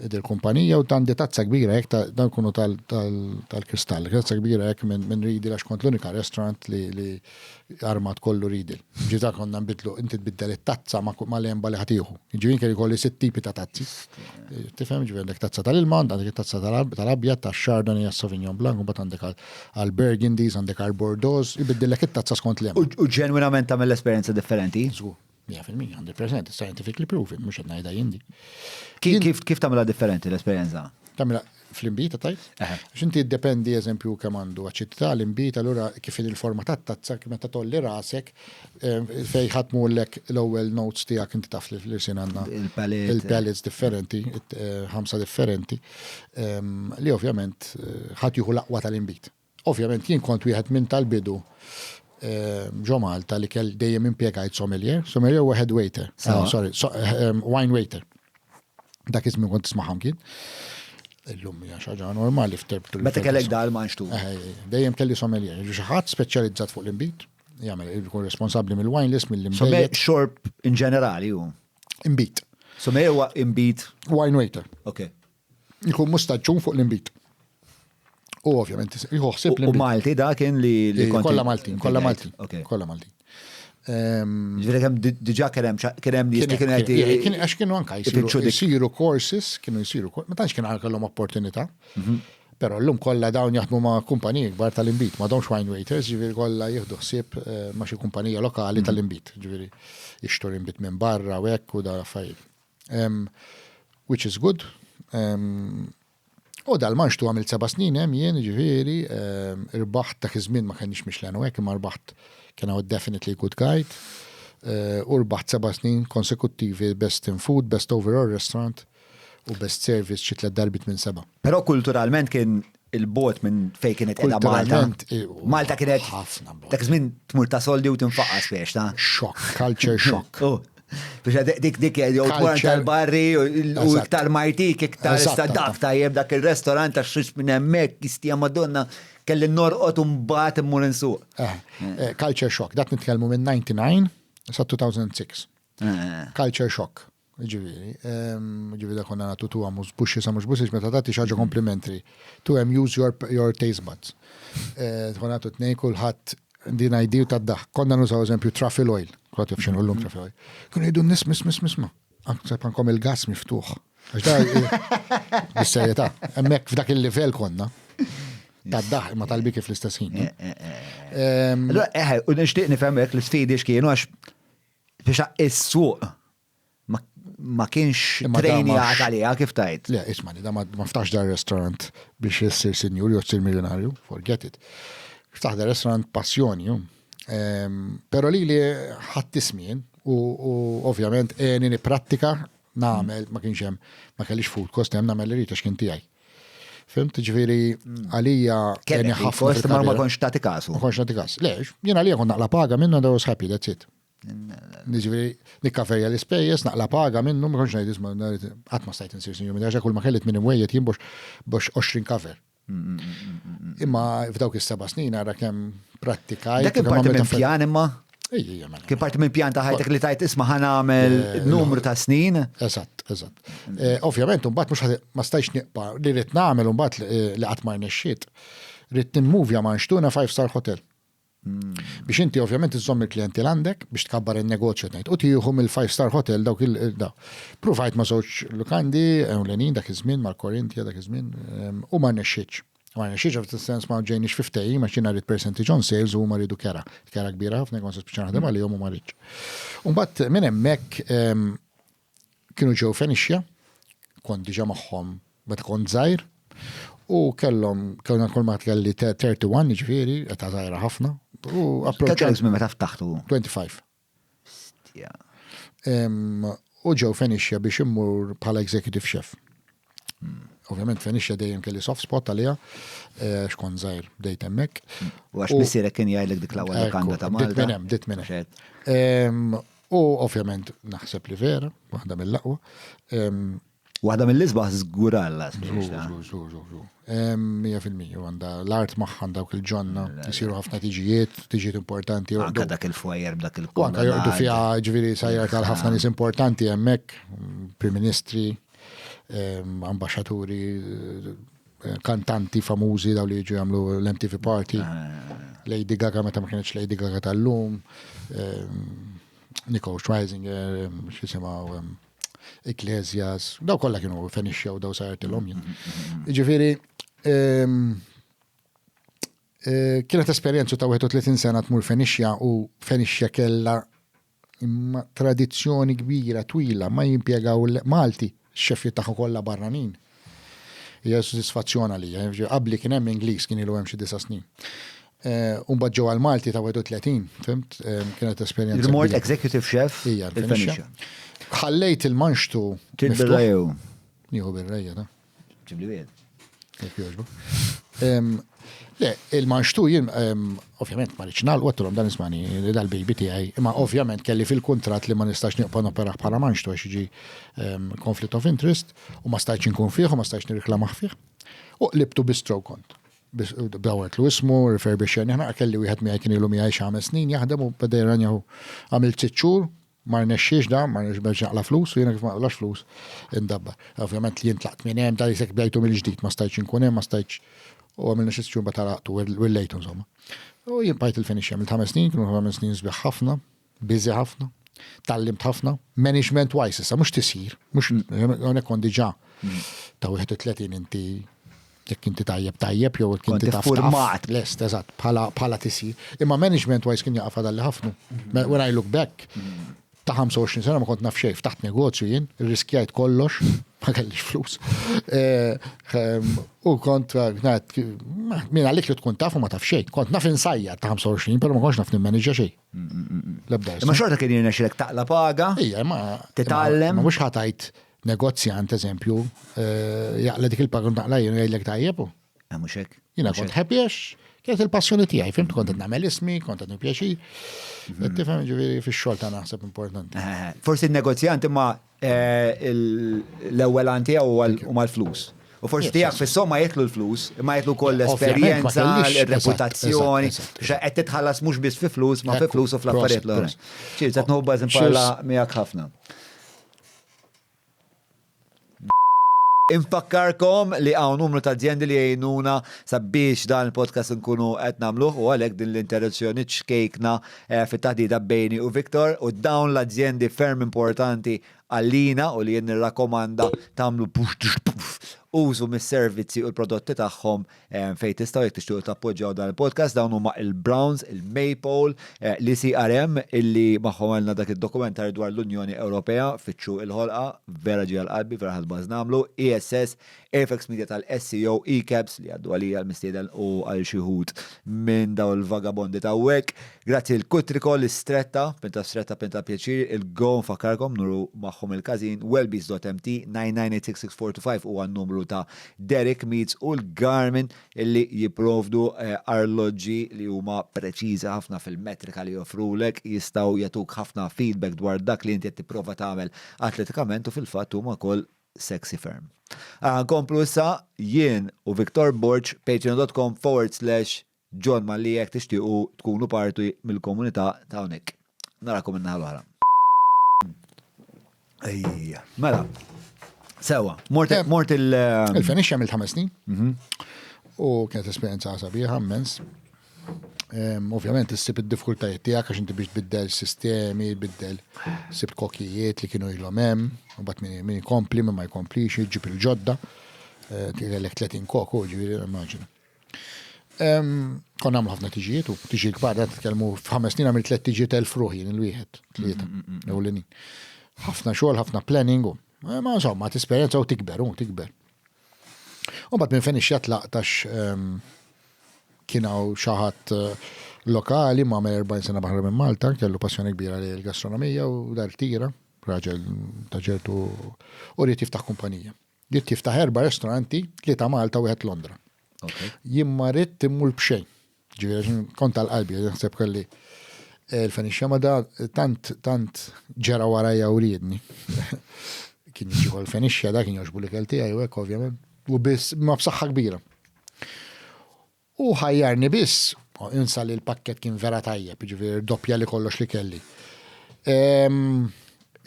il-kumpanija u tandi tazza kbira hekk dan kunu tal-kristall, tazza kbira hekk minn Riedel għax kont l-unika restaurant li armat kollu Riedel. Ġieta konna nbidlu inti tbiddel it-tazza ma l-emba li ħatiħu. Ġivin kelli kolli 6 tipi ta' tazzi. Tifhem ġivin għandek tazza tal-ilma, għandek tazza tal-abjad, tax-Chardonnay, Sauvignon Blanc, u mbagħad għandek għal-Burgundies, għandek għal-Bordeaux, ibiddillek it-tazza skont l-emba. U ġenwinament tagħmel esperienza differenti? 100%, 100%, scientifically proven, mhux qed ngħidha jindi. Kif tagħmilha differenti l-esperjenza? Tagħmilha fl-imbita tajt? Xinti jiddependi eżempju kemm għandu aċidità l-imbita, allura kif il-forma tat-tazza meta tolli rasek fej ħatmulek l-ewwel notes tiegħek inti taf li sin għandna il-pellets differenti, 5 differenti, li ovvjament ħadd jieħu l-aqwa tal-imbit. Ovvjament jien kont wieħed minn tal-bidu ġo Malta li kell dejjem impjegajt sommelier u head waiter. Wine waiter. Dak iżmin kont tisma'hom kien. Illum hija xi ħaġa normali f'terbtu. Meta kellek dal manġtu. Dejjem kelli sommelier. Xi ħadd speċjalizzat fuq l-imbit, jagħmel ikun responsabbli mill-wine list mill-imbit. Shorb in ġenerali hu. Imbit. Sommelier huwa imbit. Wine waiter. Okay. Ikun mustaġġun fuq l-imbit. U ovvjament jħoħsib l-imbit. U Malti da kien li kollha Maltin. Kollha Maltin. Ġviri kem diġa kienem nies kienu għeddi. Għax kienu anka jisiru courses, ma tantx kienu għallom opportunità. Pero l-lum kolla dawn jaħdmu ma' kumpaniji kbar tal-imbit, ma' domx wine waiters, ġviri kolla jihdu ħsieb ma' xi kumpanija lokali tal-imbit, ġviri jixtor imbit minn barra u ekku da affarijiet. Which is good. U dal-manġtu għamil 7 snin jien ġviri, irbaħt ta' kizmin ma' kienx Michelin u ma' rbaħt kien għu definitely good guide. U rbaħt 7 snin konsekuttivi best in food, best overall restaurant u best service xi 3 darbit minn 7. Però kulturalment kien il-bot minn fej kienet edha Malta. Malta kienet ħafna. Dak żmien tmur ta' soldi u tinfaqqas fiex ta' shock, culture shock. Biex dik jew twar tal-barri u tal-martik iktar dak tajjeb dak il-restorant ta' xux minn hemmhekk jistija Madonna kelli norqod u mbagħad immur insuq. Culture shock, dat nitkellmu minn 99 sa 2006. Culture shock. Ġiviri da konna natu tu għamus buxi sa mux buxi, meta tati xaġa complimentary. Tu għem use your taste buds. Konna natu t-nej kullħat din idea ta' daħ. Konna nużaw eżempju truffle oil. Klot jafxin u l-lum truffle oil. Konna jidu nisma. Sepankom il-gas miftuħ. Għax da bis-serjetà. Emmek f'dak il-level konna. Ta' daħ ma tal-bi kif l-istessin. U nishtiq nifemmek l-sfidi x'kienu għax biex is-suq ma kienx trejni għalija kif tajt. Le, ismani, da ma ftax dar restaurant biex jessir senjur, jessir miljonarju, forget it. Ftax dar restaurant passjoni, pero li ħadd ismien u ovvjament nini prattika namel, ma kienx hemm, ma kellix food cost, hemm namel li rita x'kien tiegħi. Fimt, ġifieri għalija kien ħafna ma konx tagħti kasu. Ma konx tagħti kasu. Lex, jien għalija kont naqla paga minnu and I was happy, that's it. Niġveri, nikkaferja l-ispejjes, naqla paga minnu, ma konx najdizma, għatma stajt nsir sinjur, minn kull ma kellit minn imwejjet jien bux 20 kafer. Imma f'dawk is-7 snin għara kem prattikaj. Dak kien parti minn pjan imma? Kien parti minn pjan ta' ħajtek li tajt isma' ħanamel numru ta' snin? Eżatt. Ovvjament, mbagħad mhux ma stajx niqpa li rid nagħmel mbagħad li qatt ma rnexxiet. Rid tinmovja ma' nxtuna 5-star hotel. Biex inti ovvjament iżomm il-klienti għandek biex tkabbar il-negozju tgħid u tieħu mill-5-star hotel dawk il-daw. Provajt ma' żewġ lukandi ewlenin dak iż-żmien mal-Korintja dak iż-żmien u ma rnexxietx. Ma rnexxietx f'sens ma ġejniex 50 ma xina rid percentage on sales u ma ridu kera kbira ħafna kont spiċċa naħdem għalihom u ma rridx. U mbagħad minn hemmhekk kienu ġew Fenixja, kont diġà magħhom meta kont żgħir u kellhom kull ma kelli 31 ġifieri qed żgħira ħafna. U approċċ minn meta ftaħtu. 25. U ġew Fenixja biex immur bħala executive chef. Ovvjament Fenixja dejjem kelli soft spot għalija, xkon żgħir bdejt hemmhekk. U għax missierek kien jgħidlek dik l-ewwel lokanda ta' Malta. Dit minn hemm. U ovvjament naħseb li vera, waħda mill-aqwa. Waħda mill-isbaħ żgur alla. 100% għandha l-art magħha dawk il-ġonna, jisiru ħafna tiġijiet importanti. Anke dak il-fwajer b'dak il-kont. U anke jorqdu fiha ġifieri sajjar tal-ħafna nies importanti hemmhekk, Prim Ministri, ambasċaturi, kantanti famużi daw li jiġu jagħmlu l-MTV Party, Lady Gaga meta ma kienx Lady Gaga tal-lum, Nico Schweisinger, x'jisimgħu Iglesias, daw kollha kienu Fenixja u daw sajjartilhom jien. Ġifieri kienet esperjenza ta' 31 sena tmur Fenixja u Fenixja kellha tradizzjoni kbira twila ma jimpjegaw Malti, x-xeffi tagħha kollha barranin. hija soddisfazzjon għalija. Qabli kien hemm Ingliż kien ilu hemm xi 9 snin. Umbagħad ġew għall-Malti ta' 31, fimt? Kienet esperjenza. Il-mort executive chef Hija il-Fenixja. Ħallejt il-manxtu. Til-birreju. Nieħu birrejja da. Ġibli wieħed. Jekk jogħġbu. Le, il-manxtu jien, ovvjament, ma rridx nagħlqu dan ismani dal-baby tiegħi, imma ovvjament kelli fil-kuntratt li ma nistax nieqpa noperaħ bħala manxtu għax jiġi conflict of interest u ma stajtx inkun fih u ma stajtx nirreklamah fih. U qlibtu bistro kont. Dawet lu ismu, refurbishing, ħna kelli wieħed miegħi kien ilu miegħi xi 5 snin jaħdem u bdejra njaħu għamilt 6 xhur, ma rnexxiex da, ma rnexxiex naqla flus, u jiena kif ma naqlax flus indabbar. Ovvjament li jintlaqt minn hemm tal isek bdejtu mill-ġdid, ma stajtx inkun hemm, ma stajtx u għamilna xi xhur bataraqtu u lejtu insomma. U jien bajt il-Fenixja mill-5 snin, kienu 5 snin sbieħ ħafna, busy ħafna, tallimt ħafna, management wise issa mhux tisir, mhux hawnhekk kont diġà ta' 31 inti jekk inti tajjeb jew jekk inti taf format. lest eżatt bħala tisir. Imma management wise kien jaqaf dalli ħafna. When I look back, ta' 25 sena ma kont naf xejn, ftaħt negozju jien, irriskjajt kollox, ma kellix flus. U kont min għalik li tkun taf u ma taf xejn. Kont naf insajja ta' 25, però ma kontx naf nimmaneġġa xejn. L-ebda. Ma xorta kien jirnexxilek taqla paga. Ija, ma Titgħallem. Ma mhux ħatajt negozjant eżempju, jaqla dik il-paga naqla jien jgħidlek tajjeb. Mhux hekk. Jiena kont happy għax kienet il-passjoni tiegħi, fimt kont qed nagħmel ismi, kont qed nippjaċir. Tifhem ġifieri fix-xogħol ta' naħseb importanti. Forsi n-negozjant imma l-ewwel anti huma l-flus. U forsi tiegħek fis-somma jitlu l-flus, imma jitlu wkoll l-esperjenza, l-reputazzjoni, qed titħallas mhux biss fi flus, ma fi flus u fl-affarijiet l-oħra. Ċieli qed nħobba bħala miegħek ħafna. Infakkarkom li għaw numru ta' azzjendi li jgħinuna sabiex dan il-podcast nkunu qed nagħmluh u għalhekk din l-interazzjoni ċkejkna fit-taħdida bejni u Viktor u dawn l-azzjendi ferm importanti għallina u li jien nirrakkomanda tagħmlu użu mis-servizzi u l-prodotti tagħhom fejn tistgħu jekk tixtiequ tappoġġjaw dan il-podcast dawn huma il-Browns, il-Maypole, l-ICRM illi magħhom għandna dak id-dokumentar dwar l-Unjoni Ewropea fitxu il-ħolqa vera ġie l-qalbi vera ħadba nagħmlu, ESS, Airfax Media tal-SEO, E-Caps li għaddu għalija l-mistiedel u għal xi wħud minn daw il-vagabondi ta' wek. Grazzi l-Kutriko, l-Stretta, pinta Stretta, pinta pjaċir, il-Go nfakkarkom nuru magħhom il-każin, wellbees.mt 9986425 u għan-numru ta' Derek Meets u l-Garmin illi jiprovdu arloġġi li huma preċiżi ħafna fil-metrika li joffrulek, jistgħu jagħtuk ħafna feedback dwar dak li inti qed tipprova tagħmel atletikament u fil-fatt huma wkoll sexy firm. Nkomplu issa jien u Viktor Borch, patreon.com/John Malli jekk tixtiequ tkunu parti mill-komunità ta' hawnhekk. Narakom in-naħa l-oħra. Ejja, mela. Sewa, mort Il-Fenixja mill-5 snin. U kienet esperjenza sabiħa immens. Ovvjament issib id-diffikultajiet tiegħek għax inti biex tbiddel sistemi, tbiddel sibt kokijiet li kienu ilhom hemm, u mbagħad min ikompli min ma jkomplix, jiġġib il-ġodda. Tirelek 30 koku, ġifieri immaġina. Konna nagħmlu ħafna tiġijiet u tiġi kbar qed titkellmu f'5 snin għamilt 3 tiġijiet il-fruħ jien il-wieħed, tlieta ewlenin. Ħafna xogħol, ħafna planning u ma insomma tisperjenza u tikber. U mbagħad minn Fenixja tlaqtax kienaw xaħat lokali ma' 40 sena baħra minn Malta, kellu passjoni kbira li l-gastronomija u dar tira, raġel taġertu u rrit jiftaħ kumpanija. Rrit jiftaħ 4 ristoranti, 3 Malta u 1 Londra. Jimma rrit timmur bxejn. Ġiviri, kont tal-qalbi, naħseb kelli il-Fenixja ma da tant ġera warajja u riedni. Kien jiġiħu l-Fenixja da kien joġbu li kelti għaj u għek ovvjament, u bis ma b'saħħa kbira. U ħajjarni biss, insa li l-pakket kien vera tajjeb, ġivir doppja li kollox li kelli.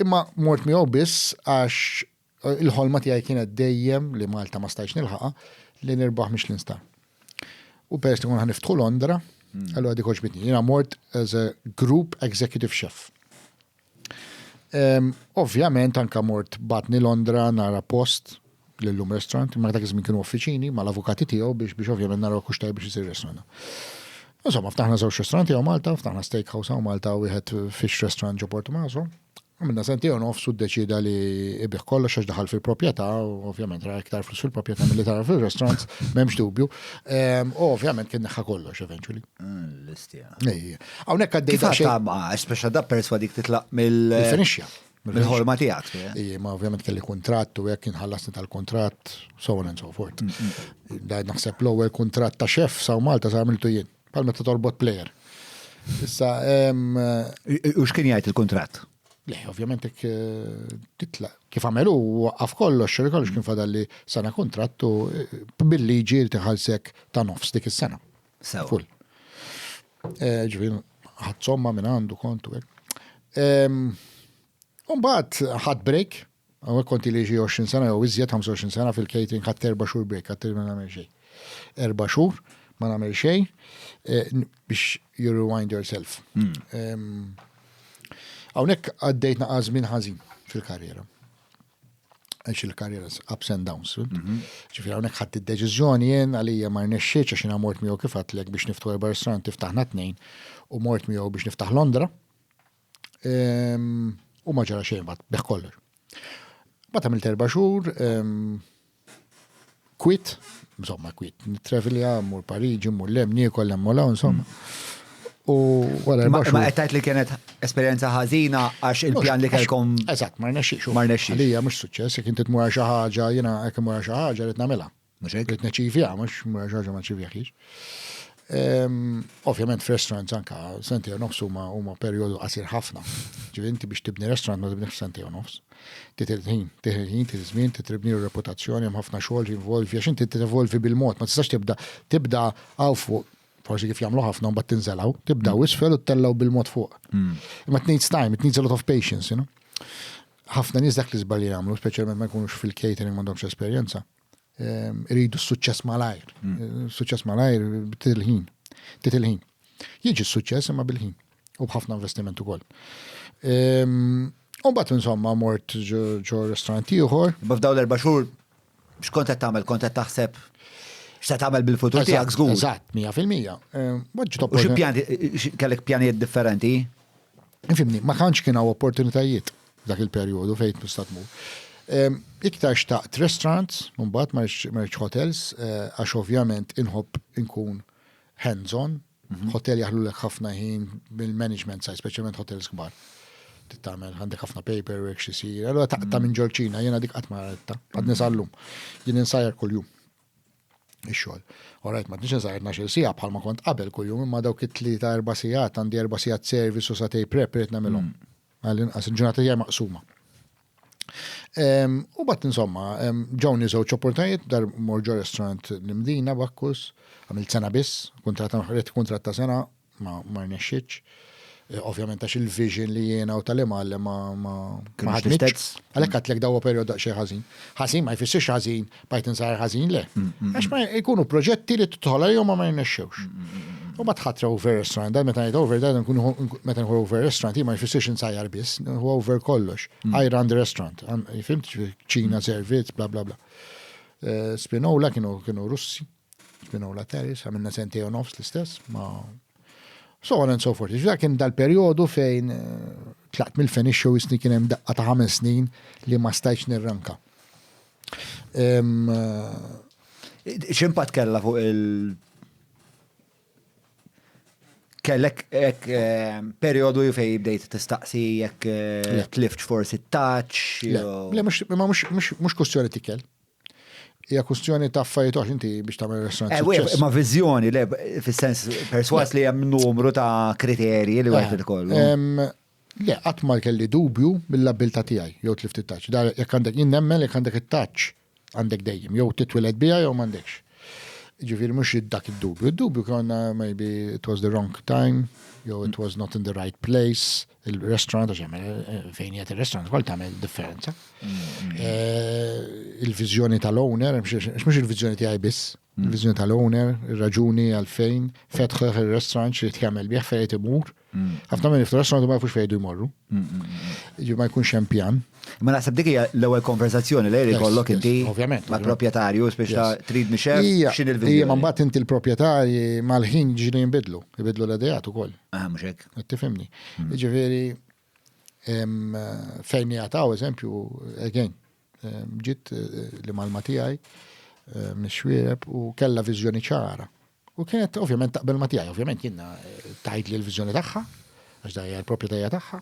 Imma mort miegħu biss għax il-ħolma tiegħi kienet dejjem li Malta ma stajx nilħaqa li nirbaħ Michelin star. U peress li kun ħaniftħu Londra, allura dik oġbitni. Jiena mort as a group executive chef. Ovvjament anka mort batni Londra nara post l-lum restaurant, ma dak iżmin kienu uffiċini ma l-avukati tiegħu biex ovvjament naraw kuxtaj biex isir restaurant. Insomma, ftaħna żewġ restauranti għaw Malta, ftaħna steakhouse għaw Malta u wieħed fish restaurant ġo Portomaso. Minna senti u nofsu d-deċida li ibiħ kollox għax daħal fil-propieta, ovvjament ra iktar flus fil-propieta mill-li tara fil-restaurants, memx dubju. Ovvjament kien neħħa kollox, eventually. L-istija. Għawnek għaddej Kif għatta speċa da perswadik titlaq Finixja. mill-ħolma tijak? Ma ovvjament kelli kontrat u jekk inħallasni tal-kontrat, so on and so forth. Da naħseb l-ewwel kontrat ta' xef sa' Malta sa' għamiltu jien, bħal meta torbot plejer. Issa, U x'kien jgħid il-kontrat? le, ovvjament titla. Kif għamelu, għaf kollox kien fadalli sana kontrattu bil-liġi li tiħalsek ta' nofs dik is-sena. Sew. Full. Ġivin, ħadsomma minn għandu kontu. Umbat, ħad break, għu konti liġi 20 sena, jew iżjed 25 sena fil-catering, ħadd 4 xhur break, ħadd ma nagħmel xejn. 4 xhur ma nagħmel xejn biex you rewind yourself. Hawnhekk għaddejt naqas minn ħażin fil-karriera. Għax il-karriera ups and downs. Ġifieri hawnhekk ħadd id-deċiżjoni jien għalija ma rnexxietx għax jiena mort miegħu kif għadlek biex niftu ristorant tiftaħna tnejn u mort miegħu biex niftaħ Londra. U ma ġara xejn bad beħ kollox. Bad għamilt 4 xhur, quit, nittravelja, mur Pariġi, mur lem, niekol hemm mola, insomma. U wara Ma qed li kienet esperjenza ħażina għax il-pjan li kellkom. Eżatt, ma rnexxiex. Ma rnexxiex. Għalija mhux suċċess, jekk inti tmur xi ħaġa, jiena hekk imur xi ħaġa rid nagħmilha. Mhux hekk? Rid neċivja, mhux mur xi ħaġa ma ċivjaħix. Ovvjament f'restaurants anka senti u nofs huma perjodu qasir ħafna. Ġifieri inti biex tibni restaurant ma tibniex senti u nofs. Titilħin, żmien, titribni reputazzjoni, hemm ħafna xogħol jinvolvi għax inti tevolvi bil-mod, ma tistax tibda għaw fuq forsi kif jagħmlu ħafna mbagħad tinżelaw, tibdaw isfel u ttellaw bil-mod fuq. Imma it needs time, it needs a lot of patience, you know. Ħafna nies dak li żbalji jagħmlu, speċjalment ma jkunux fil-catering m'għandhomx esperjenza. Iridu s-suċċess malajr. Suċċess malajr titilħin. Jiġi s-suċċess imma bil-ħin u b'ħafna investiment ukoll. U mbagħad insomma mort ġo ristoranti ieħor. B'fdaw l-4 xhur x'kont qed tagħmel? Kont qed taħseb x'se tagħmel bil-futur tiegħek żgur. Eżatt, 100%. U xi pjani kellek pjanijiet differenti? Infimni, ma kanx kien hawn opportunitajiet dak il-perjodu fejn tista' tmur. Iktar xtaqt restaurants, mbagħad ma rridx hotels, għax ovvjament inħobb inkun hands-on. Hotel jaħlulek ħafna ħin bil-management side, speċjalment hotels kbar. Tittamel għandek ħafna paperwork xisir. Allora taqta minn ġorċina, jiena dik qatt ma retta, għad nisallum. Jien insajjar kuljum. Ix-xogħol. Orajt ma tnix insajjar 12 sija bħalma kont qabel kuljum, imma dawk it-3 4 sigħat għandi 4 sigħat service u satej prep rid nagħmilhom. Għal-inqas il-ġurnata hija maqsuma. U bat insomma, ġewni żewġ opportunitajiet dar morġo restaurant l-Mdina Bakkus, għamilt sena biss, kuntratt ta' sena ma rnexxitx. Ovvjament għax il-vision li jiena u tal-imgħallem ma ħadmitx. Għalhekk għatlek dawa perjod daqsxejn ħażin. Ħażin ma jfissirx ħażin bajt insajjar ħażin le. Għax ma jkunu proġetti li tidħol għalihom ma jnexxewx. U ma tħatra over restaurant, meta ngħid over, meta nħu over restaurant, ma jfissirx insajjar biss, hu over kollox. I run the restaurant. Fimt ċina servizz, bla bla bla. Spinola kienu Russi, Spinola Terris, għamilna sentej u nofs l-istess, ma so on and so forth. Ġda kien dal-periodu fejn tlaqt mill-finish u jisni kien hemm daqqa ta' 5 snin li ma stajtx nirranka. X'impatt kellha fuq kellek periodu fejn bdejt tistaqsi jekk tlift forsi t-touch. Le, mhux kwestjoni tikel. Hija kwestjoni ta' affarijiet għax inti biex tagħmel restaurant. Ma viżjoni le fis-sens perswas li hemm numru ta' kriterji li wieħed ikollu. Le, qatt ma kelli dubju mill-abilità tiegħi jew tlift it-touch. Dar jekk għandek innemmel jekk għandek it-touch għandek dejjem jew titwiled biha jew m'għandekx. Ġifieri mhux dak id-dubju. Id-dubju konna maybe it was the wrong time, jew it was not in the right place. Il-restaurant, fejn jgħet il-restaurant, kol tagħmel differenza. Il-vizjoni tal-owner, mhux il-vizjoni tiegħi biss, il-vizjoni tal-owner, ir-raġuni għalfejn, fetħħ il-restaurant xi tagħmel bih fejn imur. Ħafna minn fil-restaurant ma jafux fejn jmorru. Ma jkunx hemm pjan. Ma naħseb dik hija l-ewwel konversazzjoni li jkollok inti mal-proprjetarju speċa trid mixef x'in il-vizjoni. Hija ma mbagħad inti l-proprjetarji mal-ħin ġieli jinbidlu l-idejat ukoll. Mhux hekk. Qed tifhimni. Jiġifieri fejn jgħataw, eżempju, again, ġiet li malma tiegħi mix-xwiereb u kellha viżjoni ċara. U kienet ovvjament taqbel ma tiegħi, ovvjament jiena tajt li l-viżjoni tagħha, għax da hija l-proprjetarja tagħha.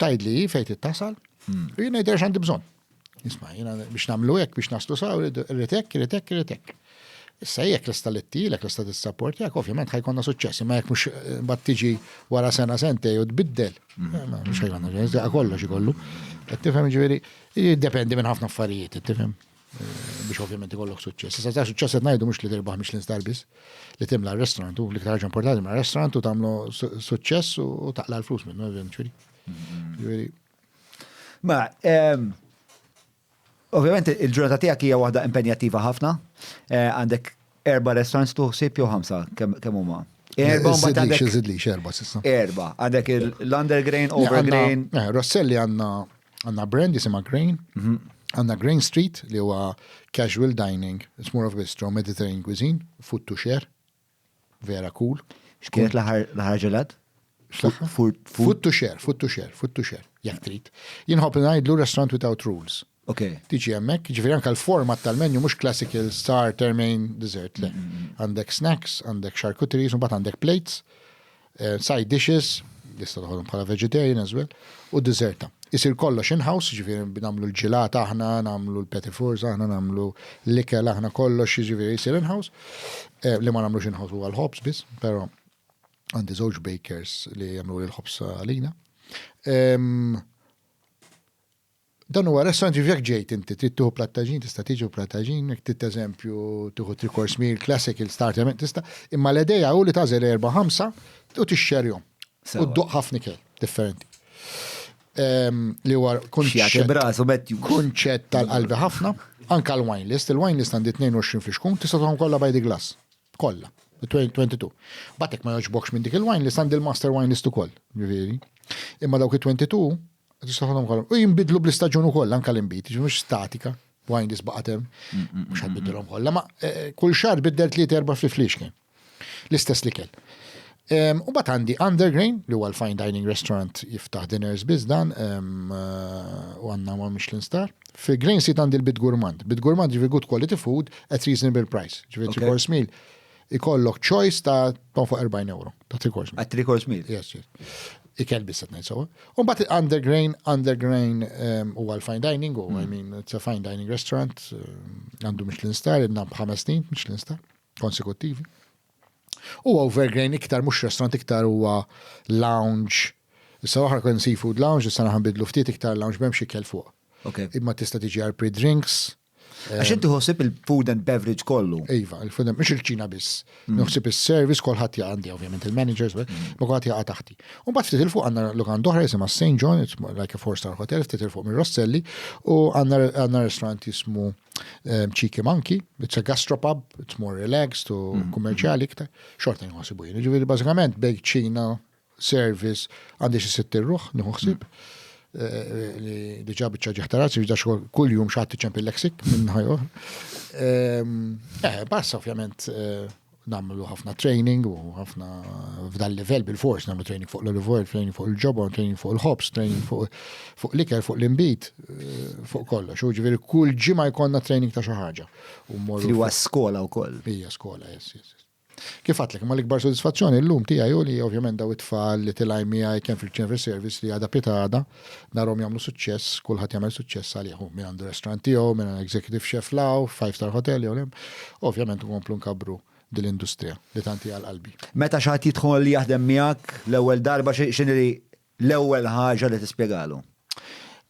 Tajt li fejn tittasal, u jiena jidher x'għandi bżonn. Isma' jiena biex nagħmlu hekk biex naslu saw irid hekk. Issa jekk l-istaletti, l-ista tissapporti, jekk ovvjament ħajkonna suċċessi, ma jekk mhux mbagħad tiġi wara sena sentej u tbiddel. Mhux ħajkonna kollox ikollu. Qed tifhem ġifieri, jiddependi minn ħafna affarijiet, tifhem. Biex ovvjament ikollok suċċess. Issa ta' suċċess qed ngħidu mhux li tirbaħ Michelin star biss, li timla r-restaurant u l-iktar ħaġa importanti ma' restaurant u tagħmlu suċċess u taqla l-flus minnu ġifieri. Ma ovvjament il-ġurnata tiegħek hija waħda impenjattiva ħafna. Għandek 4 restaurants tuħsib jew 5 kemm huma? 4 mbagħad għandek Żidli 4 s'issa. 4. Għandek l-Undergrain, Overgrain. Rosselli għandna brand jisimha Grain. Għandna Grain Street li huwa casual dining, it's more of bistro, Mediterranean cuisine, food to share. Vera cool. X'kienet l-aħħar ġelad? Food to share. Jekk trid. Jinħobb ngħidlu restaurant without rules. Okay. Tiġi hemmhekk, ġifieri anke l-format tal-menju mhux classical starter, main, dessert, le. Għandek snacks, għandek charcuteries, u mbagħad għandek plates, side dishes, tista' toħodhom bħala vegetarian as well, u desserta. Isir kollox in-house, ġifieri nagħmlu l-ġilat aħna, nagħmlu l-petit fours aħna, nagħmlu l-ikel aħna kollox, ġifieri jsir in-house. Li ma nagħmlux in-house huwa l-ħobs biss, però għandi żewġ bakers li jagħmlu l-ħobs għalina. Dan huwa restaurant jekk ġejt inti trid tieħu plattaġin, tista' tiġi plattaġin, jekk trid eżempju tieħu 3-course meal classic il-starter tista' imma l-idea hu li tażel 4-5 u tixxerjhom. U dduq ħafna ikel differenti. Li huwa kunċett tal-qalbi ħafna, anke l-wine list. Il-wine list għandi 22 fixkun, tista' tagħhom kollha by the glass. Kollha. 22. Batek ma joġbokx minn dik il-wine list għandi il-master wine list ukoll, ġifieri. Imma dawk it-22 u jimbidlu bl-istaġun ukoll anke l-imbit, mhux statika, wine list baqatem, mhux ħadbidilhom kollha, ma kull xahar biddel 3-4 fl-flix kien. L-istess li kell. U bat għandi Undergrain, li huwa l-fine dining restaurant jiftaħ dinners biss dan, u għandna ma' Michelin star. Fi Grain Street għandi l-Bit Gourmand. Bit Gourmand ġifi good quality food at reasonable price. Ġifi 3-course meal. Ikollok choice ta' fuq 40 euro. Ta' 3-course meal. At 3-course meal? Yes. Ikel biss qed ngħid sewwa. U mbagħad Undergrain huwa l-fine dining, I mean it's a fine dining restaurant, għandu Michelin star, għandna 5 snin Michelin star konsekuttivi. U Overgrain iktar mhux restaurant, iktar huwa lounge. Issa waħra kien seafood lounge, issa naħanbidlu ftit iktar lounge b'hemm xi ikel fuq. Imma tista' tiġi għal pre-drinks. Għax inti ħossib il-food and beverage kollu. Iva, il-food and mhux il-ċina biss. Nħossib is-service kolħadd għandi ovvjament il-managers, ma kulħadd jaqa' taħti. U mbagħad ftit il fuq għandna lokand oħra jisimha St. John, it's like a 4-star hotel, ftit il fuq minn Rosselli, u għandna restaurant jismu Cheeky Monkey, it's a gastropub, it's more relaxed u kummerċjali iktar. Xorta nħossibu jien. Ġifieri bażikament bejk ċina, service, għandi xi 6 ruħ nħossib. Li diġa bieċa ġeħtarazzi, bieċa kull jum xaħti ċempi l-leksik minn ħajor. Bassa ovvjament namlu ħafna training u ħafna f'dal level bil-fors, namlu training fuq l-olive oil, training fuq il-ġobba, training fuq il-hops, training fuq l-iker, fuq l-imbit, fuq kollox. U ġiviri kull ġima jkonna training ta' xaħġa. Li huwa skola u koll. Hija skola, yes. Kif għatlek, ma l-ikbar soddisfazzjoni l-lum tijaj u li ovvjament daw it-tfal li tilaj miħaj kien fil-ċenfer service li għada pitada, narom jamlu suċċess, kullħat jamlu suċċess għal-jahu, minn għandu restaurant tiegħu, minn executive chef law, 5-star hotel jew ovvjament komplu nkabru dil-industrija li tanti għal-qalbi. Meta xaħat jidħol li jaħdem miegħek l-ewwel darba x'inhi l-ewwel ħaġa li tispjegalu?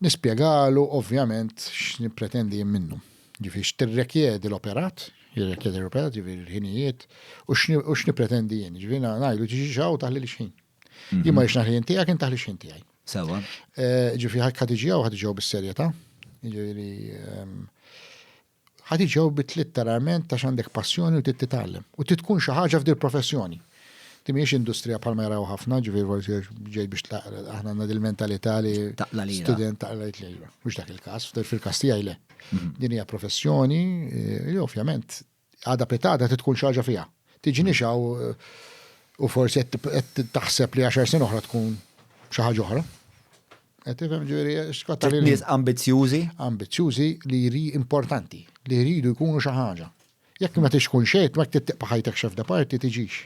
Nispjegalu ovvjament x'nippretendi minnu. Ġifi x'tirrekjedi l-operat, jirrekjedi l-operat, ġifi l-ħinijiet, u x'nipretendi jien. Ġifi ngħidu tiġi ġaw taħli l-xħin. Jimma jiex naħli jintijak, jien taħli xħin tijaj. Sewa. Ġifi ħadiġijaw, ħadiġijaw bis-serjetà. Ġifi ħadiġijaw bit-litteralment ta' x'għandek passjoni u titallem. U titkun xi ħaġa f'dil professjoni. Timiex industrija palma jaraw ħafna, ġifi ġej biex aħna għandna dil-mentalità li student taqla jitli. Mhux dak il-każ, fil-każ tiegħi le. Din hija professjoni li ovvjament għada petada tkun xi ħaġa fiha. Tiġi nixaw u forsi qed taħseb li 10 snin oħra tkun xi ħaġa oħra. Tifhem ġifieri x'kotta Nies ambizjużi. ambizjużi li importanti, li jridu jkunu xi ħaġa. Jekk ma tixkun xejn, ma tittiqpa ħajtek xef da parti tiġix.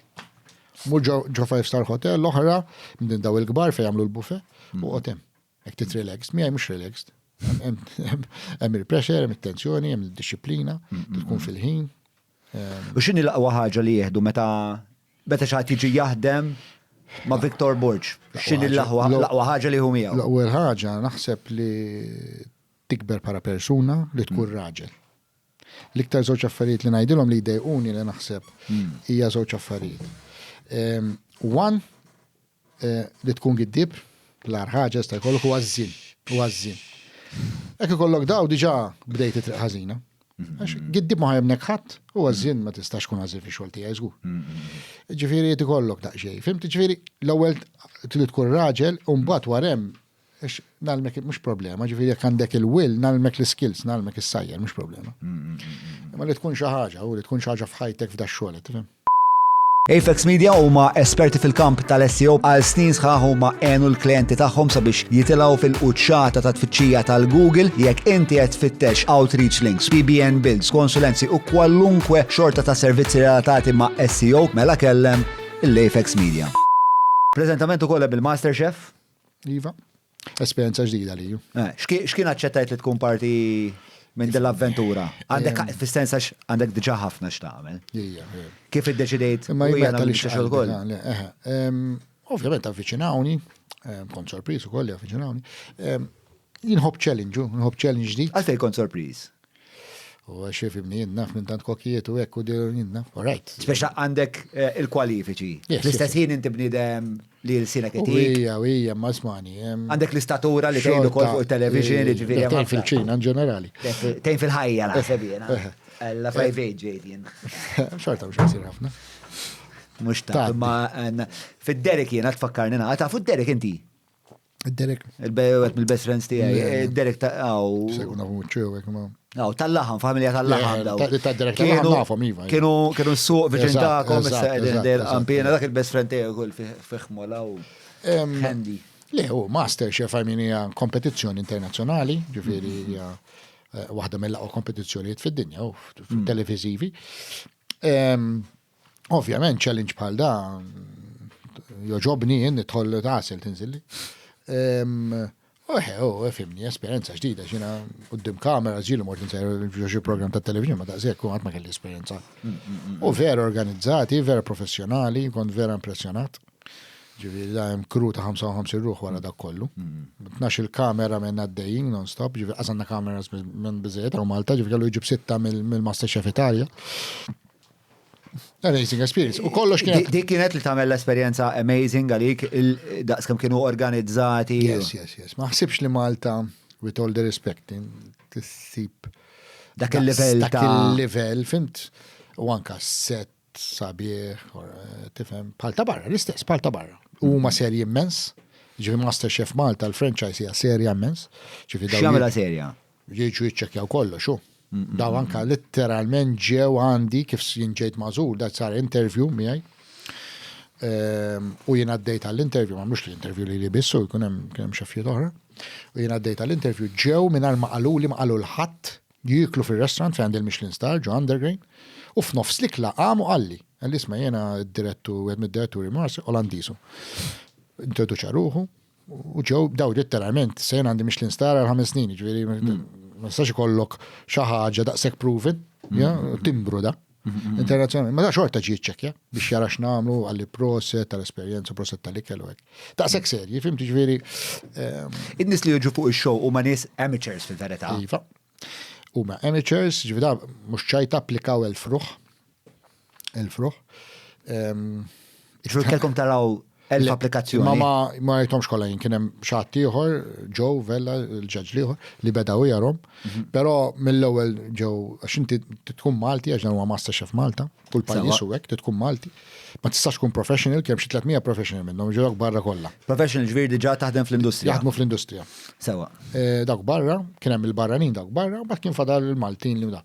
Mur ġo 5-star hotel, l-oħra, minn daw il-kbar fejn jagħmlu l-buffet, u qotem. Jekk tit-relaxed, miegħi mhux relaxed. Hemm il-pressure, hemm it-tensjoni, hemm il-disciplina, tkun fil-ħin. U x'inhi l-aqwa ħaġa li jieħdu meta xi ħadd jiġi jaħdem ma' Viktor Borġ? X'inhi l-aqwa ħaġa li hu miegħu? L-ewwel ħaġa naħseb li tikber para persuna li tkun raġel. L-iktar żewġ affarijiet li ngħidilhom li jdejquni li naħseb hija żewġ affarijiet. One, li tkun giddib, l-ar ħaġa sta jkollok huwa żżien, huwa żżien. Hekk ikollok daw diġà bdejt triq ħażina. Giddib ma ħajemnek ħadd, huwa żżien ma tistax tkun ħażin fix-xogħol tiegħi żgur. Ġifieri ikollok daqsxejn. Fimt ġifieri l-ewwel trid tkun raġel u mbagħad warem nalmek mhux problema, ġifieri jekk għandek il-will, nalmek l-skills, nalmek is-sajjer mhux problema. Ma li tkun xi ħaġa, u li tkun xi ħaġa f'ħajtek f'da x-xogħol, tifhem? Apex Media huma esperti fil-kamp tal-SEO għal snin sħaħ huma għenu l-klijenti tagħhom sabiex jitilgħu fil-quċċata ta' tfittxija tal-Google jekk inti qed tfittex outreach links, PBN builds, konsulenzi u kwalunkwe xorta ta' servizzi relatati ma' SEO mela kellem l-Apex Media. Preżentament ukoll bil-MasterChef? Iva, esperjenza ġdida li ju. X'kien aċċettajt li tkun parti minn dell-avventura? Għandek fis-sens għax għandek diġà ħafna x'tagħmel. Kif iddeċidejt Ma u jiena jibgħet li xogħol ukoll? Ovvjament avviċinawni, kont sorpriż ukoll avviċinawni. Jinħobb challenge ġdid. Għalfejn kont sorpriż. U xefimni jinnaf minn tant kokijiet u hekk u jinnaf, all right. Speċa għandek il-kwalifiċi. Fl-istess ħin inti bniedem li l-sina U ketik. hija ma smani. Għandek l-istatura li tgħidu kol fuq il-television li ġifieri. Tejn fil-ċina ġenerali. Tejn fil-ħajja naħseb jiena. La private ġejt jien. Xorta mhux jsir ħafna. Mhux ta' ma fid-Derek jiena tfakkarni ta' fuq Derek inti. Id-Derek. Il-bewet mill-best friends tiegħi. Derek ta' Seguna fuċċew hekk ma. tal-laħam, familja tal-laħam daw. Tad-Derek tal-laħam nafhom iva. Kienu s-suq viċin ta'kom, Eżatt, għampina dak il-best friend tiegħu kull fiħmola u handy. Le, MasterChef hija kompetizzjoni internazzjonali, ġifieri hija waħda mill-aqwa kompetizzjonijiet fid-dinja u televiżivi. Ovvjament challenge bħal da joġobni jien nidħol tasel tinżilli. Fimni, esperienza ġdida, xina qudiem kamera ġilu mort nsejru xi program ta' television ma daqshekk għad ma kelli esperienza. U vera organizzati, vera professjonali, kont vera impressjonat. Ġifieri da hemm kru ta' 55 ruħ wara dak kollu. 12 il-kamera minn għaddejjin non-stop, ġifieri għażanna kameras minn biżejjed u Malta, ġifieri kellu jġib 6 mill-MasterChef Italja. Amazing experience. U kollox kienet. Dik kienet li tagħmel l-esperjenza amazing għalik daqskemm kienu organizzati. Yes. Ma ħsibx li Malta, with all the respect, tissib dak il-level fimt, u anka set sabiħ, tifhem, palta barra, l-istess, palta barra. U ma serji immens, ġifi MasterChef Malta, l-franchise hija serja immens. X'jagħmilha serja? Jiġu jiċċekkjaw kollox, xu. Daw anka letteralment ġew għandi kif jinġejt mażur, da sar interview miegħi. U jien għaddejt għall-interview, ma mhux l-interview li bissu, jkun hemm xaffijiet oħra. U jien għaddejt għall-interview ġew mingħajr ma qalu l-ħadd jiklu fir-restaurant fejn il Michelin Star ġo Undergrain. U f'nofs l-ikla qamu qalli. Għallisma jiena d-diretturi Mars Olandisu. Introduċa ruħu u ġew daw letteralment se jien għandi Michelin Star għal 5 snin, ġifieri ma nistax ikollok xi ħaġa daqshekk proven, timbru da. Internazzjonali, ma da xorta ġi ċekkja biex jara x'nagħmlu għalli proset tal-esperjenza, proset tal-ikel u hekk. Daqshekk serji, fimti ġifieri. In-nies li jiġu fuq ix-show huma nies amateurs fil-verità. Iva. Huma amateurs, ġifieri mhux ċajta applikaw il-fruħ. Ġifieri kellkom taraw l-applikazzjoni. Ma jtomx kollha jien kien hemm xatt ieħor, Joe Vella, il-ġaġġ ieħor li bedaw jarhom, però mill-ewwel ġew għax inti tkun Malti għax dan huwa MasterChef Malta, kull pajjiż u hekk tkun Malti. Ma tistax tkun professional, kemm xi 300 professional minnhom ġew barra kollha. Professional ġifieri diġà taħdem fl-industrija. Jaħdmu fl-industrija. Sewa. Dawk barra, kien hemm il-barranin dawk barra, u mbagħad kien fadal il-Maltin li da.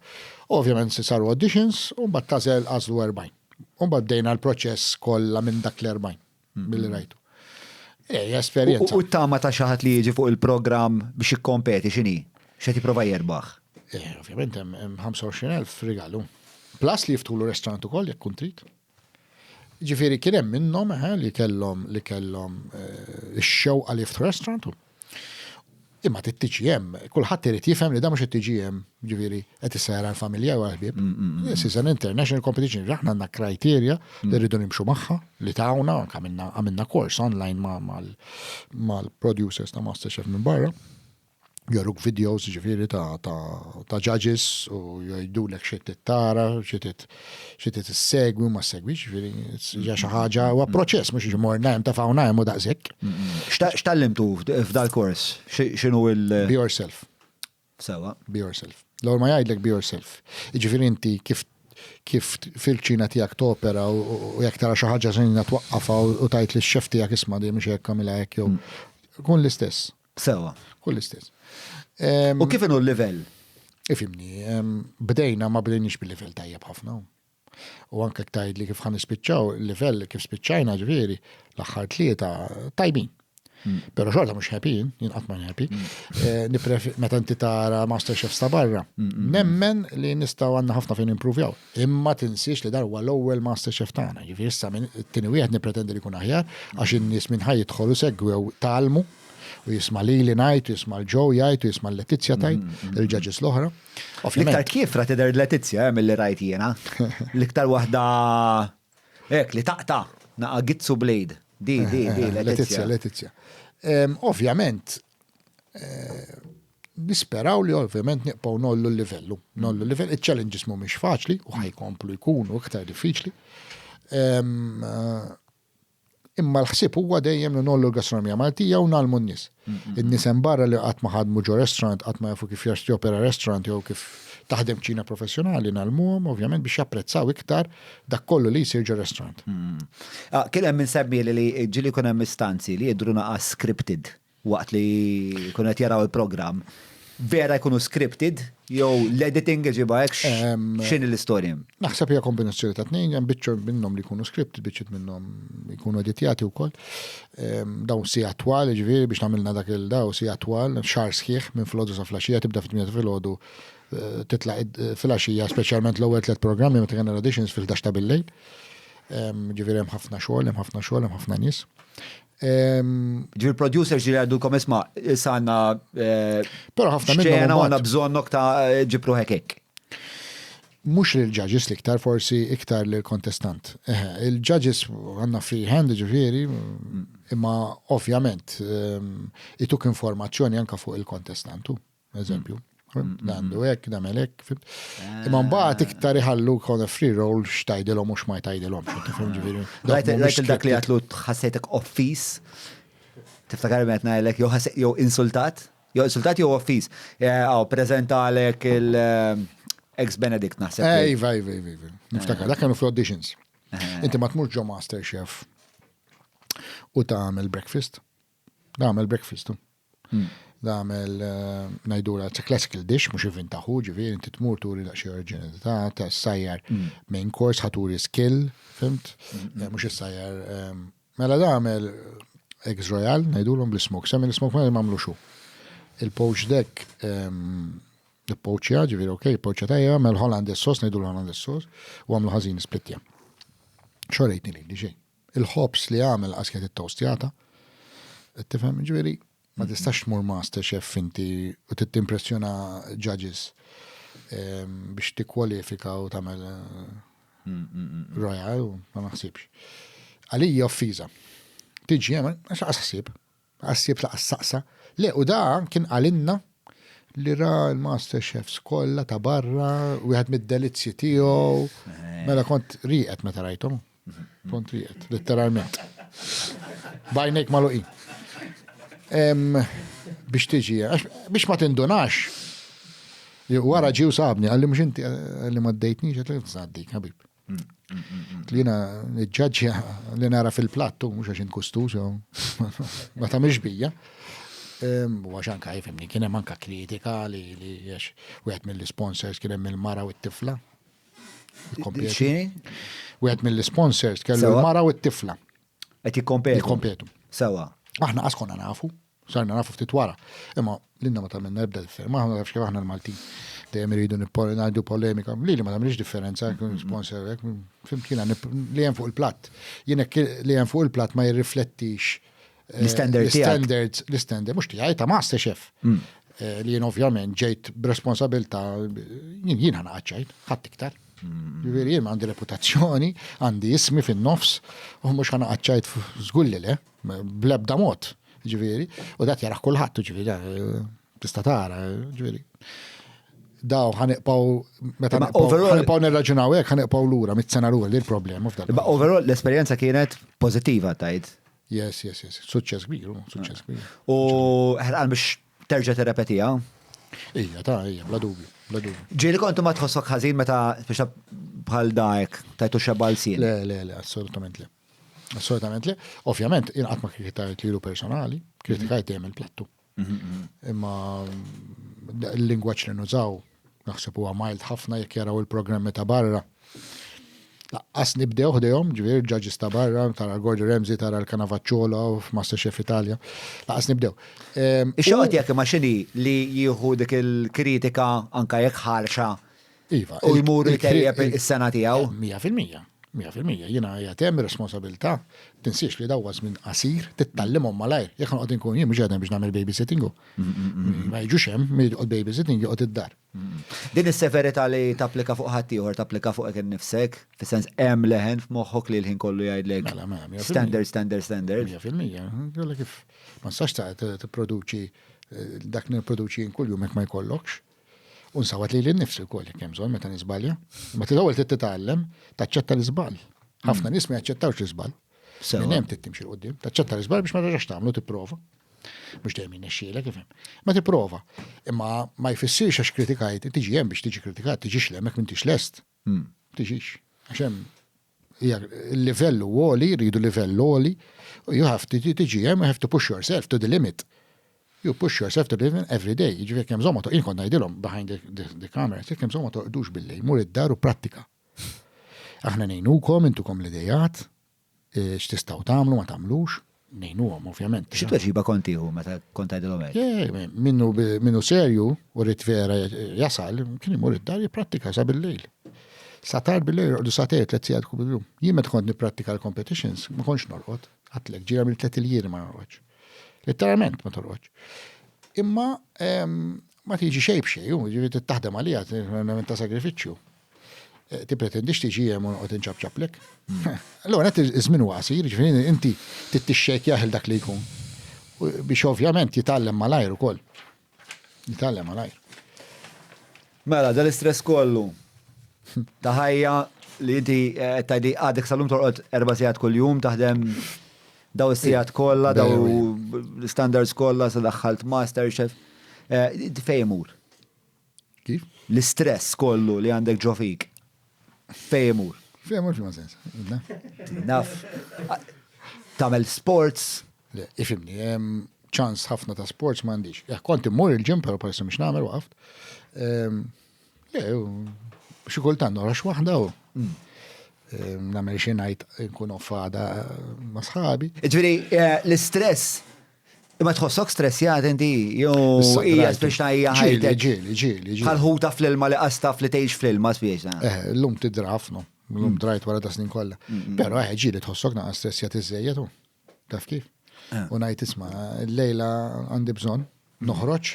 Ovvjament se saru auditions u mbagħad tażel għażlu 40. U mbagħad bdejna l-proċess kollha minn dak l-40 mill-rajtu. Esperjenza. U t-tama ta' xaħat li jiġi fuq il-program biex jikkompeti xini? Xe tipprova jerbaħ? Ovvjament hemm 25,000 rigalu. Plus li jiftħulu restaurant ukoll jekk kun trid. Ġifieri kien hemm minnhom li kellhom ix-xewqa li jiftħu restaurant. Imma t-TGM, kullħat irid jifhem li da mhux it-TGM, ġifieri qed issejra l-familja u l-ħbieb. This is an international competition, aħna għandna kriterja li rridu nimxu magħha li tawna għamilna kors online mal-producers ta' MasterChef minn barra. Joruk videos ġifieri ta' judges u jgħidulek xi tittara, xi tissegwi u ma segwi, ġifieri hija xi ħaġa huwa proċess mhux jiġi najm ta' fawna hemm u daqshekk. X'tallimtu f'dal-kors? X'inhu Be yourself. Sewa. Be yourself. L-ewwel ma jgħidlek be yourself. Jiġifieri inti kif fil-ċina tiegħek topera u jekk tara xi ħaġa żejna twaqqafha u tajt lix-xef tiegħek isma' di mhux hekk għamilha hekk jew kun l-istess. Sewa. Kun l-istess. U kif inhu l-livell? Ifimni, bdejna ma bdejniex bil-livell tajjeb ħafna. U anke tgħidli kif ħan nispiċċaw il-livell kif spiċċajna ġifieri l-aħħar tlieta tajbin. Però xorta mhux happy, jien qatt ma happy. Meta inti tara MasterChef sta barra, nemmen li nistgħu għandna ħafna fejn improvjaw. Imma tinsiex li dar huwa l-ewwel MasterChef tagħna. Ġifieri issa it-tieni wieħed nippretendi li jkun aħjar għax in-nies minn ħaj jidħolu segwew talmu u jisma' li ngħid, u jisma' l-Joe jgħid, u jisma' l-Letizja tajt, il-ġudges l-oħra. L-iktar kifra tidher Letizja mill-li rajt jiena. L-iktar waħda hekk li taqta' naqa' Gizzu Blade. Di Letizja. Ovvjament nisperaw li ovvjament niqpaw nollu l-livellu. Nollu l-livell, il-challenges mhumiex faċli u ħajkomplu jkunu iktar diffiċli. Imma l-ħsieb huwa dejjem li nollu l-gastronomija Maltija u nagħlmu n-nies. In-nies hemm barra li qatt ma ħadmu ġo restaurant, qatt ma jafu kif jopera restaurant jew kif taħdem ċina professjonali nagħlmuhom ovvjament biex japprezzaw iktar dak kollu li jsir ġo restaurant. Kien hemm insebbi li ġieli jkun hemm istanzi li jidru naqa' scripted waqt li jkunu qed jaraw il-programm. Vera jkunu scripted, jew l-editing ġiba hekk x'in l-istorja? Naħseb hija kombinazzjoni ta' tnejn, hemm biċċor minnhom li jkunu scripted, biċċiet minnhom jkunu editjati wkoll. Dawn sija twal, ġifieri biex nagħmilna dak il-daw sija twal, xahar sħiħ minn filgħodu sa flaxija tibda fit-8 filgħodu titlaq fil-għaxija, speċjalment l-ewwel 3 programmi meta kien auditions fil-11 ta' bil-lejl. Ġifieri hemm ħafna xogħol, hemm ħafna nies. Ġir producers ġiri għaddukom isma' sanna Pero ħafna minnhom għandna bżonnok ta' ġibru hekk. Mhux lill-judges l-iktar forsi iktar lill-kontestant. Il-judges għandna free hand ġifieri, imma ovvjament ituk informazzjoni anke fuq il-kontestantu, eżempju. Għandu hekk, nagħmel hekk. Imma mbagħad iktar iħallu kon free roll x'tajdilhom u x'ma jtajdilhom. Rajt dak li għatlu ħassejtek offis. Tiftakar qed ngħidlek jew insultat? Jew insultat jew offis. Preżentalek il-ex Benedict naħseb. Iva. Niftakar, dak kienu fl-auditions. Inti ma tmurx ġo MasterChef u tagħmel breakfast. Tagħmel breakfast. Damel najdura it's a classical dish, mux inventaħu, ġifieri inti tmur turi daqsxi oriġinalità, ta' sajjar main course, ħaturi skill, fimt? Mux is-sajjar. Mela damel eggs royal, najdulhom bl-smoke, semmi l-smoke ma jmamlu xu. Il-poach deck, il-poachja, ġifieri okej, poachja tajja, mel Hollandaise sauce, najdulu Hollandaise sauce, u għamlu ħażin splittja. Xorejtni li xejn. Il-hops li għamel għasket it-toastjata, tifhem ġifieri. Ma tistax tmur MasterChef inti u tittimpressjona judges biex tikkwalifika u tagħmel royal u ma naħsibx. Għalija offiża. Tiġi hemm għax ħassib laqas saqsa. Le u da kien għalinna li ra l-MasterChefs kollha ta' barra u wieħed mid-delizzi tiegħu. Mela kont rieqed meta rajthom. Kont rieqed, letteralment. Bajnek maluqin. Biex tiġi, biex ma tindunax. Wara ġiw sabni, għalli mux inti, għalli ma d-dejtniġ, għalli t-saddik, ħabib. Tlina, il-ġadġi li nara fil-plattu, mux għaxin kustus, ma ta' bija. U għaxan ka' jifimni, kienem anka kritika li għax u għed mill-sponsors kienem mill-mara u t-tifla. Xini? U għed mill-sponsors kellu l-mara u t-tifla. Għet jikompetu. Jikompetu. Sawa. Aħna konna nafu, sarna nafu ftit wara. Imma l-inna ma tagħmilna ebda differenza, ma nafx kif aħna l-Maltin. Dejjem iridu ngħidu polemika, li ma tagħmilx differenza, sponsor hekk, fimt kien li hemm fuq il-platt. Jien li hemm fuq il-platt ma jirriflettix l-standard mhux tiegħi ta' MasterChef. Li jien ovvjament ġejt b'responsabilità jien ħanaqqaċċajt, ħadd iktar. Ġifieri jien għandi reputazzjoni, għandi ismi fin-nofs u mhux ħanaqqaċċajt żgulli le, bl-ebda mod, ġifieri, u dat jaraħ kulħadd, ġifieri tista' tara, ġifieri. Daw ħaniqpaw meta ħaniqpaw nirraġunaw hekk ħaniqpaw lura mit-sena lura li l-problema f'dan. Imma overall l-esperjenza kienet pożittiva tajt. Yes. Suċċess kbir, suċċess kbir. U ħerqan biex terġa' tirrepetija? Hija, bla dubju. Ġieli kontu ma tħossok ħażin meta biex bħal dajk tajtu xebal sil? Le, assolutament le. Assolutament le. Ovvjament, jien qatt ma kritikajt lilu personali, kritikajt dejjem il-plattu. Imma l-lingwaġġ li nużaw naħseb huwa mild ħafna jekk jaraw il-programmi ta' barra. Laqqas nibdew ħdejhom, ġifieri ġaġġis ta' barra, tara Gordon Ramsay, tara l-Canavacciolo f'Masterchef Italja. Laqqas nibdew. Ix-xoqgħod jekk ma x'inhi li jieħu dik il-kritika anke jekk ħarxa u jmur itejjeb is-sena tiegħu? 100%. Jiena jagħtem responsabilità. Tinsiex li dawwa żmien qasir tittallimhom malajr. Jekk noqgħod inkun jien mhux qegħdin biex nagħmel babysittingu. Ma jiġux hemm min joqgħod babysitting joqgħod id-dar. Din is-severità li tapplika fuq ħadd ieħor tapplika fuq hekk innifsek, fis-sens hemm leħen f'moħħok li l-ħin kollu jgħidlek standard. 100%. Kif ma nistax tipproduċi dak nipproduċi kuljum hekk ma jkollokx. Unsawat li l-nifsi wkoll jekk hemm bżonn meta nisbalja. Ma t-ewwel titgħallem taċċetta l-iżball. Ħafna nies ma jaċċettawx l-iżball. Minn hemm tittimxi l-qudiem, taċċetta l-iżball biex ma terġax tagħmlu tipprova. Mhux dejjem jinexxielek kif hemm. Ma tipprova. Imma ma jfissirx għax kritikajt, tiġi hemm biex tiġi kritikat, tiġix l hemmhekk m'intix lest. Tiġix. Għax hemm hija l-livell għoli, jridu livell għoli, u you have to tiġi hemm, you have to push yourself to the limit. You push yourself to live every day. Jiġifieri kemm żomma toqgħod kont ngħidilhom behind the camera, kemm żomma toqgħodux bil-lejl, mur id-dar u prattika. Aħna ngħinukom intukom l-idejat, x'tistgħu tagħmlu ma tagħmlux, ngħinuhom ovvjament. Xi tweġiba kont tieħu meta kont tgħidilhom hekk? Minnu serju u rrid vera jasal, kien imur id-dar jipprattika sa bil-lejl. Satar bil-lejl joqgħdu satejn 3 sigħat kull jum. Jien meta kont nipprattika l-competitions ma kontx norqod, għatlek ġira mill 3 iljiem ma norqodx. Letteralment ma torroġ. Imma ma tiġi xejn b'xejn, ġifieri taħdem għalija verament ta' sagrifiċċju. Tipretendix tiġi hemm u noqgħod inċabċablek. Allura qed iż-żmien qasir, ġifieri inti tittixxejk jaħel dak li jkun. Biex ovvjament jitgħallem malajr ukoll. Jitgħallem malajr. Mela, dal-istress kollu. Ta' ħajja li inti tgħidi għadek salum torqod 4 sigħat kuljum taħdem daw is-sigħat kollha, daw l-standards kollha sa daħħalt MasterChef. Fejn imur? Kif? L-istress kollu li għandek ġo fik. Fejn imur? Fejn imur x'ma sens. Naf. Tagħmel sports. Le, ifimni, ċans ħafna ta' sports m'għandix. Kont immur il-ġim però parissa mhux nagħmel waqft. Le, xi kultant norax waħda u nagħmel xi ngħid nkun offada ma' sħabi. Ġifieri l-istress imma tħossok stressjat inti jew hija spiex hija ħajtek. Ġieli. Ħalħuta fl-ilma li qastaf li tgħix fl-ilma spiex. Llum tidraf no. Llum drajt wara ta' snin kollha. Però ġieli tħossok naqas stressjat iżejjed u. Taf kif? U ngħid isma' l-lejla għandi bżonn noħroġ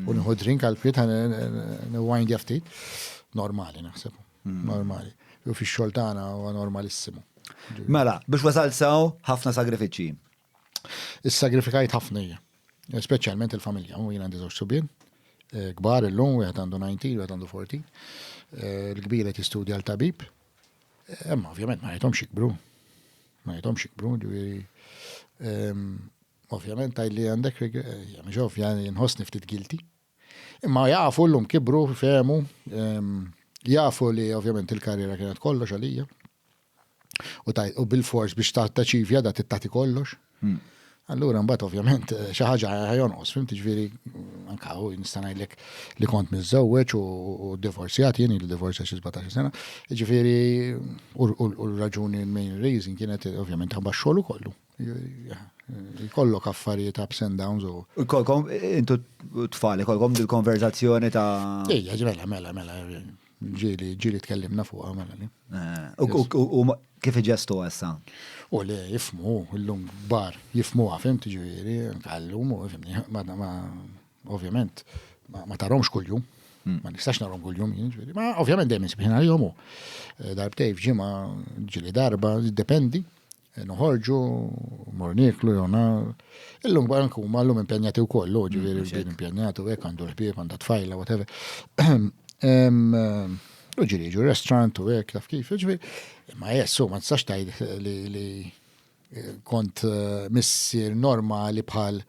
u nieħu drink għall-kwiet niwind ftit. Normali naħseb. Normali. U fix-xogħol tagħna huwa normalissimu. Mela, biex wasalt sew ħafna sagrifiċċji. Is-sagrifikajt ħafna hija. Speċjalment il-familja, u jien għandi żewġ subien. Kbar illum wieħed għandu 19, wieħed għandu 14. Il-kbir qed jistudja l-tabib. Imma ovvjament ma jithomx jikbru. Ġifieri ovvjament għajli għandek mhux ovvja jinħossni ftit guilty. Imma jafu llum kibru, fehmu, jafu li ovvjament il-karriera kienet kollox għalija. U bil-fors biex taċivja da tittati kollox. Allura mbagħad ovvjament xi ħaġa ħajonqos, fimti ġifieri anke hu nista' ngħidlek li kont miżżewweġ u divorzjat jien il-divorzja xi 17 sena. Ġifieri u l-raġuni main reason kienet ovvjament ħabba x-xogħol ukollu. Jkollok affarijiet ups and downs u. Kolkom, intu tfali, kolkom dil-konverzazzjoni ta' Ejja, mela, ġili tkellimna fuqha mela li. U kif iġestu għassa? U li jifmu, l-lum bar, jifmu għafim tiġviri, għallum u jifmni, ovvjament, ma taromx kull-jum, ma nistax narom kull-jum, ma ovvjament dejjem sibħin għal-jomu. Darbtej fġima, ġili darba, dependi, noħorġu, morniklu, jona, il-lum banku, ma l-lum impenjati u kollu, ġiviri, impenjati u għek, għandu l-ħbib, għandu tfajla, whatever. U ġiri, restaurant u għek, taf kif, ġiviri, ma jessu, ma t-sax tajd li kont missir normali bħal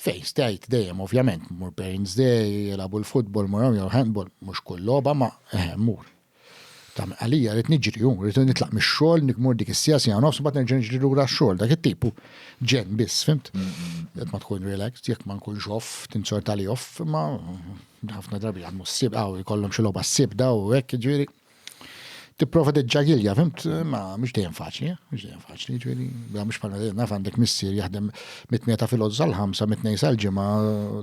fejn stajt dejjem, ovvjament, mur parents day, jelabu l-futbol, mur handball, mux kull loba, ma mur. Għalija, rrit nġri, rrit nitlaq mis xol, nikmur dik is-sijasi għan nofsu, bat nerġan nġri l-ura xol, dak il-tipu ġen bis, fimt? Jek ma tkun relaxed, jek ma nkunx off, tinsorta li off, ma ħafna drabi għadmu s-sib, għaw, jkollom xiloba s-sib daw, għek, ġviri. Tipprova t-ġagilja, fimt? Ma mux dejjem faċli, ġviri. Bla mux palma dejjem, naf għandek missir, jaħdem mit-mieta fil-ħodż sal-ħamsa, mit-nej sal-ġima,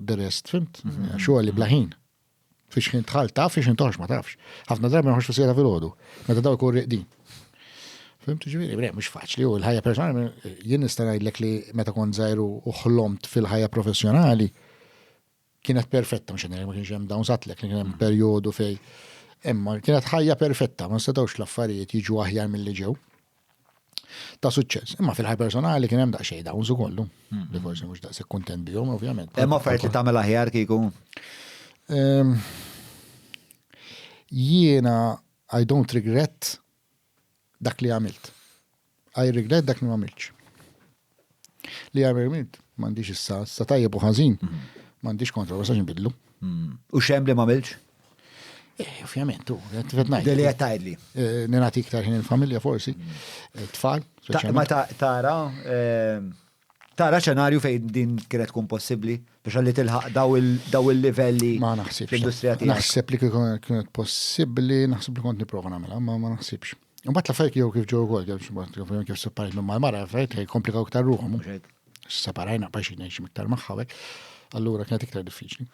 d-rest, fimt? Xogħol li blaħin. Fiex kien tħal taf, fiex intoħx ma tafx. Ħafna drabi nħoċ fil-sira fil-ħodu. Meta daw ikun riqdin. Fimtu ġiviri, mux faċli. U l-ħajja personali, jien nista' ngħidlek li meta kont żgħiru u ħlomt fil-ħajja professjonali kienet perfetta, mhux ma kienx hemm dawn satlek, kien hemm perjodu fej. Imma kienet ħajja perfetta, ma setgħux l-affarijiet jiġu aħjar milli ġew. Ta' suċċess. Imma fil-ħajja personali kien hemm daqsxejn dawns ukollu. Li forsi mhux daqshekk kuntent bihom, ovvjament. Hemm offerti tagħmel aħjar kieku. Jiena I don't regret dak li għamilt. I regret dak li għamilx. Li għamilt, mandiġ issa tajjeb u ħażin, mandiġ kontroversa ġinbidlu. U xem li m'għamilx? Ovvjament, tu, għetnajt. Deli għettajli. Nenati iktar ħin il-familja forsi, tfal. Ma tara ċenarju fejn din kienet tkun possibbli biex għalli tilħaq daw il-livelli fl-industrija tiegħek. Naħseb li kienet possibbli, naħseb li kont nipprova nagħmilha, ma naħsibx. Imbagħad l-affarijiet jew kif ġew ukoll, kif separajt minn mal-mara, affarijiet jkomplikaw iktar ruħhom. Separajna biex ngħix iktar magħha hekk, allura kienet iktar diffiċli.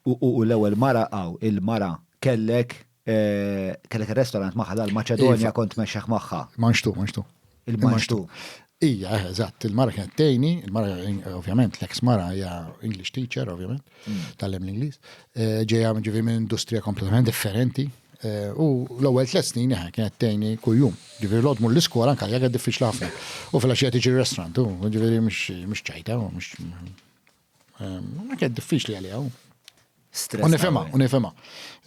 U l-ewwel mara il-mara kellek ir-restorant magħha dal-Maċedonja kont mexxeħ magħha. Manxtu. Il-Manxtu. Ija, eżatt, il-mara kienet tejni, il-mara ovvjament, l-ex mara hija English teacher, ovvjament, tal-lem l-Inglis, ġeja ġivi minn industrija kompletament differenti, u l-ewwel 3 snin kienet tejni kuljum. Ġivi l-odmu l-iskola anka jgħad diffiċli ħafna. U fil-għaxija tiġi restaurant, u ġivi mhux ċajta, ma kienet diffiċli għalija. U nifema.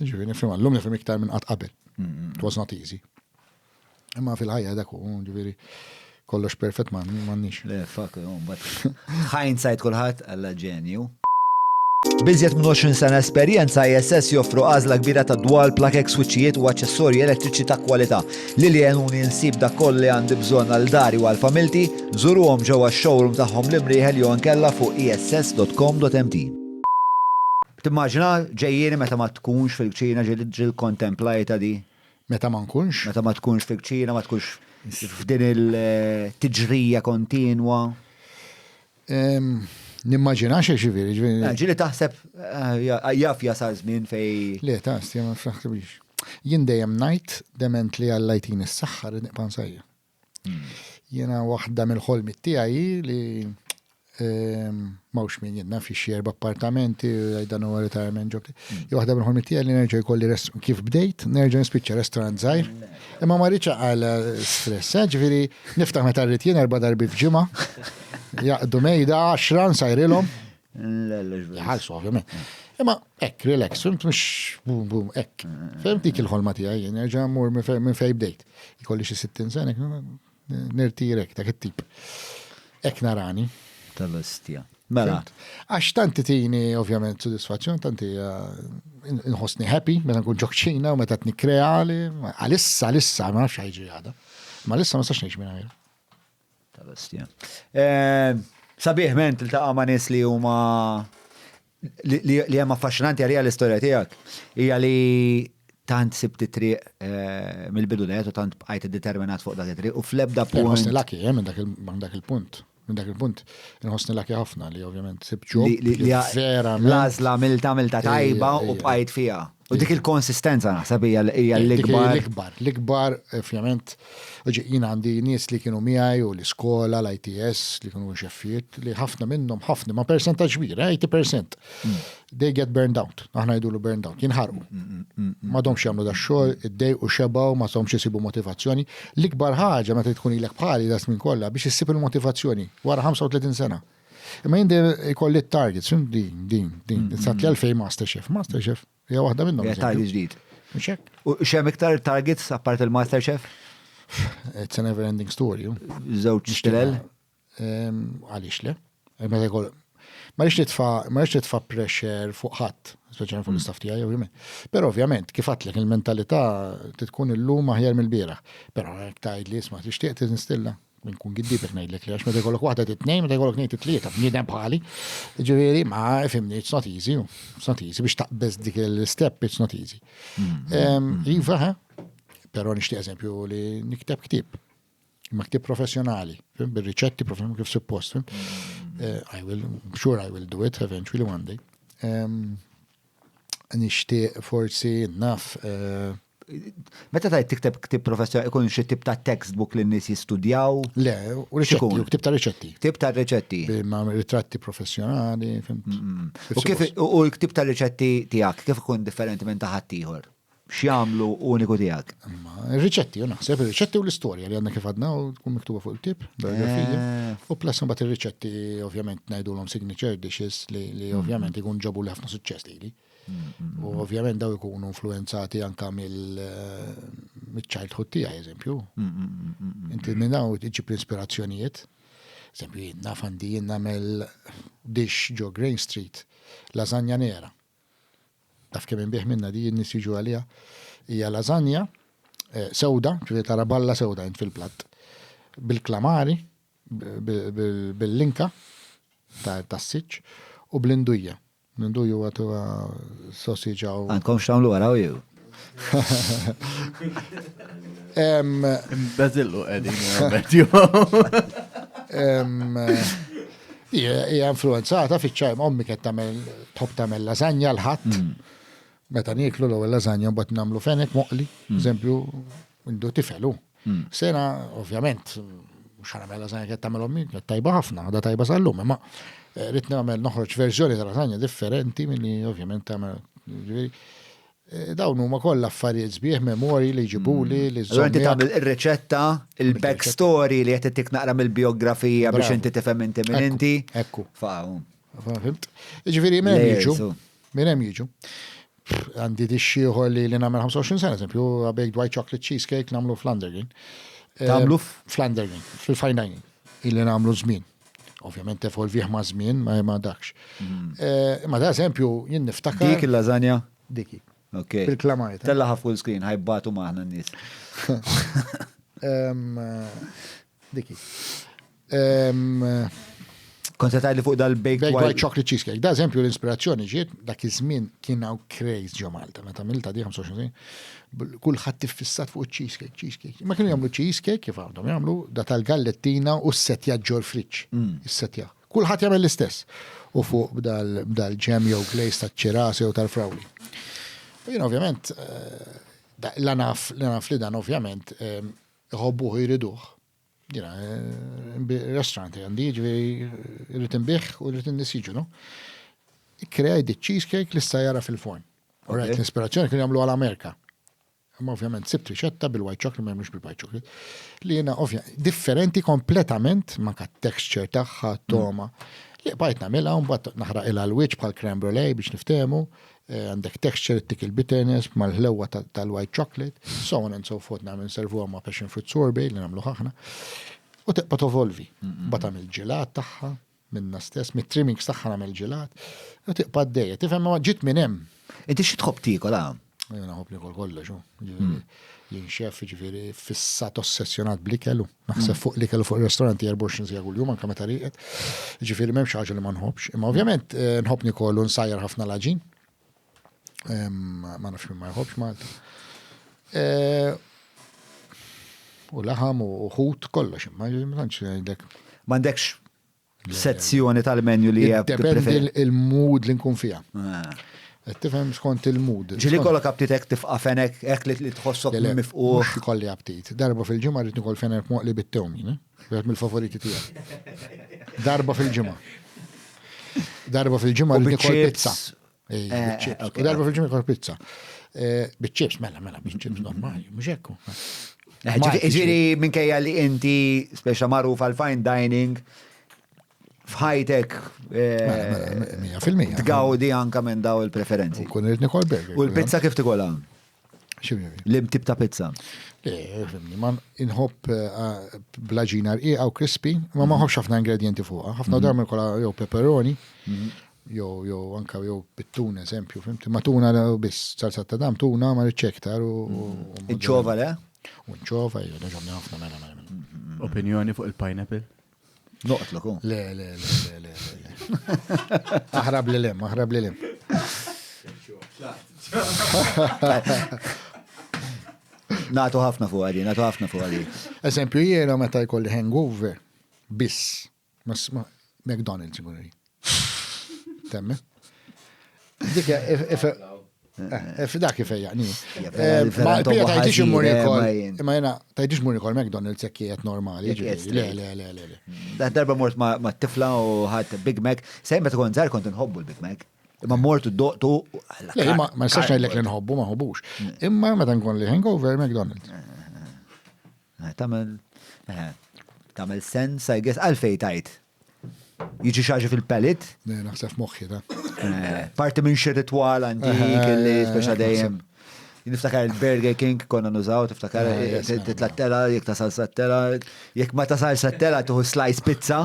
Ġivi nifema, l-lum nifem iktar minn qatt qabel. It was not easy. Imma fil-ħajja dak ġivi kollox perfett m'għandniex. Le, fuck, but hindsight kulħadd għalla ġenju. Biżjed minn 20 sena esperjenza ISS joffru għażla kbira ta' dual plug-in switchijiet u aċċessorji elettriċi ta' kwalità li jgħinuni nsib dak koll li għandi bżonn għal dari u għal familti, żuruhom ġewwa x-showroom tagħhom l-imrieħel jew nkella fuq iss.com.mt. Timmaġina ġejjieni meta ma tkunx fil-kċina ġil kontemplajta di. Meta ma nkunx? Meta ma tkunx fil-kċina, ma tkunx f'din il-tiġrija kontinwa. Nimmaġinax ġiviri. Ġili taħseb jaf jasal żmien fej. Le, taħseb ma fraħsibix. Jien dejjem ngħid dement li għallajtin is-saħħa rid niqpan sajja. Jiena waħda mill-ħolmi tiegħi li mawx min jenna fi xie 4 appartamenti, għajdan u retirement job. Waħda mill-ħolmi tiegħi li nerġa' jkolli kif bdejt, nerġa' nispiċċa restaurant żgħir. Imma ma rridx għal stress, ġifieri niftaħ meta rrid jien 4 darbi f'ġimgħa. Jaqdu mejda 10 sajrilhom. Ħalsu ovvjament. Imma hekk relax, fimt mhux hekk. Fimt dik il-ħolma tiegħi, nerġa' mmur minn fejn bdejt. Ikolli xi 60 sena, nirtirek dak it-tip. Hekk narani. Tal-ostja. Mela. Għax tanti tini ovvjament soddisfazzjon, tanti nħossni happy, meta nkun ġokċina u meta t-nikreali, għalissa, ma nafx ħajġi għada. Ma lissa ma sax neħx minna għir. Tal-ostja. Sabiħ ment il-taqa ma nis li huma li hemm affaxxinanti għalija l-istorja tiegħek. Hija li tant sibti triq mill-bidunet u tant bqajt determinat fuq dak it-triq u fl-ebda punt. Laki, minn dak il-punt. minn dak il-punt, nħossni laki ħafna li ovvjament sib ġob li vera lazla milta tajba u bqajt fija. U dik il-konsistenza naħseb hija l-ikbar. L-ikbar, ovvjament, jina għandi nies li kienu miegħi u l-iskola, l-ITS, li kienu xeffijiet, li ħafna minnhom, ma percentaġġ kbir, 80%. They get burned out. Aħna jidulu burned out, jinħarqu. Ma domx jagħmlu dax-xogħol, iddej u xebaw, ma domx isibu motivazzjoni. L-ikbar ħaġa meta tkun ilek bħali das minn kollha biex issib il-motivazzjoni wara 35 sena. Imma jindi jkolli targets, din. Satli għalfej Masterchef. Hija waħda minnhom. Target ġdid. Mxek. U xem iktar targets apart il-Masterchef? It's a never ending story. Żewġ xtilel? Għaliex le? Ma rix nitfa' pressure fuq ħadd, speċjalment fuq l-istaff tiegħi ovvjament. Però ovvjament kif għatlek il-mentalità tkun illum aħjar mill-bieraħ. Però hekk tgħid li isma' tixtieq tinstilla. Minkun giddibek ngħidlek li għax meta jkollok waħda titnejn, meta jkollok ngħid tlieta bniedem bħali. Ġifieri ma fimni it's not easy. It's not easy biex taqbeż dik il-step it's not easy. Iva, però nixtieq eżempju li nikteb ktieb. Ma ktieb professjonali, bir-riċetti professjonali kif suppost. I will do it eventually one day. Nixtieq forsi naf Meta tajt tikteb ktib professjonali, ikun xi tip ta' textbook li n-nies jistudjaw? Le, u riċetti, u ktib ta' riċetti. Ktib ta' riċetti. Ma' ritratti professjonali, U l-ktib ta' riċetti tiegħek kif ikun differenti minn ta' ħaddieħor? X'jagħmlu uniku tiegħek? Ir-riċetti, u naħseb ir-riċetti u l-istorja li għandna kif għadna u tkun miktuba fuq il-tip, biografija. U plus mbagħad ir-riċetti ovvjament ngħidulhom signature dishes li ovvjament ikun ġabu li ħafna suċċess lili. U ovvjament daw ikunu influenzati anka mill-childhood tiegħi, eżempju. Inti minn daw iġib l-ispirazzjonijiet. Eżempju, naf għandi nagħmel dish ġo Green Street, lasagna nera. Taf kemm inbieħ minna di n-nies jiġu għaliha. Hija lasagna sewda, ġifieri tara balla sewda int fil-platt. Bil-klamari, bil-linka tas-siċ u bl-indujja. Ninduju għatu sausage għaw. Għandkom xtamlu għaraw jew? Bazillu għedin għametju. Ija influenzata fiċċaj, ommi kett tamel lasagna l-ħadd. Meta niklu l-ewwel lasagna mbagħad nagħmlu fenek moqli, eżempju, indu tifelu. Sena, ovvjament, mhux nagħmel lasagna kett tagħmel ommi, kett tajba ħafna, da tajba sal-lum, imma rrit nagħmel noħroġ verżjoni ta' lasagna differenti milli ovvjament tagħmel. Dawn huma kollha affarijiet sbieħ memorji li jġibuli li żomm. Inti tagħmel ir-riċetta, il-backstory li qed ittik naqra mill-biografija biex inti tifhem inti minn inti. Ekku. Fimt. Jiġifieri minn hemm jiġu. Għandi dixxi ieħor li nagħmel 25 sena, eżempju, baked white chocolate cheesecake nagħmlu f'Landergin. Tagħmlu f'Landergin, fil-fine dining, illi nagħmlu żmien. Ovvjament evolvih ma' żmien, ma dakx. Ma da eżempju, jien niftakar. Dik il-lasagna? Diki. Ok. Bil-klamajt. Tellaħa full screen, ħajbatu maħna n-nies. Diki. Konta tajli fuq dal-baked white chocolate cheesecake. Da eżempju l-ispirazzjoni ġiet dak iż-żmien kien hawn craze ġo Malta. Meta milta di 25 kulħadd tiffissat fuq cheesecake. Ma kienu jagħmlu cheesecake kif għandhom jagħmlu da tal-gallettina u s-setja ġor friċ. Is-setja. Kulħadd jagħmel l-istess. U fuq b'dal-ġem jew glaze taċ-ċirasi jew tal-frawli. U jien ovvjament l-naf li dan ovvjament iħobbuh jriduh. Jina, restauranti għandi, ġveri rrit imbiħ u rrit n-nisiġu, no? Ikkreaj di cheesecake li stajara fil-forn. U rajt l-ispirazzjoni kien jagħmlu għal-Amerika. Ma ovvjament sibt riċetta bil-white chocolate, ma jemlux bil-white chocolate. Li jena ovvjament differenti kompletament ma kat texture tagħha, toma. Li bajt nagħmilha u mbagħad naħraq ilha l-wiċċ bħal crème brûlée biex niftehmu. Għandek texture tik il-bitterness mal-ħlewwa tal-white chocolate, so on and so forth nagħmel servuha ma' passion fruit sorbet li nagħmlu ħafna. U tibqa' tovolvi. Bad tagħmel ġelat tagħha minna stess, mit-trimmings tagħha nagħmel ġelat. U tibqa' d-dejja, tifhem ma ġiet minn hemm. Inti xi tħobb tikol hawn? Jena ħobb nikol kollox, jien xef ġifieri fissat ossessjonat bl-ikelu. Naħseb fuq l-ikelu fuq ir-ristoranti 24 sija kuljum anke meta riqet. Ġifieri m'hemmx ħaġa li ma nħobbx. Imma ovvjament nħobb nikol u nsajjar ħafna l-aġin. Ma nafx minn ma jħobbx Malta. U laħam u ħut kollox, imma tantx ngħidlek. M'għandekx sezzjoni tal-menju li hija Dependi il-mood li nkun fija. Ah. Tifhem skont il-mood. Ġili kollok aptit hekk tifqa' fenek hekk li tħossok mifquh. Mhux ikolli aptit. Darba fil-ġimgħa rrid nikol fenek moqli bit-tewmi, wieħed mill-favoriti tiegħek. Darba fil-ġimgħa. Darba fil-ġimgħa rrid nikol pizza. U darba fil-ġimgħa nikol pizza. Biċ-ċips, mela, biċ-ċips normali, mhux hekk. Ġiri minkejja li inti speċa magħruf għal fine dining f'ħajtek tgawdi anka minn daw il-preferenzi. Kun irid nikol burger. U l-pizza kif tikolha? L-imtib ta' pizza? Ma inħobb blaġina rqiqa u crispy, ma maħobx ħafna ingredienti fuqha. Ħafna darba nikola jew pepperoni, jew anka jew bit-tuna eżempju, fimti? Ma tuna biss salsa ta' dam, tuna ma riċektar u. Iċ-ċova le? U nċova, ġomni ħafna mela. Opinjoni fuq il-pineapple? Noqtlu. Le. Aħrab li lem. Natu ħafna fuq għadi. Eżempju, jiena meta jkolli hangover, biss, McDonald's għuri. Temme? Dik, dak ifejjaqni. Ma tajtix imur McDonald's jekk normali. Le. Darba mort ma tifla u ħadd Big Mac. Sejn meta kont żgħar kont inħobbu l-Big Mac. Imma mortu doqtu. Ma nistax ngħidlek li nħobbu ma ħobbux. Imma meta nkun li hangover McDonald's. Tagħmel sens, I guess, għalfej tajt. Jiġi xaġa fil-pellet? Naħseb moħħi da. Parti minn xi ritwal antik li speċa dejjem. Niftakar il-Burger King konna nużaw, tiftakar titlattela, jek tasal sattela, jek ma tasal sattela tuħu slice pizza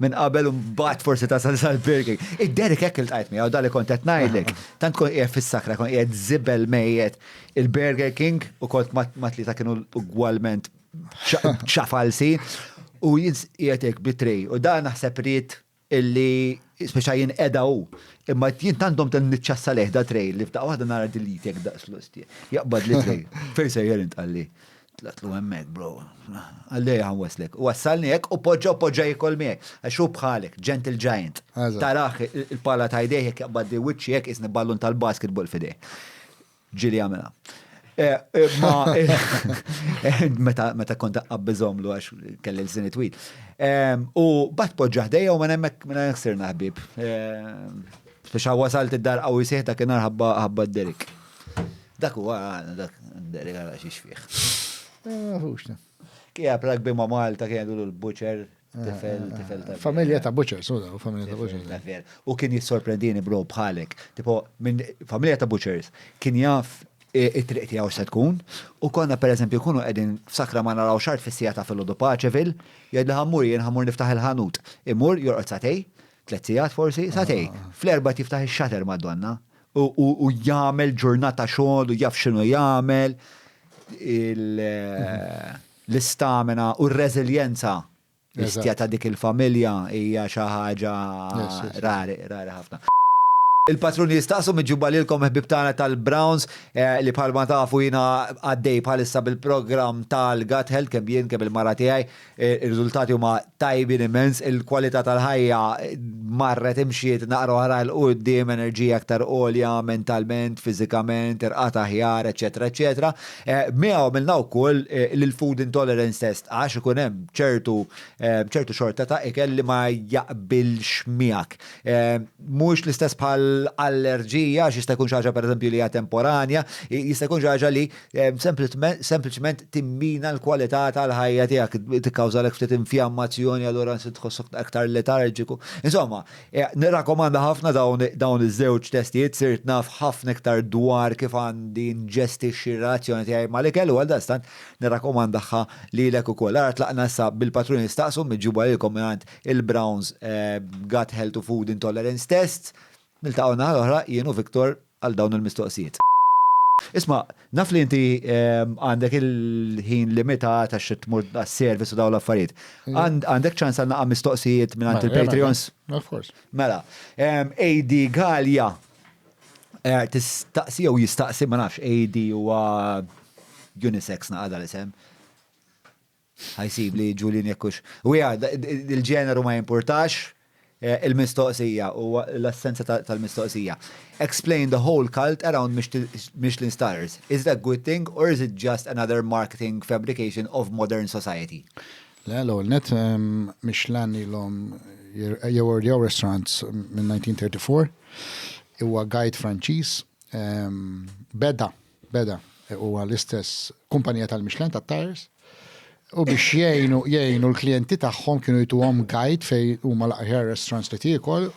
minn qabel un bat forsi tasal sal-Burger King. Id-Derek hekk il-tajt mi, għaw dali kontet najdlek. Tant kon qiegħed fis-sakra, kon qiegħed zibel mejjet il-Burger King u kont matli ta' kienu ugwalment ċafalsi u qiegħed hekk bitrej. U da naħseb rrit illi speċa jien edaw. Imma jien tandom tan-nitċassa leħda trej li f'daqqa waħda nara delete jekk daqs l-osti. Jaqbad li trej. Fejn se jgħalint għalli. Tlatlu hemmhekk, bro. Għalli ħanwaslek. U wassalni hekk u poġġa jkoll miegħek. Għaxu bħalek, Gentle Giant. Taraħ il-pala ta' jdejh jekk jaqbad di wiċċi jekk isni ballun tal-basketball fidej. Ġili għamela. Meta kont qabbizomlu għax kelli l-sini twil. U bat poġġa ħdejja u ma nemmek minna sirna ħbib. Speċa wasalt id-dar għaw jisieħ ta' kienar ħabba d-Derek. Dak u dak d-Derek għala xiex fieħ. Kija prak bimma Malta kien għadu l-butcher, tifel ta' familja ta' butcher, suda, familja ta' butcher. U kien jissorprendini bro bħalek. Tipo, minn familja ta' butchers, kien jaf it-triq tiegħu se tkun u konna pereżempju kunu qegħdin f'sakra ma naraw xart fis-sija ta' filgħodu Paċevil, jgħidli ħammur niftaħ il-ħanut. Imur jorqod satej, 3 sigħat forsi, satej. Fl-erba' tiftaħ ix-xater Madonna u jagħmel ġurnata xogħol u jaf x'inhu jagħmel l-istamina u r-reżiljenza l-istja ta' dik il-familja hija xi ħaġa rari ħafna. Il-patruni jistaqsu miġuba lilkom ħbib tagħna tal-Browns li bħalma tafu jina għaddej bħalissa bil-programm tal-Gut Health kemm jien kemm il-mara tiegħi, ir-riżultati huma tajbin immens, il-kwalità tal-ħajja marret imxiet naqra oħra l-qudiem, enerġija aktar għolja mentalment, fiżikament, irqata aħjar, eċetera, eċetera. Miegħu għamilna wkoll l-food intolerance test għax ikun hemm ċertu xorta ta' ikel li ma jaqbilx miegħek. Mhux l-istess bħal allerġija, jista' jkun xi ħaġa pereżempju li hija temporanja, jista' jkun xi ħaġa li sempliċement timmina l-kwalità tal-ħajja tiegħek, tikkawżalek ftit infjammazzjoni allura se tħossok aktar letarġiku. Insomma, nirrakkomanda ħafna dawn iż-żewġ testijiet, sirt naf ħafna iktar dwar kif għandi nġesti x-razzjoni tiegħi mal-ikel u għaldastant nirrakkomandaha lilek ukoll. Ara tlaqna issa bil-patruni staqsu miġġuba lilkom mingħand il-Browns Gut Health u Food Intolerance Tests. Niltaqgħu l-oħra jienu Viktor għal dawn il-mistoqsijiet. Isma, naf li inti għandek il-ħin limitat għax tmur għas-service u dawn l-affarijiet. Għandek ċans għal naqa' mistoqsijiet minn il-Patreons? Of course. Mela, AD Galja tistaqsi jew jistaqsi ma nafx AD huwa unisex naqada l-isem. Ħajsib li Julian jekkux. U il-ġeneru ma jimportax. Il-mistoqsija u l-essenza tal-mistoqsija. Explain the whole cult around Michelin stars. Is that a good thing or is it just another marketing fabrication of modern society? L-net, Michelin ilhom jew restaurants minn 1934. Huwa guide Franċiż. Beda huwa l-istess kumpanija tal-Michelin tat-tires. U biex jgħinu l-klijenti tagħhom kienu jtuhom guide fej huma l-aħjar restaurants li tiekol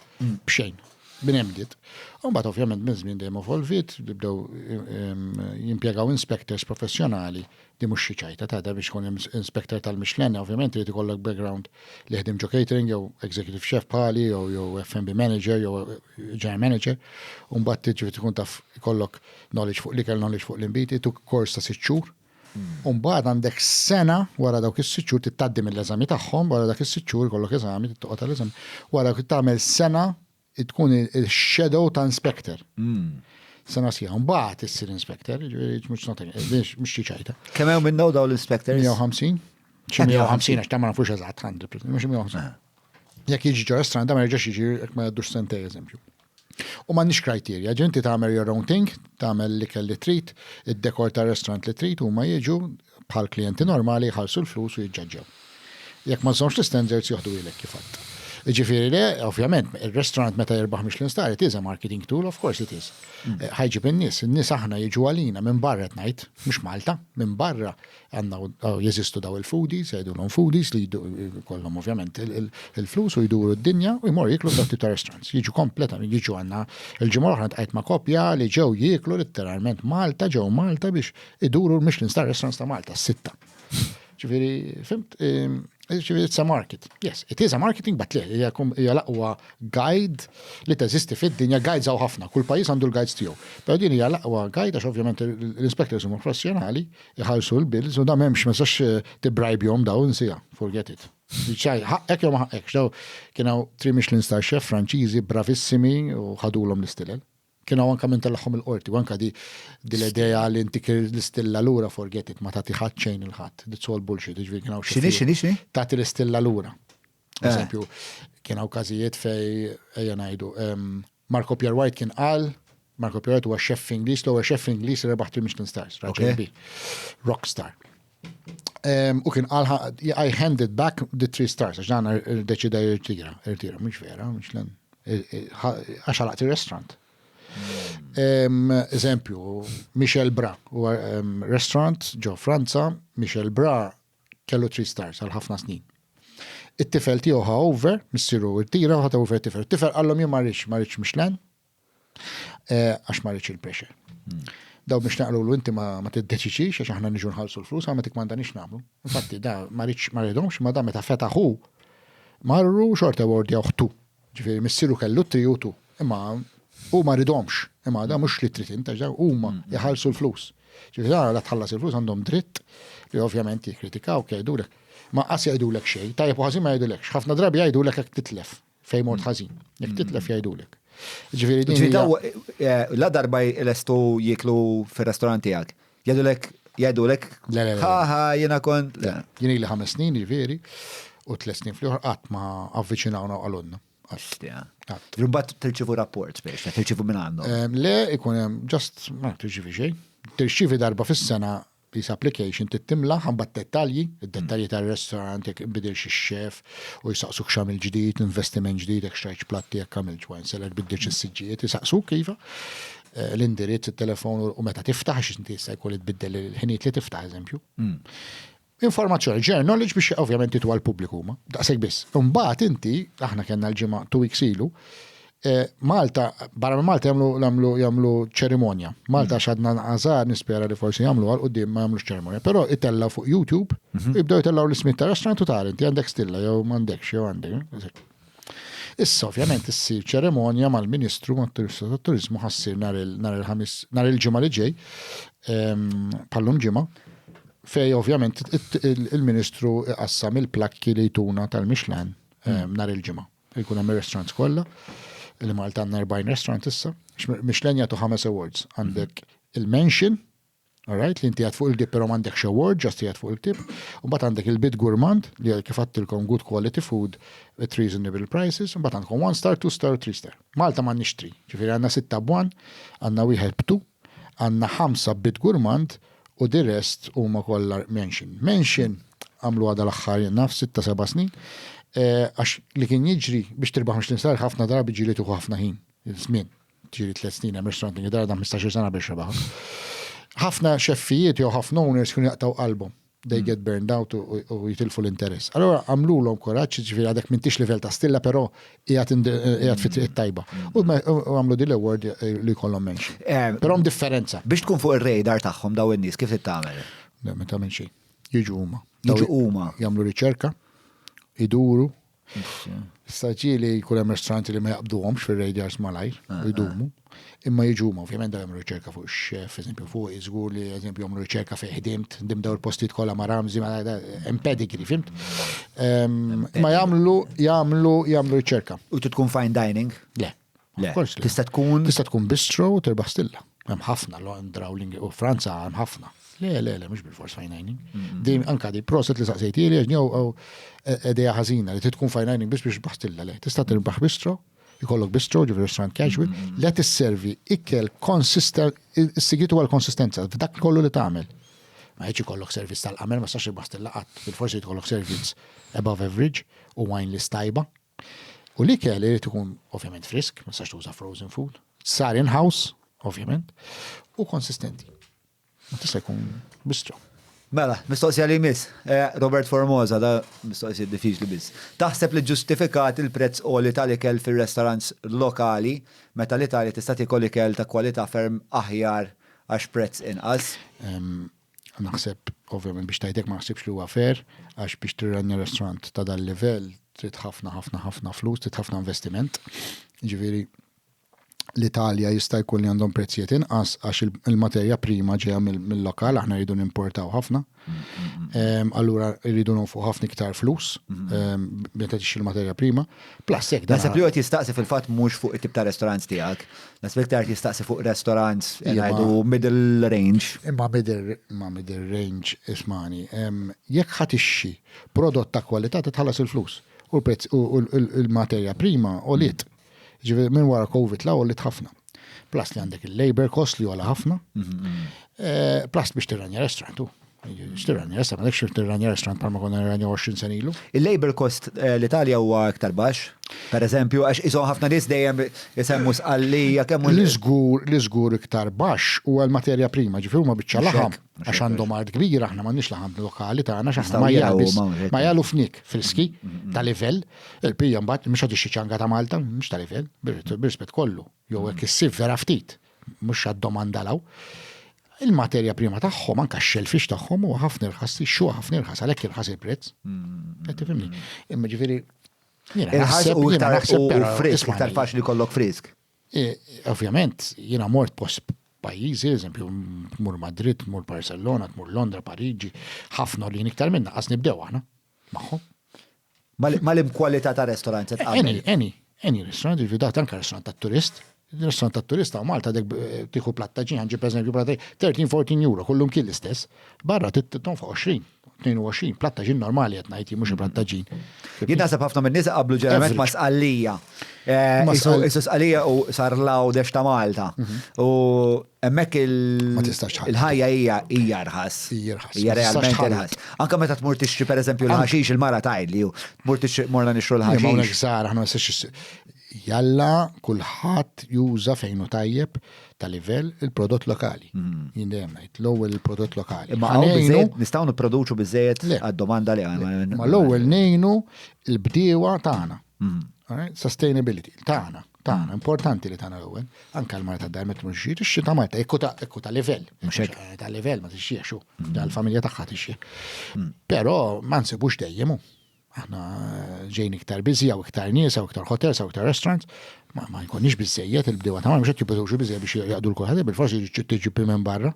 b'xejn, b'nemdiet. U mbagħad ovvjament minn żmien dejjem evolvit, bdew jimpjegaw inspectors professjonali di mhux xi ċajta ta' biex tkun inspector tal-Michelin, ovvjament irid ikollok background li ħdim ġo catering jew executive chef bħali jew F&B manager jew general manager. U mbagħad tiġi tkun taf ikollok knowledge fuq l-ikel, knowledge fuq l-inbiti, tuk kors ta' 6 xhur. Umbagħad għandek sena wara dawk is-6 xhur titgħaddi mill-eżami tagħhom, wara dak is-6 xhur kollok eżami, tittoqgħod tal-eżami. Wara tagħmel sena tkun il-shadow ta' inspector. Sena sija, mbagħad issir inspector, mhux xi ċajta. Kemm hemm minnu dawn l-inspectors? 150. Xi 150 għax ta' ma nafux eżatt 100%, mhux 150. Jekk jiġi ġo restaurant ta' ma jerġax jiġi jekk ma jgħaddux sentej eżempju. U m'għandniex kriterja, ġenti tagħmel your own thing, tagħmel l-ikel li trid, id-dekor ta' restaurant li trid huma jiġu bħal klijenti normali jħallsu l-flus u jiġġaġġew. Jekk ma żommx l-standards joħdu ilek kif fatt. Ġifieri le, ovvjament, il-restaurant meta jirbaħ Michelin star, it is a marketing tool, of course it is. Ħajġib in-nies aħna jiġu għalina minn barra tnajt, mhux Malta, minn barra għandna jeżistu daw il-foodies, jgħidulhom foodies li kollhom ovvjament il-flus u jduru d-dinja u jmorru jiklu f'dak ta' restaurants. Jiġu kompletament jiġu għandna il-ġimgħa oħra tqajt ma' kopja li ġew jieklu letteralment Malta ġew Malta biex iduru l-Michelin star restaurants ta' Malta s-sitta. Ġifieri, fimt, it's a market. Yes, it is a marketing, but hija laqwa guide li teżisti fid-dinja, guides hawn ħafna, kull pajjiż għandu l-guides tiegħu. Però din hija laqwa guide għax ovvjament l-inspectors huma professjonali jħallsu l-bills u da m'hemmx ma sax tibbrajbjhom dawn sija, forget it. Hekk jew ma ħaqekx daw kienu 3 Michelin star chef Franċiżi bravissimi u ħadulhom l-istilel. Kienu anka minn tal-ħom il-qorti, u anka di l-ideja li intik l-istilla lura, forget it, ma tagħti ħadd xejn il-ħadd. It's all bullshit, ġifieri kienu X'inhi? Tagħti l-istilla lura. Eżempju, kienu każijiet fej ejja ngħidu Marco Pierre White kien qal, Marco Pierre White huwa chef Ingliż, l-ewwel chef Ingliż rebaħ 3 Michelin stars, rockstar. U kien qal I handed back the 3 stars, għax dan deċida jirtira, mhux vera, Michelin. Għax għalaqt ir-restaurant. Eżempju, Michel Bra, u restaurant ġo Franza, Michel Bra kellu 3 stars għal ħafna snin. It-tifel tiegħu ħa over, missieru irtira ħa over it-tifel. It-tifel qallhom jien ma rridx Michelin għax ma rridx il-pressure. Daw biex naqlu inti ma tiddeċiċix għax aħna niġu nħallsu l-flus għal ma tikmandanix nagħmlu. Infatti da ma rridhomx ma da meta fetaħu marru xorta award jaħtu. Ġifieri missieru kellu 3 u 2. Imma u ma ridhomx, imma da mhux li trid inta huma jħallsu l-flus. Ġifieri la tħallas il-flus għandhom dritt li ovvjament jikkritikaw jgħidulek. Ma qas jgħidulek xejn, tajjeb u ħażin ma jgħidulekx. Ħafna drabi jgħidulek jekk titlef fejn mort ħażin. Jekk titlef jgħidulek. Ġifieri din la darba lestu jieklu fir-restorant tiegħek. Jgħidulek ħaħa jiena kont. Jien li 5 snin ġifieri u 3 snin fl-ieħor qatt ma avviċinawna għalunna. Rumbat tirċivu rapport biex, tirċivu minn għandhom. Le, ikun just ma tirċivi xejn. Tirċivi darba fis-sena this application tittimla ħambat dettalji, id-dettalji tal-restorant, jekk bidilx ix-xef u jisaqsuk x'għamil ġdid, investiment ġdid, jekk xtrajt platti jekk għamilx wine cellar, bidilx is-siġġijiet, jisaqsuk kifa. L-indirizz, it-telefon u meta tiftaħ xi inti jista' jkun tbiddel il-ħinijiet li tiftaħ eżempju. Informazzjoni, general knowledge biex ovvjament titu għal-pubbliku ma. Daqseg biss. Mbagħad inti, aħna kellna l-ġimgħa 2 weeks ilu, Malta, barra minn Malta jagħmlu ċerimonja. Malta x'għadna għażar nispera li forsi jagħmlu għal quddiem ma jagħmlux ċerimonja, però itellaw fuq YouTube, jibdew itellaw l-ismiet ta' restaurant u tara inti għandek stilla jew m'għandekx jew għandek. Issa ovvjament issir ċerimonja mal-Ministru tat-Turiżmu ħassir nhar il-ġimgħa li ġej, bħallum ġimgħa. Fej ovvjament il-Ministru qassam il-plakki li jtuna tal-Michelin nhar il-ġimgħa. Jkun hemm ir-restaurants kollha, li Malta għandna 40 restaurant issa. Michelin jagħtu 5 awards. Għandek il-mention, Alright, li inti għad fuq il-dip pero m'għandek award, just għad fuq il-tip. U bat għandek il-bit gourmand li kif għattilkom good quality food at reasonable prices. U bat għandkom 1 star, 2 star, 3 star. Malta m'għandniex 3. Ġifieri għandna 6 b'1, għandna wieħed b'2, għandna 5 bit gourmand u di rest huma kollha mention. Mention għamlu għada l-aħħar naf 6-7 snin. Għax li kien jiġri biex tirbaħ 20 star ħafna darbi ġili tuħu ħafna ħin. Żmien ġiri 3 snin hemm restaurant li darda 15 sena biex rebaħ. Ħafna xeffijiet jew ħafna owners kienu jaqtaw qalbhom. They get burned out u jitilfu l-interess. Allora għamlulhom koraġġ, ġifieri għadek m'intix livell ta' stilla, però qiegħed fit-triq tajba. U għamlu din l-award li jkollhom mention. Però hemm differenza. Biex tkun fuq ir-radar tagħhom daw in-nies kif titgħamel? Ma tagħmel xejn. Jiġu huma. Jiġu huma. Jagħmlu riċerka, iduru. Staġili jkun hemm ristoranti li ma jaqbduhomx fir-radars malajr u jdumu. Imma jiġuma, ovvjament da jagħmlu riċerka fuq ix-xef, eżempju fuq iżgur li eżempju jagħmlu riċerka fejn ħdimt, daw il-postijiet kollha ma' Ramsey, hemm pedigree, fimt? Ma jagħmlu riċerka. U tkun fine dining? Le. Tista' tkun bistro u terbaħ stilla. Hemm ħafna Londra u Franza hemm ħafna. Le, mhux bil-force fine dining. Din anka di proset li saqsejti li ġew idea ħażina li tkun fine dining biex baħstilla le. Tista' tirbaħ bistro, jkollok bistro, ġifieri restaurant casual, li qed isservi ikel konsistent, is-sigritu għal konsistenza f'dak kollu li tagħmel. Ma jiġi jkollok servizz tal-qamel ma sax il-baħstilla qatt, bil-forsi jkollok servizz above average u wine list tajba. U li kell irid ikun ovvjament frisk, ma sax tuża frozen food, sar in-house, ovvjament, u konsistenti. Ma tista' jkun bistro. Mela, mistoqsija li jmiss. Robert Formosa, da mistoqsija diffiċli biss. Taħseb li ġustifikat il-prezz qoli tal-ikel fil-restaurants lokali meta l-Italja tista' tikol ikel ta' kwalità ferm aħjar għax prezz inqas? Naħseb, ovvjament biex tajtek ma naħsibx li huwa fair, għax biex tirranja restaurant ta' dal-livell trid ħafna flus, trid ħafna investiment. Ġifieri l-Italja jista' jkun li għandhom prezzijiet inqas għax il-materja prima ġejja mill-lokal, aħna rridu nimportaw ħafna. Allura rridu nonfu ħafna iktar flus meta tixtri il-materja prima. Plus hekk dan. Naħseb li qed jistaqsi fil-fatt mhux fuq it-tip ta' restaurants tiegħek. Naħseb iktar jistaqsi fuq restaurants ngħidu middle range. Imma middle range ismani. Jekk ħatixxi prodott ta' kwalità titħallas il-flus u l-prezz u l-materja prima u liet. Ġifieri minn wara COVID la għollit ħafna. Plus li għandek il-labor cost li għala ħafna. Plus biex tirranja restaurant. Tirranja restaurant, ma dekx tirranja restaurant palma konna tirranja 20 sen ilu. Il-labor cost l-Italja huwa aktar baxx. Per eżempju, għax isom ħafna nies dejjem jisemmu sqallija kemm l-iżgur iktar baxx huwa l-materja prima, ġifieri huma biċċa laħam għax għandhom art kbir aħna m'għandniex laħam lokali tagħna x'aħna ma jalu fnik friski ta' livell, il-pija mbagħad mhux għad ix-ċanga ta' Malta, mhux ta' livell, b'rispett kollu. Jew hekk issib vera ftit, mhux għad-domanda law. Il-materja prima tagħhom anke x-xelfix tagħhom huwa ħafna irħas, xu ħafna irħas għalhekk irħas il-prezz. Qed tifhimni. Imma ġifieri irħas u frisk, iktar faċli jkollok frisk. Ovvjament, jiena mort post pajjiżi, eżempju, tmur Madrid, tmur Barcelona, tmur Londra, Pariġi, ħafna li iktar minna qas nibdew aħna magħhom. Mal-kwalità ta' restorant qed tqabbel. Any restaurant, ġifieri anke restaurant tat-turist. Il-restaurant tat-turista u Malta dek tieħu plattaġin, ħanġib eżempju plattaġin 13-14 euro, kullum kien l-istess. Barra tonfa 20-22, plattaġin normali qed ngħid mhux plattaġin. Jien naħseb ħafna minn nies qablu ġeneralment ma' sqallija. Isu sqallija u sar lawdex ta' Malta. U hemmhekk il-ħajja hija rħas. Hija realment irħas. Anke meta tmur tixtri pereżempju l-ħaxix il-mara tgħidli u tmur morna nixtru l-ħaxix. Jalla kulħadd juża fejnu tajjeb ta' livell il-prodott lokali. Jien dejjem ngħid l-ewwel il-prodott lokali. Imma nistgħu nipproduċu biżejjed għad-domanda li għandna. Ma l-ewwel ngħinu l-bdiewa tagħna. Sustainability tagħna. Importanti li tagħna l-ewwel. Anke l-Malta dar meta mhux tixxi ta' Malta ekku ta' livell. Ta' livell ma tixxiex tal-familja tagħha tixxi. Però ma nsibux dejjem aħna ġejn iktar busy għaw iktar nies għaw iktar hotels għaw iktar restaurants ma jkunniex biżejjed il-bdewa ta' mhux qed jibbeżewxu biżejjed biex jaqdu l-kulħadd bil-forsi tiġib minn barra.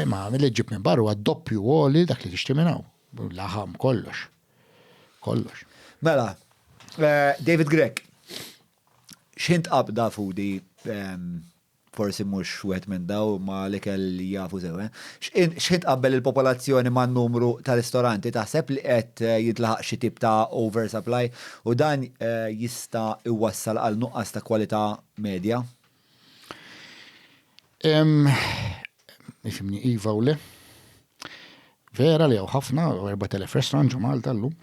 Ma milli ġib minn barra huwa doppju għoli dak li tixtri minn hawn. Laħam kollox. Mela, David Grech, x'int qabda foodie forsi mhux wieħed minn daw ma l-ikel li jafu sew. X'int qabbel il-popolazzjoni ma' numru ta' ristoranti taħseb li qed jitlaħaq xi tip ta' oversupply u dan jista' iwassal għal nuqqas ta' kwalità medja? Ifimni iva u le. Vera li ħafna 4,000 restaurant ġo Malta llum.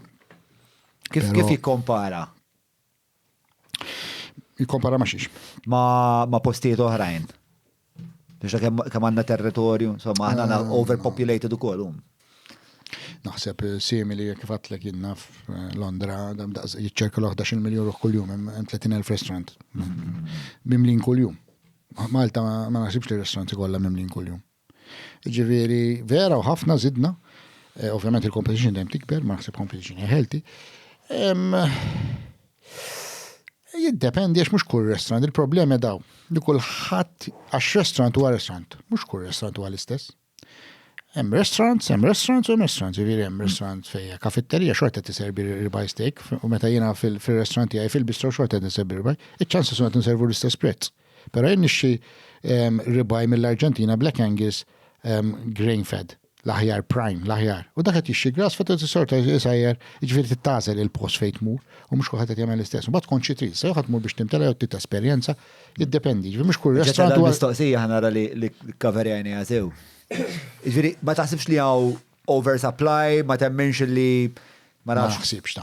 Kif jikkompara? Jikkompara ma' xiex. Ma' postijiet oħrajn. Biex kemm għandna territorju, insomma aħna overpopulated ukoll. Naħseb simili kif għatlek jinnna f'Londra, jiċċerka l-11 miljon ruħ kull-jum, 30,000 restaurant. Mimlin kull-jum. Malta ma naħsibx li restauranti kollha mimlin kull-jum. Ġifieri vera u ħafna zidna, ovvjament il-competition dejjem tikber, ma naħseb competition healthy. Jiddependi għax mhux kull restaurant, il-problemi daw. Li kulħadd għax restaurant huwa restaurant, mhux kull restaurant huwa l-istess. Hemm restaurants, ġifieri hemm restaurant fejn kafetterija xorta tiservi ribeye steak u meta jiena fil-restaurant tiegħi fil-bistro xorta tiservi ribeye, iċ-ċansi qed inservu l-istess prezz. Però jien nixxi ribeye mill-Arġentina Black Angus grain fed. L-aħjar prime, l-aħjar. U dak qed jixxi gras feta tisorta jsajjer, jiġifieri tittażel il-post fejn tmur u mhux kulħadd qed jagħmel l-istess. U bad tkun xi trid, se ħadd tmur biex timtela jew tit esperjenza, jiddependi. Ġifieri mhux kull restaurant huwa mistoqsija ħanara li kaverjani għażew. Ġifieri ma taħsibx li hawn oversupply, ma temminx li ma naħsibx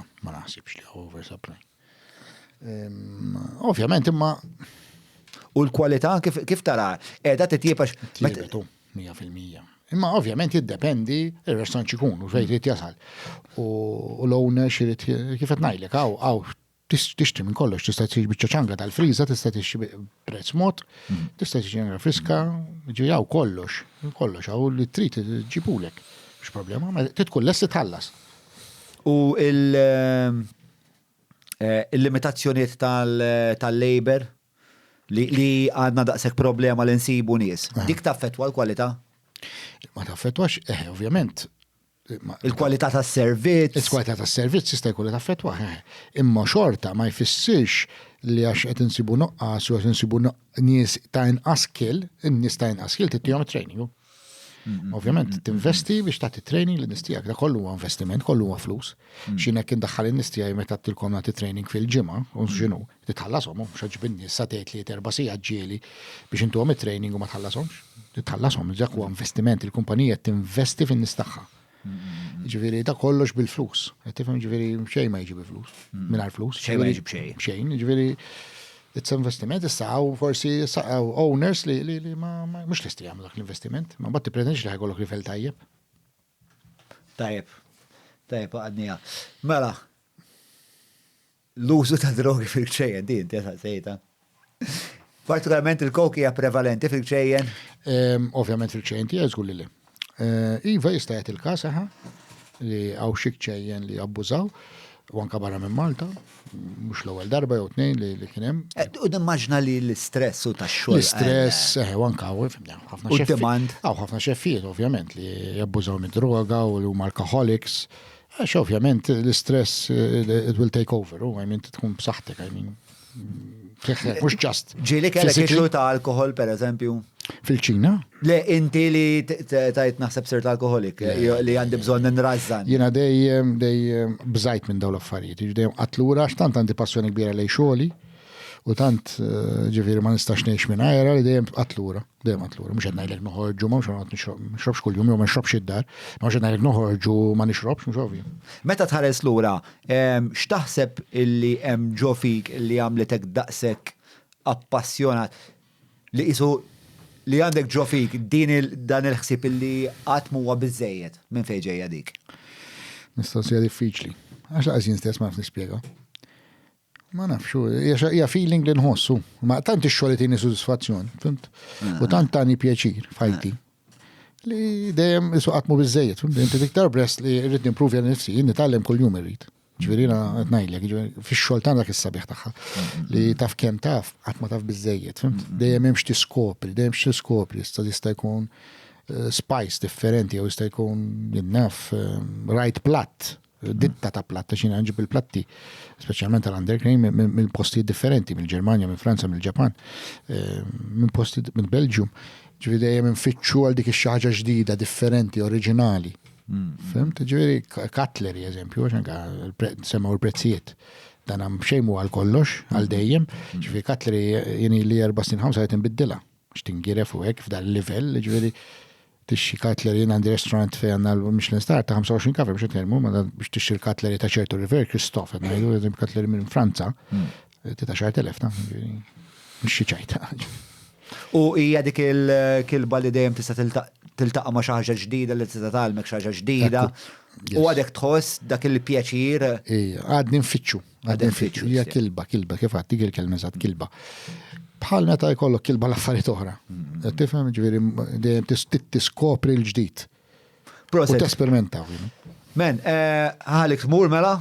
li oversupply. Ovvjament imma u l-kwalità kif tara qiegħda titjiebax 100%. Imma ovvjament jiddependi il-restaurant ikun u fejn trid jasal. U l-owner xirid kif qed ngħidlek hawn tixtri minn kollox, tista' tixtri biċċa ċanga tal-friża, tista' tixtri prezz mod, tista' tixtri ċanga friska, ġifieri hawn kollox hawn li trid ġibulek. Mhux problema, ma trid tkun lest titħallas. U il-limitazzjonijiet tal-labor li għandna daqshekk problema li nsibu nies. Dik taffettwa l-kwalità? Ma taffettwax, ovvjament. Il-kwalità tas-servizz. Il-kwalità tas-servizz jista' jkun li taffettwa. Imma xorta ma jfissirx li għax qed insibu noqqas u qed insibu nies ta' inqas skill, in-nies ta' inqas skill tittihom training. Ovvjament tinvesti biex tagħti training lin-nies tiegħek, dak kollu huwa investiment, kollu huwa flus. X'inhekk indaħħal in-nies tiegħi meta tilkom nagħti training fil-ġimgħa, u x'inhu, titħallashom mhux ħaġbin nies sa tgħid li 4 sigħat ġieli biex intuhom it-training u ma tħallashomx. Titħallashom, dak huwa investiment, il-kumpanija tinvesti fin-nies tagħha. Ġifieri dak kollox bil-flus. Qed tifhem ġifieri xejn ma jiġi bil-flus, mingħajr flus. Xejn ma jiġi b'xejn. Xejn, ġifieri it's investiment, issa għaw forsi owners li mux listi għamlu dak l-investiment, ma batti pretendix li ħajkollok rifel tajjeb. Tajjeb, għadnija. Mela, l-użu ta' drogi fil-ċejjen, din, tjesa sejta. Partikolarment il-koki hija prevalenti fil-ċejjen? Ovvjament fil-ċejjen tija żgur li. Iva jista' jagħti il-każ li għaw xik ċejjen li abbużaw, u anka barra minn Malta, mux l-ewwel darba jew tnejn li kien hemm. U nimmaġna li l-istress u tax-xogħol. L-istress, u anka ħafna xeffijiet. Ħafna xeffijiet ovvjament li jabbużaw mid-droga u li huma alkoholics. Għax ovvjament l-istress it will take over, u għajmin tkun b'saħħtek, għajmin. Mux ġast. Ġieli kellek ixu ta' alkohol, per eżempju? Fil-ċina? Le, inti li tajt naħseb sirt alkoholik, li għandi bżonn nrażżan. Jiena dejjem bżajt minn dawn l-affarijiet, dejjem qatlura tant għandi passjoni kbira lejn xogħli u tant ġifieri ma nistax ngħix minn ajra li dejjem qatlura, mhux qed ngħidlek noħorġu ma nixrobx kuljum jew ma nixrobx id-dar, ma mhux qed ngħidlek noħorġu ma nixrobx, mhux ovvju. Meta tħares lura, x'taħseb illi hemm ġo fik li għamletek daqshekk appassjonat li qisu li għandek ġo fik dan il-ħsieb illi qatt huwa biżejjed minn fejn ġejja dik? Mistoqsija diffiċli. Għax laqas jien stess ma naf nispjega. Ma nafx, hija feeling li nħossu. Ma tant ix-xogħol tieni sodisfazzjon, fimt? U tant tani pjaċir fajti. Li dejjem isu qatt mhu biżejjed, fimt? Inti tiktar brest li rrid nimprovja nifsi, nitgħallem kuljum irrid. Ġifieri qed ngħidlek, fix-xogħol tagħna dak is-sabiħ tagħha. Li taf kemm taf, qatt ma taf biżejjed, fimt? Dejjem hemm tiskopri, jista' jkun spice differenti jew jista' jkun jinnaf right platt ditta ta' platta xina nġib il-platti, speċjalment tal-undercream minn postijiet differenti, mill-Ġermanja, minn Franza, mill-Ġapan, minn postijiet minn Belġium. Ġifieri dejjem infittxu għal dik ix-xi ġdida, differenti, oriġinali. Fimt? Ġifieri cutlery eżempju, għax semmaw il-prezzijiet. Dan hemm xejn għal kollox, għal dejjem. Ġifieri cutlery jieni li 4 snin 5 qed inbiddilha. X'tingiref u hekk f'dan il-livell, ġifieri tixxi cutlery għandi restaurant fejn għandna l-Michelin Star ta' 25 kafe biex nitkellmu, ma biex tixxi l-cutlery ta' ċertu River Christophe, qed ngħidu eżempju cutlery minn Franza, ta' 10,000 ta' mhux xi ċajta. U hija dik il-kilba li dejjem tista' tiltaqa' ma' xi ħaġa ġdida li tista' tagħmelek xi ħaġa ġdida. U għadek tħoss dak il-pjaċir. Għadni nfittxu. Hija kilba, kif għad dik il-kelma eżatt kilba. Bħal meta jkollok kilba l-affarijiet oħra. Tifhem ġifieri dejjem tiskopri l-ġdid. U tesperimenta. Men, ħalik tmur mela?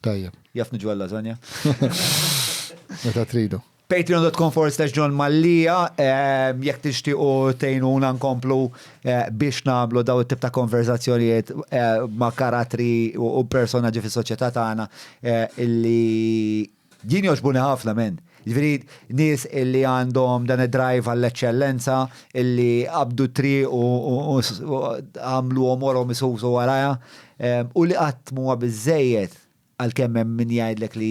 Tajjeb. Jaf niġu għall-lażanja. Meta tridu. Patreon.com/John Mallija, jekk tixtiequ tgħinuna nkomplu biex nagħmlu daw it-tip ta' konverzazzjonijiet ma' karattri u personaġġi fis-soċjetà tagħna illi jien jogħġbuni ħafna men. Ġifieri nies illi għandhom dan id-drive għall-eċċellenza illi qabdu tri u għamlu omorhom isusu warajja u li qatt huwa biżejjed għal-kemm hemm min jgħidlek li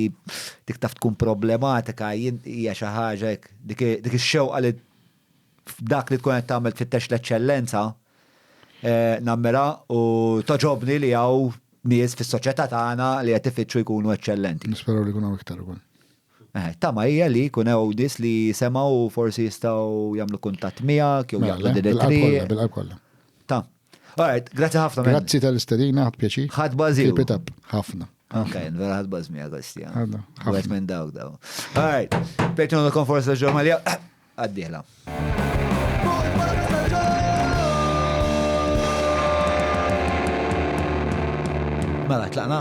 dik taf tkun problematika hija xi ħaġa dik ix-xewqa li dak li tkun qed tagħmel tfittex l-eċċellenza nammira u toġobni li hawn nies fis-soċjetà tagħna li qed ifittxu jkunu eċċellenti. Nisperaw li jkunu iktar ukoll. Tama hija li jkun hawn nies li semgħu forsi jistgħu jagħmlu kuntatt miegħek jew jaqbdu din it-triq. Bil-qalb kollha. Ta. All right, grazzi ħafna. Grazzi tal-istedina, ħadd pjaċir. Ħadd bażil. Keep it up, ħafna. Okay, vera ħad bazmi għagħastija. Ħafna. Għet minn dawk daw. All right, Patreon.com /John Mallija, għaddiħla. Mela, tlaqna?